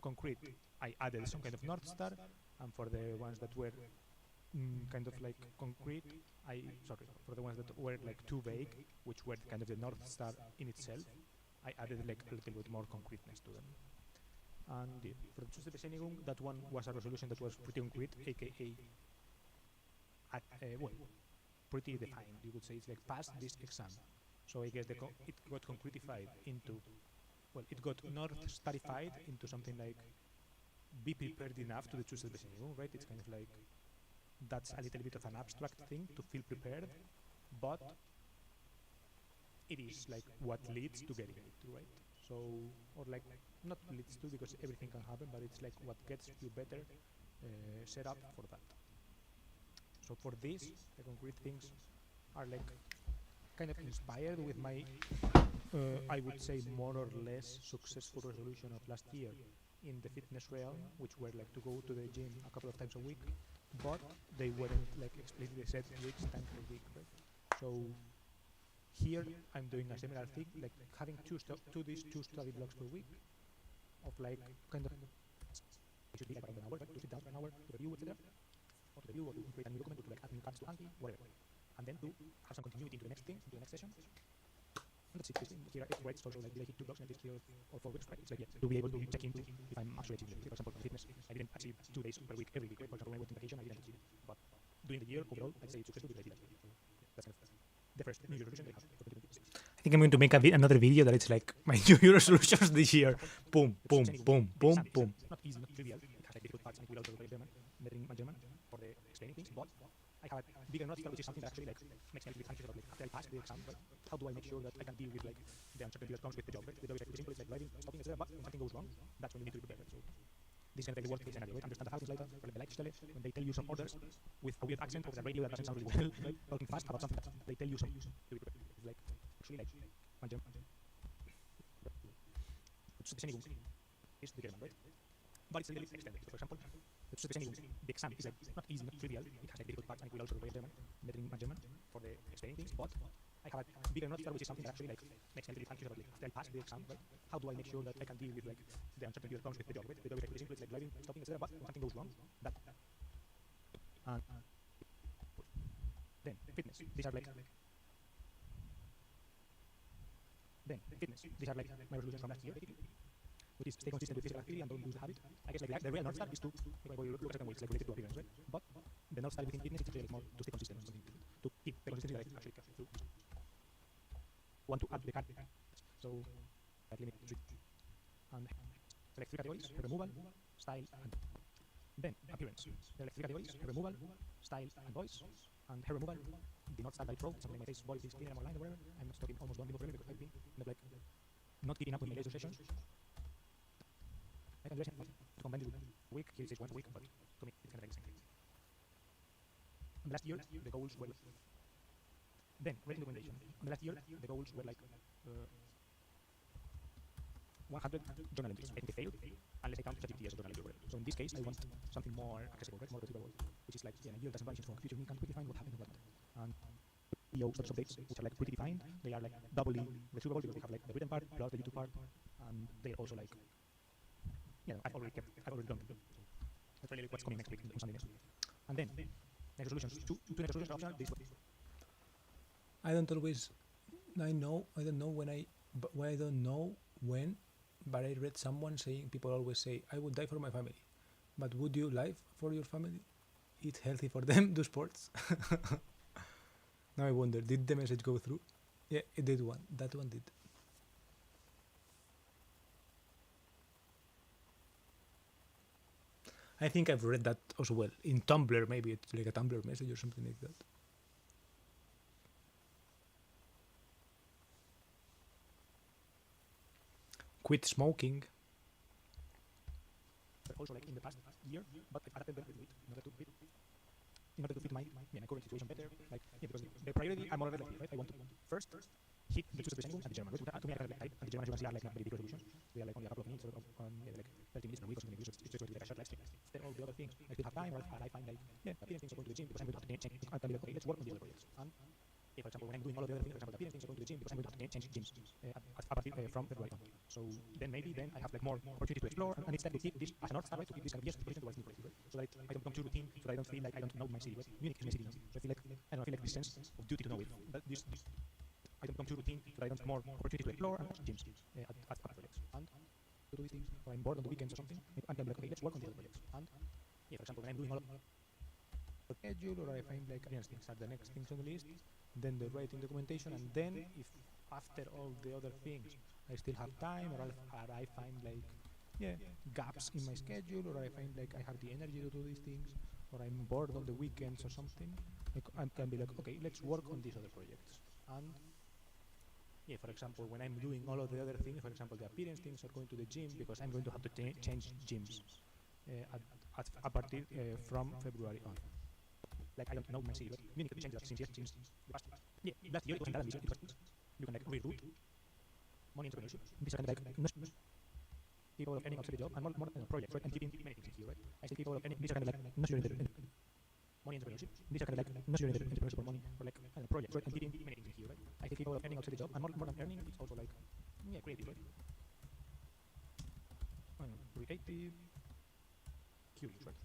concrete, I added some kind of North Star, and for the ones that were kind of like concrete, for the ones that were like too vague, which were kind of the North Star in itself, I added like a little bit more concreteness to them. And for the Zusatzbescheinigung, that one was a resolution that was pretty concrete, aka pretty defined. You could say it's like pass this exam. So I guess it got concretified into, it got North Starified into something like be prepared enough to the Zusatzbescheinigung, right? It's kind of like, that's a little bit of an abstract thing, to feel prepared, but it is like what leads to getting it, right? So, or like, not leads to, because everything can happen, but it's like what gets you better set up for that. So for this, the concrete things are like kind of inspired with my, I would say, more or less successful resolution of last year in the fitness realm, which were like to go to the gym a couple of times a week, but they weren't like explicitly set which time per week, right? So here I'm doing a similar thing, like having two study blocks per week of like kind of, it should be like around an hour, right? To sit down for an hour to review, etc. Or to review, or to create a new document, or to like add new cards to Anki, whatever. And then to have some continuity into the next thing, into the next session. And that's it. Here it's where it's also like, did I hit 2 blocks in at least 3 or 4 weeks, right? It's like, to be able to check into if I'm actually achieving it. For example, for fitness, I didn't achieve 2 days per week every week, right? For example, when I went on vacation, I didn't achieve it. But during the year, overall, I'd say it's successful because I did that. So that's kind of the first New Year resolution that I have for 2026. I think I'm going to make another video that it's like my New Year resolutions this year. Boom, boom, boom, boom, boom. Not easy, not trivial. It has like difficult parts, and it will also require German for the explaining things, but I have a bigger North Star, which is something that actually like makes me a little bit anxious about, like, after I pass the exam, right? How do I make sure that I can deal with like the uncertainty that comes with the job, right? The job is like pretty simple, it's like driving, stopping, etc. But when something goes wrong, that's when you need to be prepared, right? So this is kind of like the worst case scenario, right? Understand the Verhaltensleiter, or like the Leitstelle, when they tell you some orders with a weird accent over the radio that doesn't sound really well, right? Talking fast about something that they tell you some to be prepared. It's like actually like is the German, right? But it's a little bit extended. So for example, the exam is like not easy, not trivial. It has like difficult parts, and it will also require German, better in German for the explaining things. But I have a bigger note here, which is something that actually like makes me a little bit anxious about like after I pass the exam, right? How do I make sure that I can deal with like the uncertainty that comes with the job, right? The job is like really simple, it's like driving, stopping, etc. But when something goes wrong, that and then fitness. These are like These are like my resolutions from last year, basically, which is stay consistent with physical activity and don't lose the habit. I guess like the real North Star is to, if I look at certain ways, like related to appearance, right? But the North Star within fitness is actually like more to stay consistent on something, to keep the consistency that I actually to want to add the card. So that limit 3. And select 3 categories: hair removal, style, and then appearance. Select 3 categories: hair removal, style, and voice. And hair removal, the North Star by pro, something like my face, voice is cleaner, more line or whatever. I'm not talking almost done with because I've been not keeping up with my laser sessions. I can do it to combine this with a week. Here it says once a week, but to me it's kind of like the same thing. And last year the goals were then rating recommendation. On the last year the goals were like 100 journal entries. I think they failed unless I count ChatGPT as a journal entry. So in this case I want something more accessible, right? More retrievable, which is like a year doesn't branch into a future. Me can quickly find what happened and what not. And EO status updates, which are like pretty defined. They are like doubly retrievable because they have like the written part plus the YouTube part, and they're also like, I've already done them. That's really what's coming next week, on Sunday next week. And then next resolutions, two next resolutions are optional. I don't know when, but I read someone saying, people always say, I would die for my family. But would you live for your family? Eat healthy for them, do sports. Now I wonder, did the message go through? Yeah, it did one. That one did. I think I've read that as well. In Tumblr, maybe it's like a Tumblr message or something like that. Quit smoking. Also, like in the past year, but I've adapted very quickly in order to fit my current situation better. Like, because the priority are more or less like, right? I want to first hit the 2 steps and the German. To me, I kind of like type, and the German, as you can see, are like not very big resolutions. They are like only a couple of minutes, or like 30 minutes per week or something like this. It's just like a short live stream. Then all the other things, I still have time, or I find like, appearance things are going to the gym because I'm going to have to change. I can be like, okay, let's work on the other projects. And for example, when I'm doing all of the other things, for example, the appearance things are going to the gym because I'm going to have to change gyms from February on. So then maybe I have like more opportunity to explore, and instead to keep this as a North Star, right? To keep this kind of position towards new places, right? So that I don't become too routine, so that I don't feel like I don't know my city, right? Munich is my city now, so I feel like this sense of duty to know it. But this I don't become too routine, so that I don't have more opportunity to explore and gyms at projects. And to do these things, or I'm bored on the weekends or something, I'm gonna be like, okay, let's work on the other projects. And for example, when I'm doing all of the schedule, or I find like things are the next things on the list, then the writing documentation, and then if after all the other things I still have time, or I find like gaps in my schedule, or I find like I have the energy to do these things, or I'm bored on the weekends or something, I can be like, okay, let's work on these other projects. And for example, when I'm doing all of the other things, for example, the appearance things are going to the gym because I'm going to have to change gyms a partir from February on. Like, I don't know my city, but Munich changed that since gyms. Last year it wasn't that ambitious. You can like reroute money entrepreneurship. This kind of like people of earning outside the job and more projects, right? And keeping many things here, right? I say people of earning, these are kind of like not sure money entrepreneurship. These are kind of like not sure entrepreneurship for money, or like projects, right? And keeping many things here, right? I say people of earning outside the job and more than earning, it's also like creative, right? Creative, curious, right?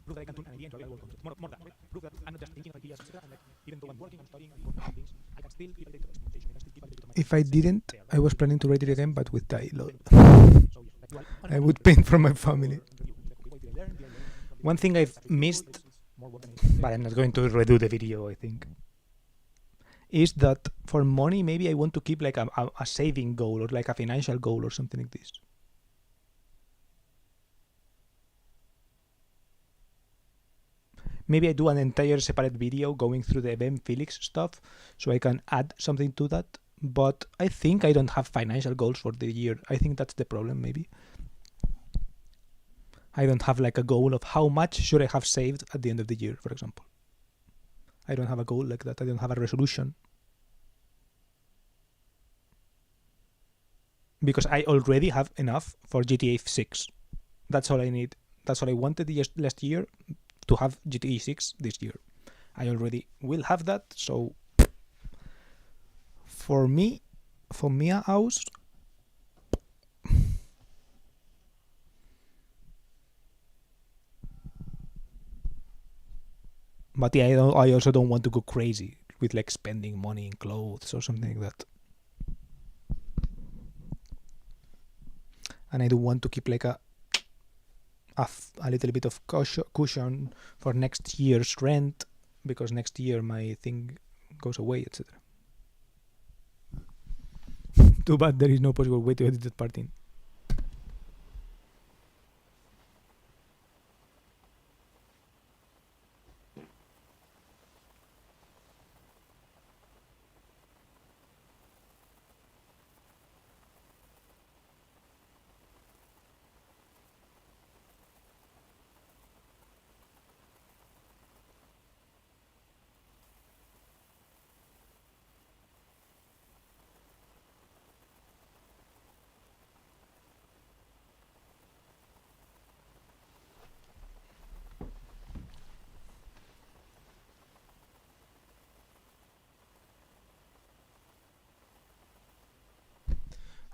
Prove that I can turn an idea into a real world concept. More than, right? Prove that I'm not just thinking of ideas, etc. And like, even though I'm working, I'm studying, I'm working on things, I can still keep a little experimentation. I can still keep a little bit of my. If I didn't, I was planning to write it again, but with dialogue. I would paint from my family. One thing I've missed, but I'm not going to redo the video, I think, is that for money, maybe I want to keep like a saving goal, or like a financial goal, or something like this. Maybe I do an entire separate video going through the Ben Felix stuff, so I can add something to that. But I think I don't have financial goals for the year. I think that's the problem, maybe. I don't have like a goal of how much should I have saved at the end of the year, for example. I don't have a goal like that. I don't have a resolution. because I already have enough for GTA 6. That's all I need. That's all I wanted last year, to have GTA 6 this year. I already will have that, so for me, aus. But yeah, I also don't want to go crazy with like spending money in clothes or something like that. And I do want to keep like a little bit of cushion for next year's rent, because next year my thing goes away, etc. Too bad there is no possible way to edit that part in.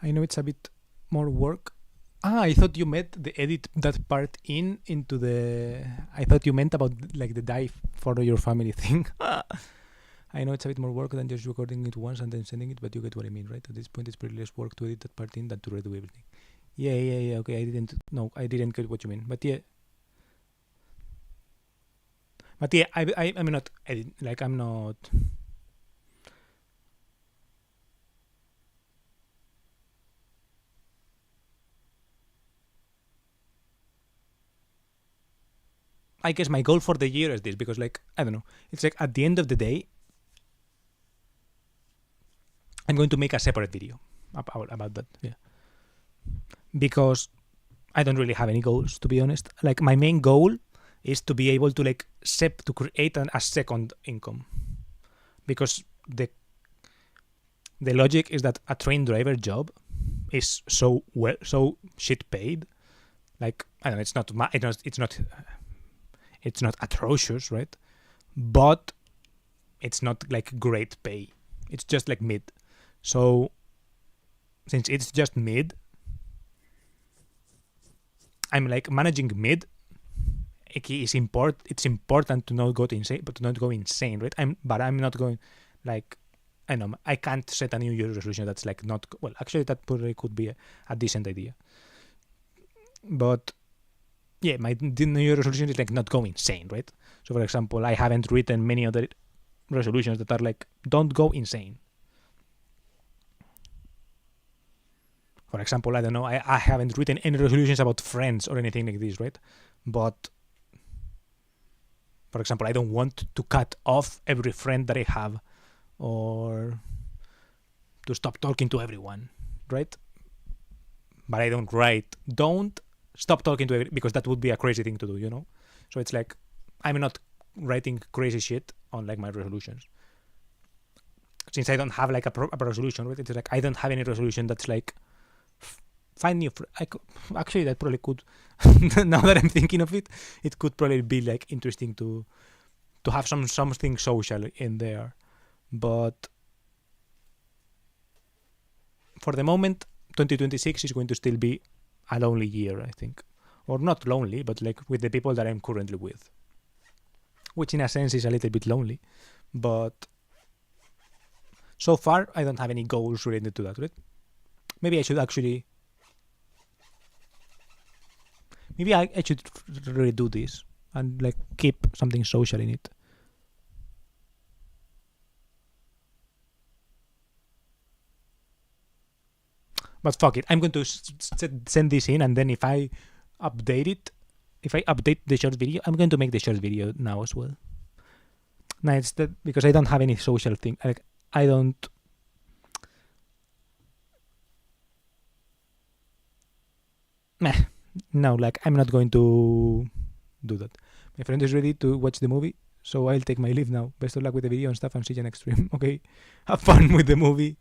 I know it's a bit more work. I thought you meant the edit that part into the. I thought you meant about like the die for your family thing. I know it's a bit more work than just recording it once and then sending it, but you get what I mean, right? At this point, it's pretty less work to edit that part in than to redo everything. Yeah. Okay, I didn't get what you mean, but yeah. I'm not edit. Like I'm not. I guess my goal for the year is this, because like, I don't know, it's like at the end of the day, I'm going to make a separate video about that. Yeah. Because I don't really have any goals, to be honest. Like my main goal is to be able to like to create a second income. Because the logic is that a train driver job is so shit paid. Like, I don't know, it's not atrocious, right? But it's not like great pay. It's just like mid. So since it's just mid, I'm like managing mid. It's important to not go insane, but to not go insane, right? I'm not going like, I know I can't set a New Year's resolution that's like not well. Actually, that probably could be a decent idea. But yeah, my New Year's resolution is like not go insane, right? So for example, I haven't written many other resolutions that are like don't go insane. For example, I don't know, I haven't written any resolutions about friends or anything like this, right? But for example, I don't want to cut off every friend that I have or to stop talking to everyone, right? But I don't write don't stop talking to everyone, because that would be a crazy thing to do, you know? So it's like I'm not writing crazy shit on like my resolutions. Since I don't have like a resolution, right? It's like I don't have any resolution that's like find new actually that probably could now that I'm thinking of it, it could probably be like interesting to have something social in there. But for the moment, 2026 is going to still be a lonely year, I think. Or not lonely, but like with the people that I'm currently with, which in a sense is a little bit lonely. But so far I don't have any goals related to that, right? Maybe I should actually redo this and like keep something social in it. But fuck it, I'm going to send this in, and then if I update the short video, I'm going to make the short video now as well. No, it's that because I don't have any social thing. Like I don't. No, like I'm not going to do that. My friend is ready to watch the movie, so I'll take my leave now. Best of luck with the video and stuff, and see you next stream. Okay, have fun with the movie.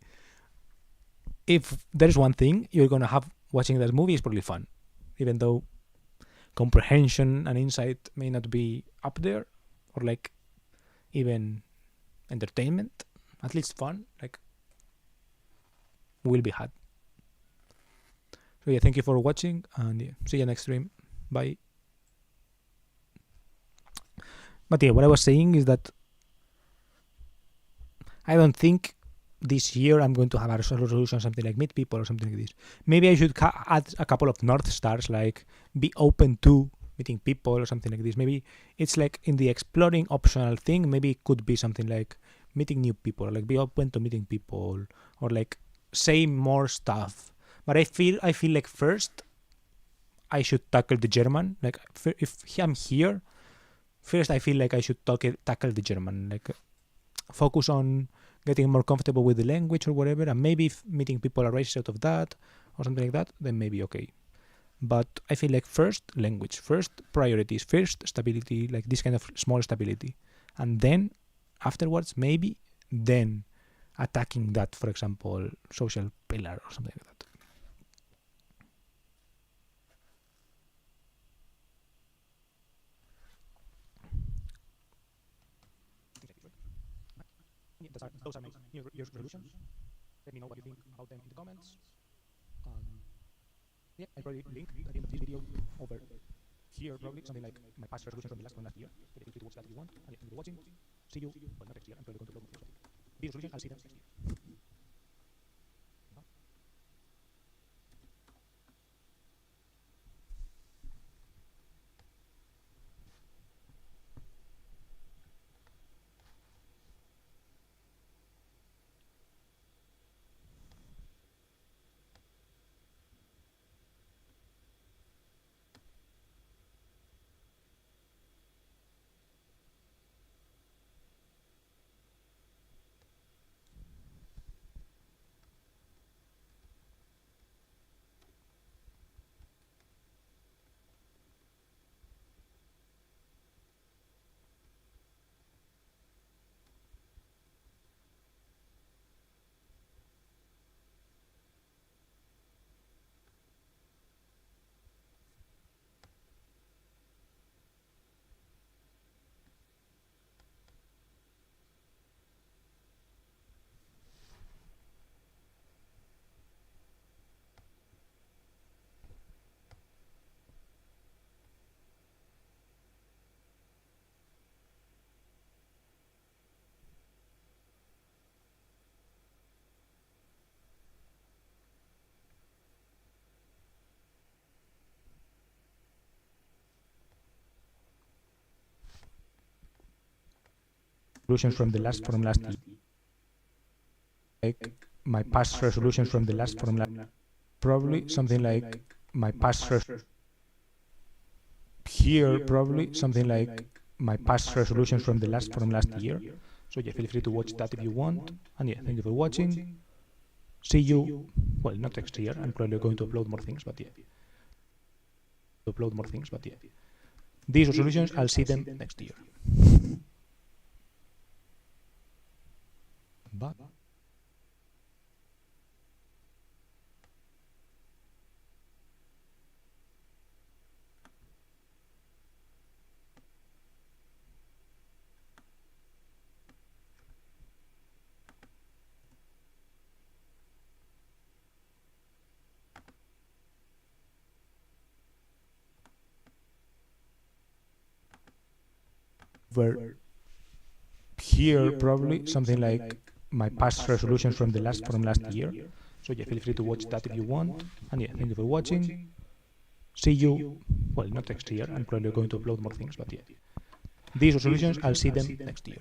if there is one thing you're gonna have watching that movie is probably fun, even though comprehension and insight may not be up there, or like even entertainment, at least fun like will be had. So yeah, thank you for watching, and yeah, see you next stream. Bye. But yeah, what I was saying is that I don't think this year I'm going to have a resolution, something like meet people or something like this. Maybe I should add a couple of North Stars, like be open to meeting people or something like this. Maybe it's like in the exploring optional thing, maybe it could be something like meeting new people, like be open to meeting people, or like say more stuff. But I feel like first I should tackle the German. Like if I'm here, first I feel like I should tackle the German. Like focus on getting more comfortable with the language or whatever, and maybe if meeting people arises out of that or something like that, then maybe okay. But I feel like first language, first priorities, first stability, like this kind of small stability, and then afterwards maybe then attacking that, for example, social pillar or something like that. Those are my New Year's resolutions. Let me know what you think about them in the comments. Yeah, I'll probably link at the end of this video over here, probably something like my past resolution from last year. But feel free to watch that if you want. And yeah, thank you for watching. See you, well, not next year. I'm probably going to upload more things. These resolutions, I'll see them next year. Resolutions from last year. Like my past resolutions from last probably something like my past here probably something like my past resolutions from last year. So yeah, feel free to watch that if you want. And yeah, thank you for watching. See you, well, not next year. I'm probably going to upload more things, but yeah. These resolutions, I'll see them next year. Bye. Over here probably something like my past resolutions from last year. So yeah, feel free to watch that if you want. And yeah, thank you for watching. See you, well, not next year. I'm probably going to upload more things, but yeah. These resolutions, I'll see them next year.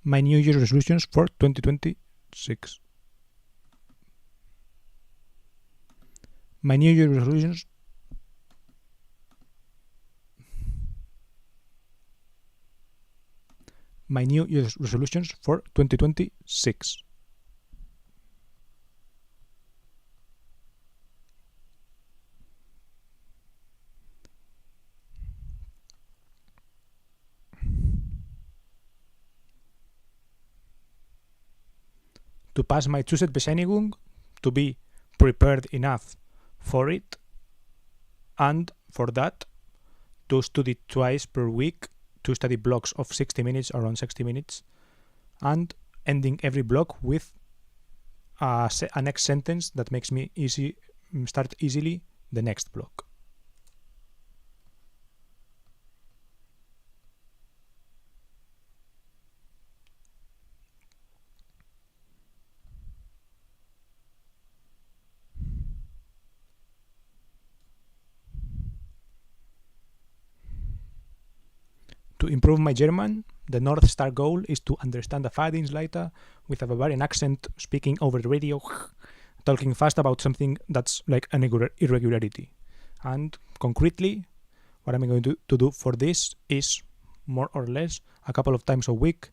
My New Year's resolutions for 2026. My New Year's resolutions. My New Year's resolutions for 2026. To pass my Zusatzbescheinigung, to be prepared enough for it, and for that, to study twice per week, to study blocks of 60 minutes, around 60 minutes, and ending every block with a next sentence that makes me start easily the next block. To improve my German, the North Star goal is to understand a Fahrdienstleiter with a Bavarian accent speaking over the radio, talking fast about something that's like an irregularity. And concretely, what I'm going to do for this is more or less a couple of times a week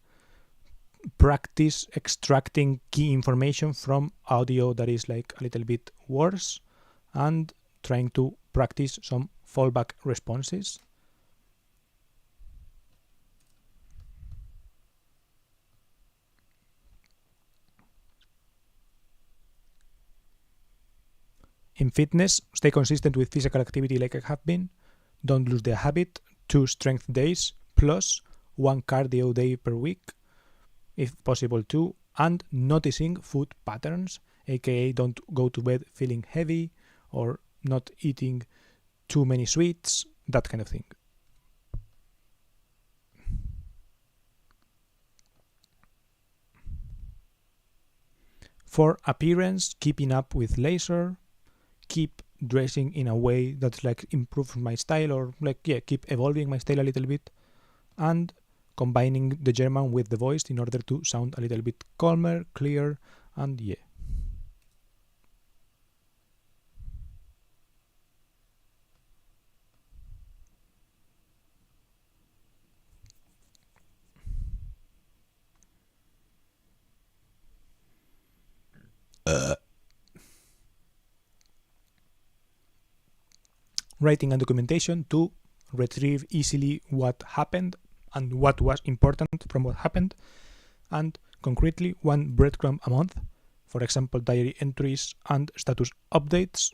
practice extracting key information from audio that is like a little bit worse and trying to practice some fallback responses. In fitness, stay consistent with physical activity like I have been. Don't lose the habit. 2 strength days plus 1 cardio day per week, if possible 2, and noticing food patterns, aka don't go to bed feeling heavy or not eating too many sweets, that kind of thing. For appearance, keeping up with laser, keep dressing in a way that like improves my style, or like keep evolving my style a little bit, and combining the German with the voice in order to sound a little bit calmer, clear, and writing and documentation to retrieve easily what happened and what was important from what happened, and concretely 1 breadcrumb a month, for example diary entries and status updates.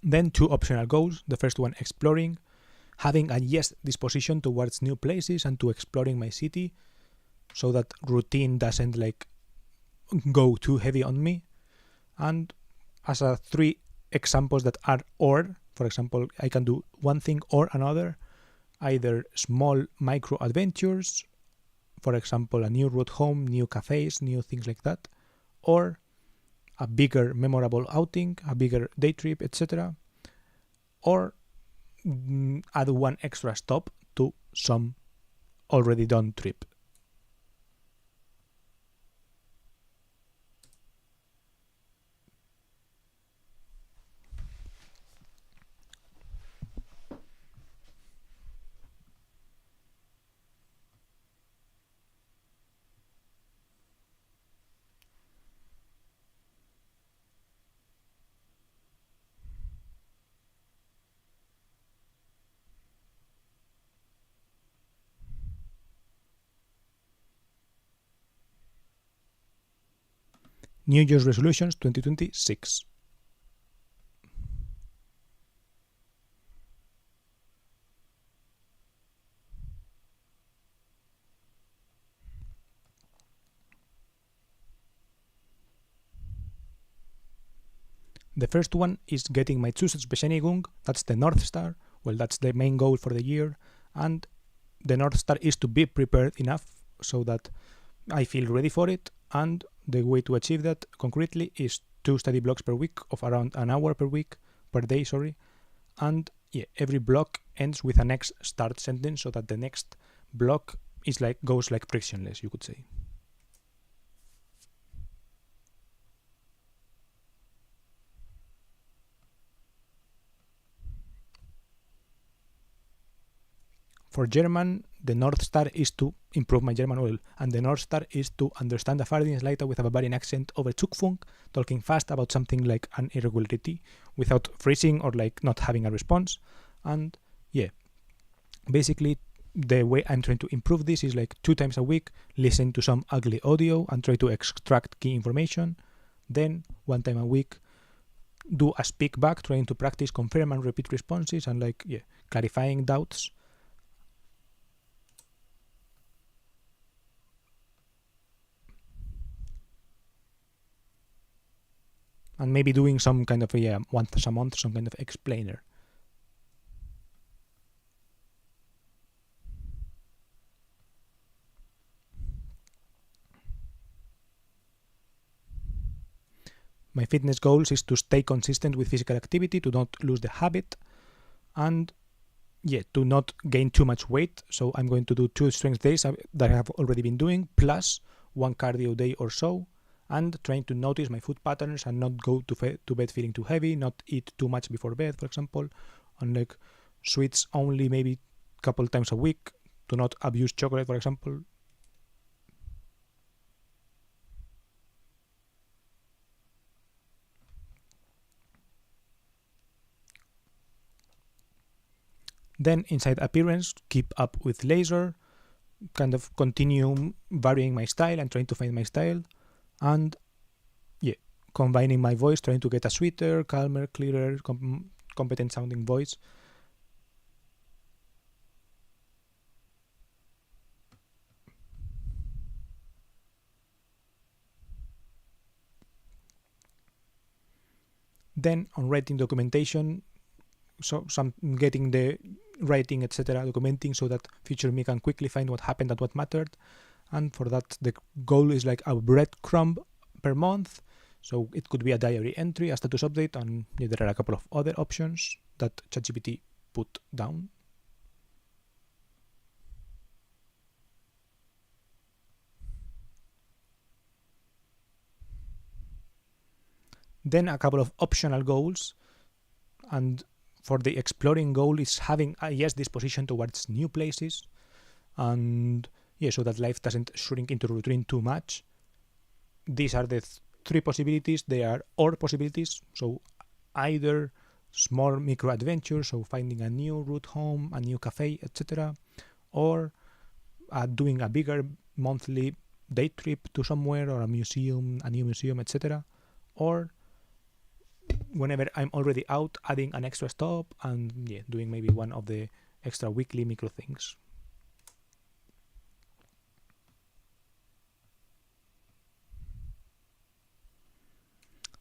Then 2 optional goals. The first one, exploring, having a yes disposition towards new places and to exploring my city, so that routine doesn't like go too heavy on me. And as a 3 examples that are or, for example, I can do one thing or another, either small micro adventures, for example, a new route home, new cafes, new things like that, or a bigger memorable outing, a bigger day trip, etc. Or add one extra stop to some already done trip. New Year's resolutions 2026. The first one is getting my Zusatzbescheinigung. That's the North Star. Well, that's the main goal for the year. And the North Star is to be prepared enough so that I feel ready for it. And the way to achieve that concretely is 2 study blocks per week of around an hour per day. And every block ends with a next start sentence so that the next block is goes frictionless, you could say. For German, the North Star is to improve my German well, and the North Star is to understand a Fahrdienstleiter with a Bavarian accent over Zugfunk, talking fast about something like an irregularity without freezing or not having a response. And basically the way I'm trying to improve this is 2 times a week, listen to some ugly audio and try to extract key information. Then 1 time a week, do a speak back, trying to practice confirm and repeat responses and clarifying doubts. And maybe doing some kind of once a month, some kind of explainer. My fitness goals is to stay consistent with physical activity, to not lose the habit, and to not gain too much weight. So I'm going to do 2 strength days that I have already been doing, plus 1 cardio day or so. And trying to notice my food patterns and not go to bed feeling too heavy, not eat too much before bed, for example, and sweets only maybe a couple times a week, to not abuse chocolate, for example. Then inside appearance, keep up with laser, kind of continue varying my style and trying to find my style. And combining my voice, trying to get a sweeter, calmer, clearer, competent sounding voice. Then on writing documentation, so some getting the writing, etc., documenting so that future me can quickly find what happened and what mattered. And for that, the goal is a breadcrumb per month. So it could be a diary entry, a status update, and there are a couple of other options that ChatGPT put down. Then a couple of optional goals, and for the exploring goal is having a disposition towards new places, and so that life doesn't shrink into routine too much. These are the 3 possibilities. They are or possibilities, so either small micro adventures, so finding a new route home, a new cafe, etc., or doing a bigger monthly day trip to somewhere or a new museum, etc., or whenever I'm already out, adding an extra stop and doing maybe one of the extra weekly micro things.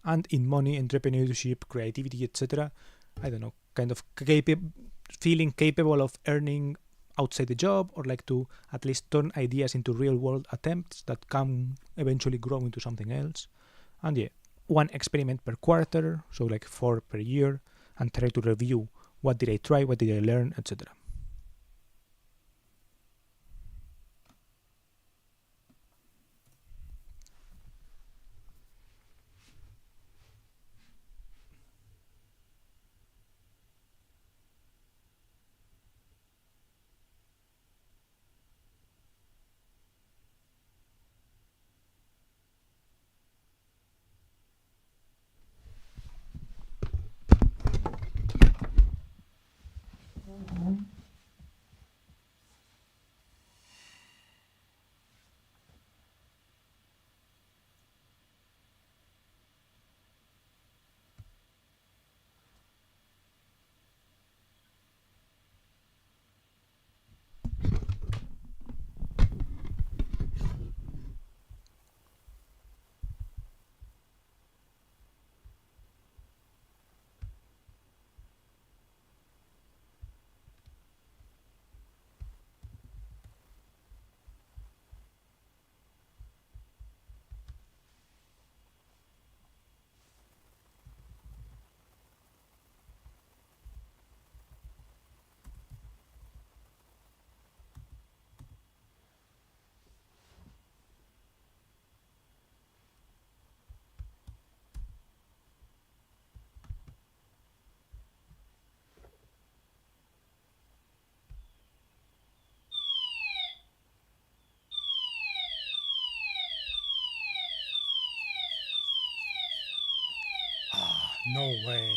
And in money, entrepreneurship, creativity, etc., I don't know, kind of feeling capable of earning outside the job, or to at least turn ideas into real world attempts that can eventually grow into something else. And 1 experiment per quarter, so 4 per year, and try to review what did I try, what did I learn, etc. No way.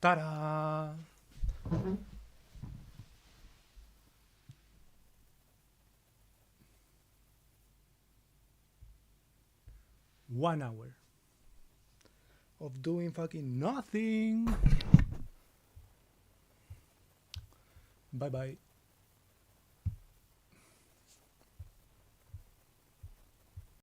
Ta-da! 1 hour of doing fucking nothing. Bye bye.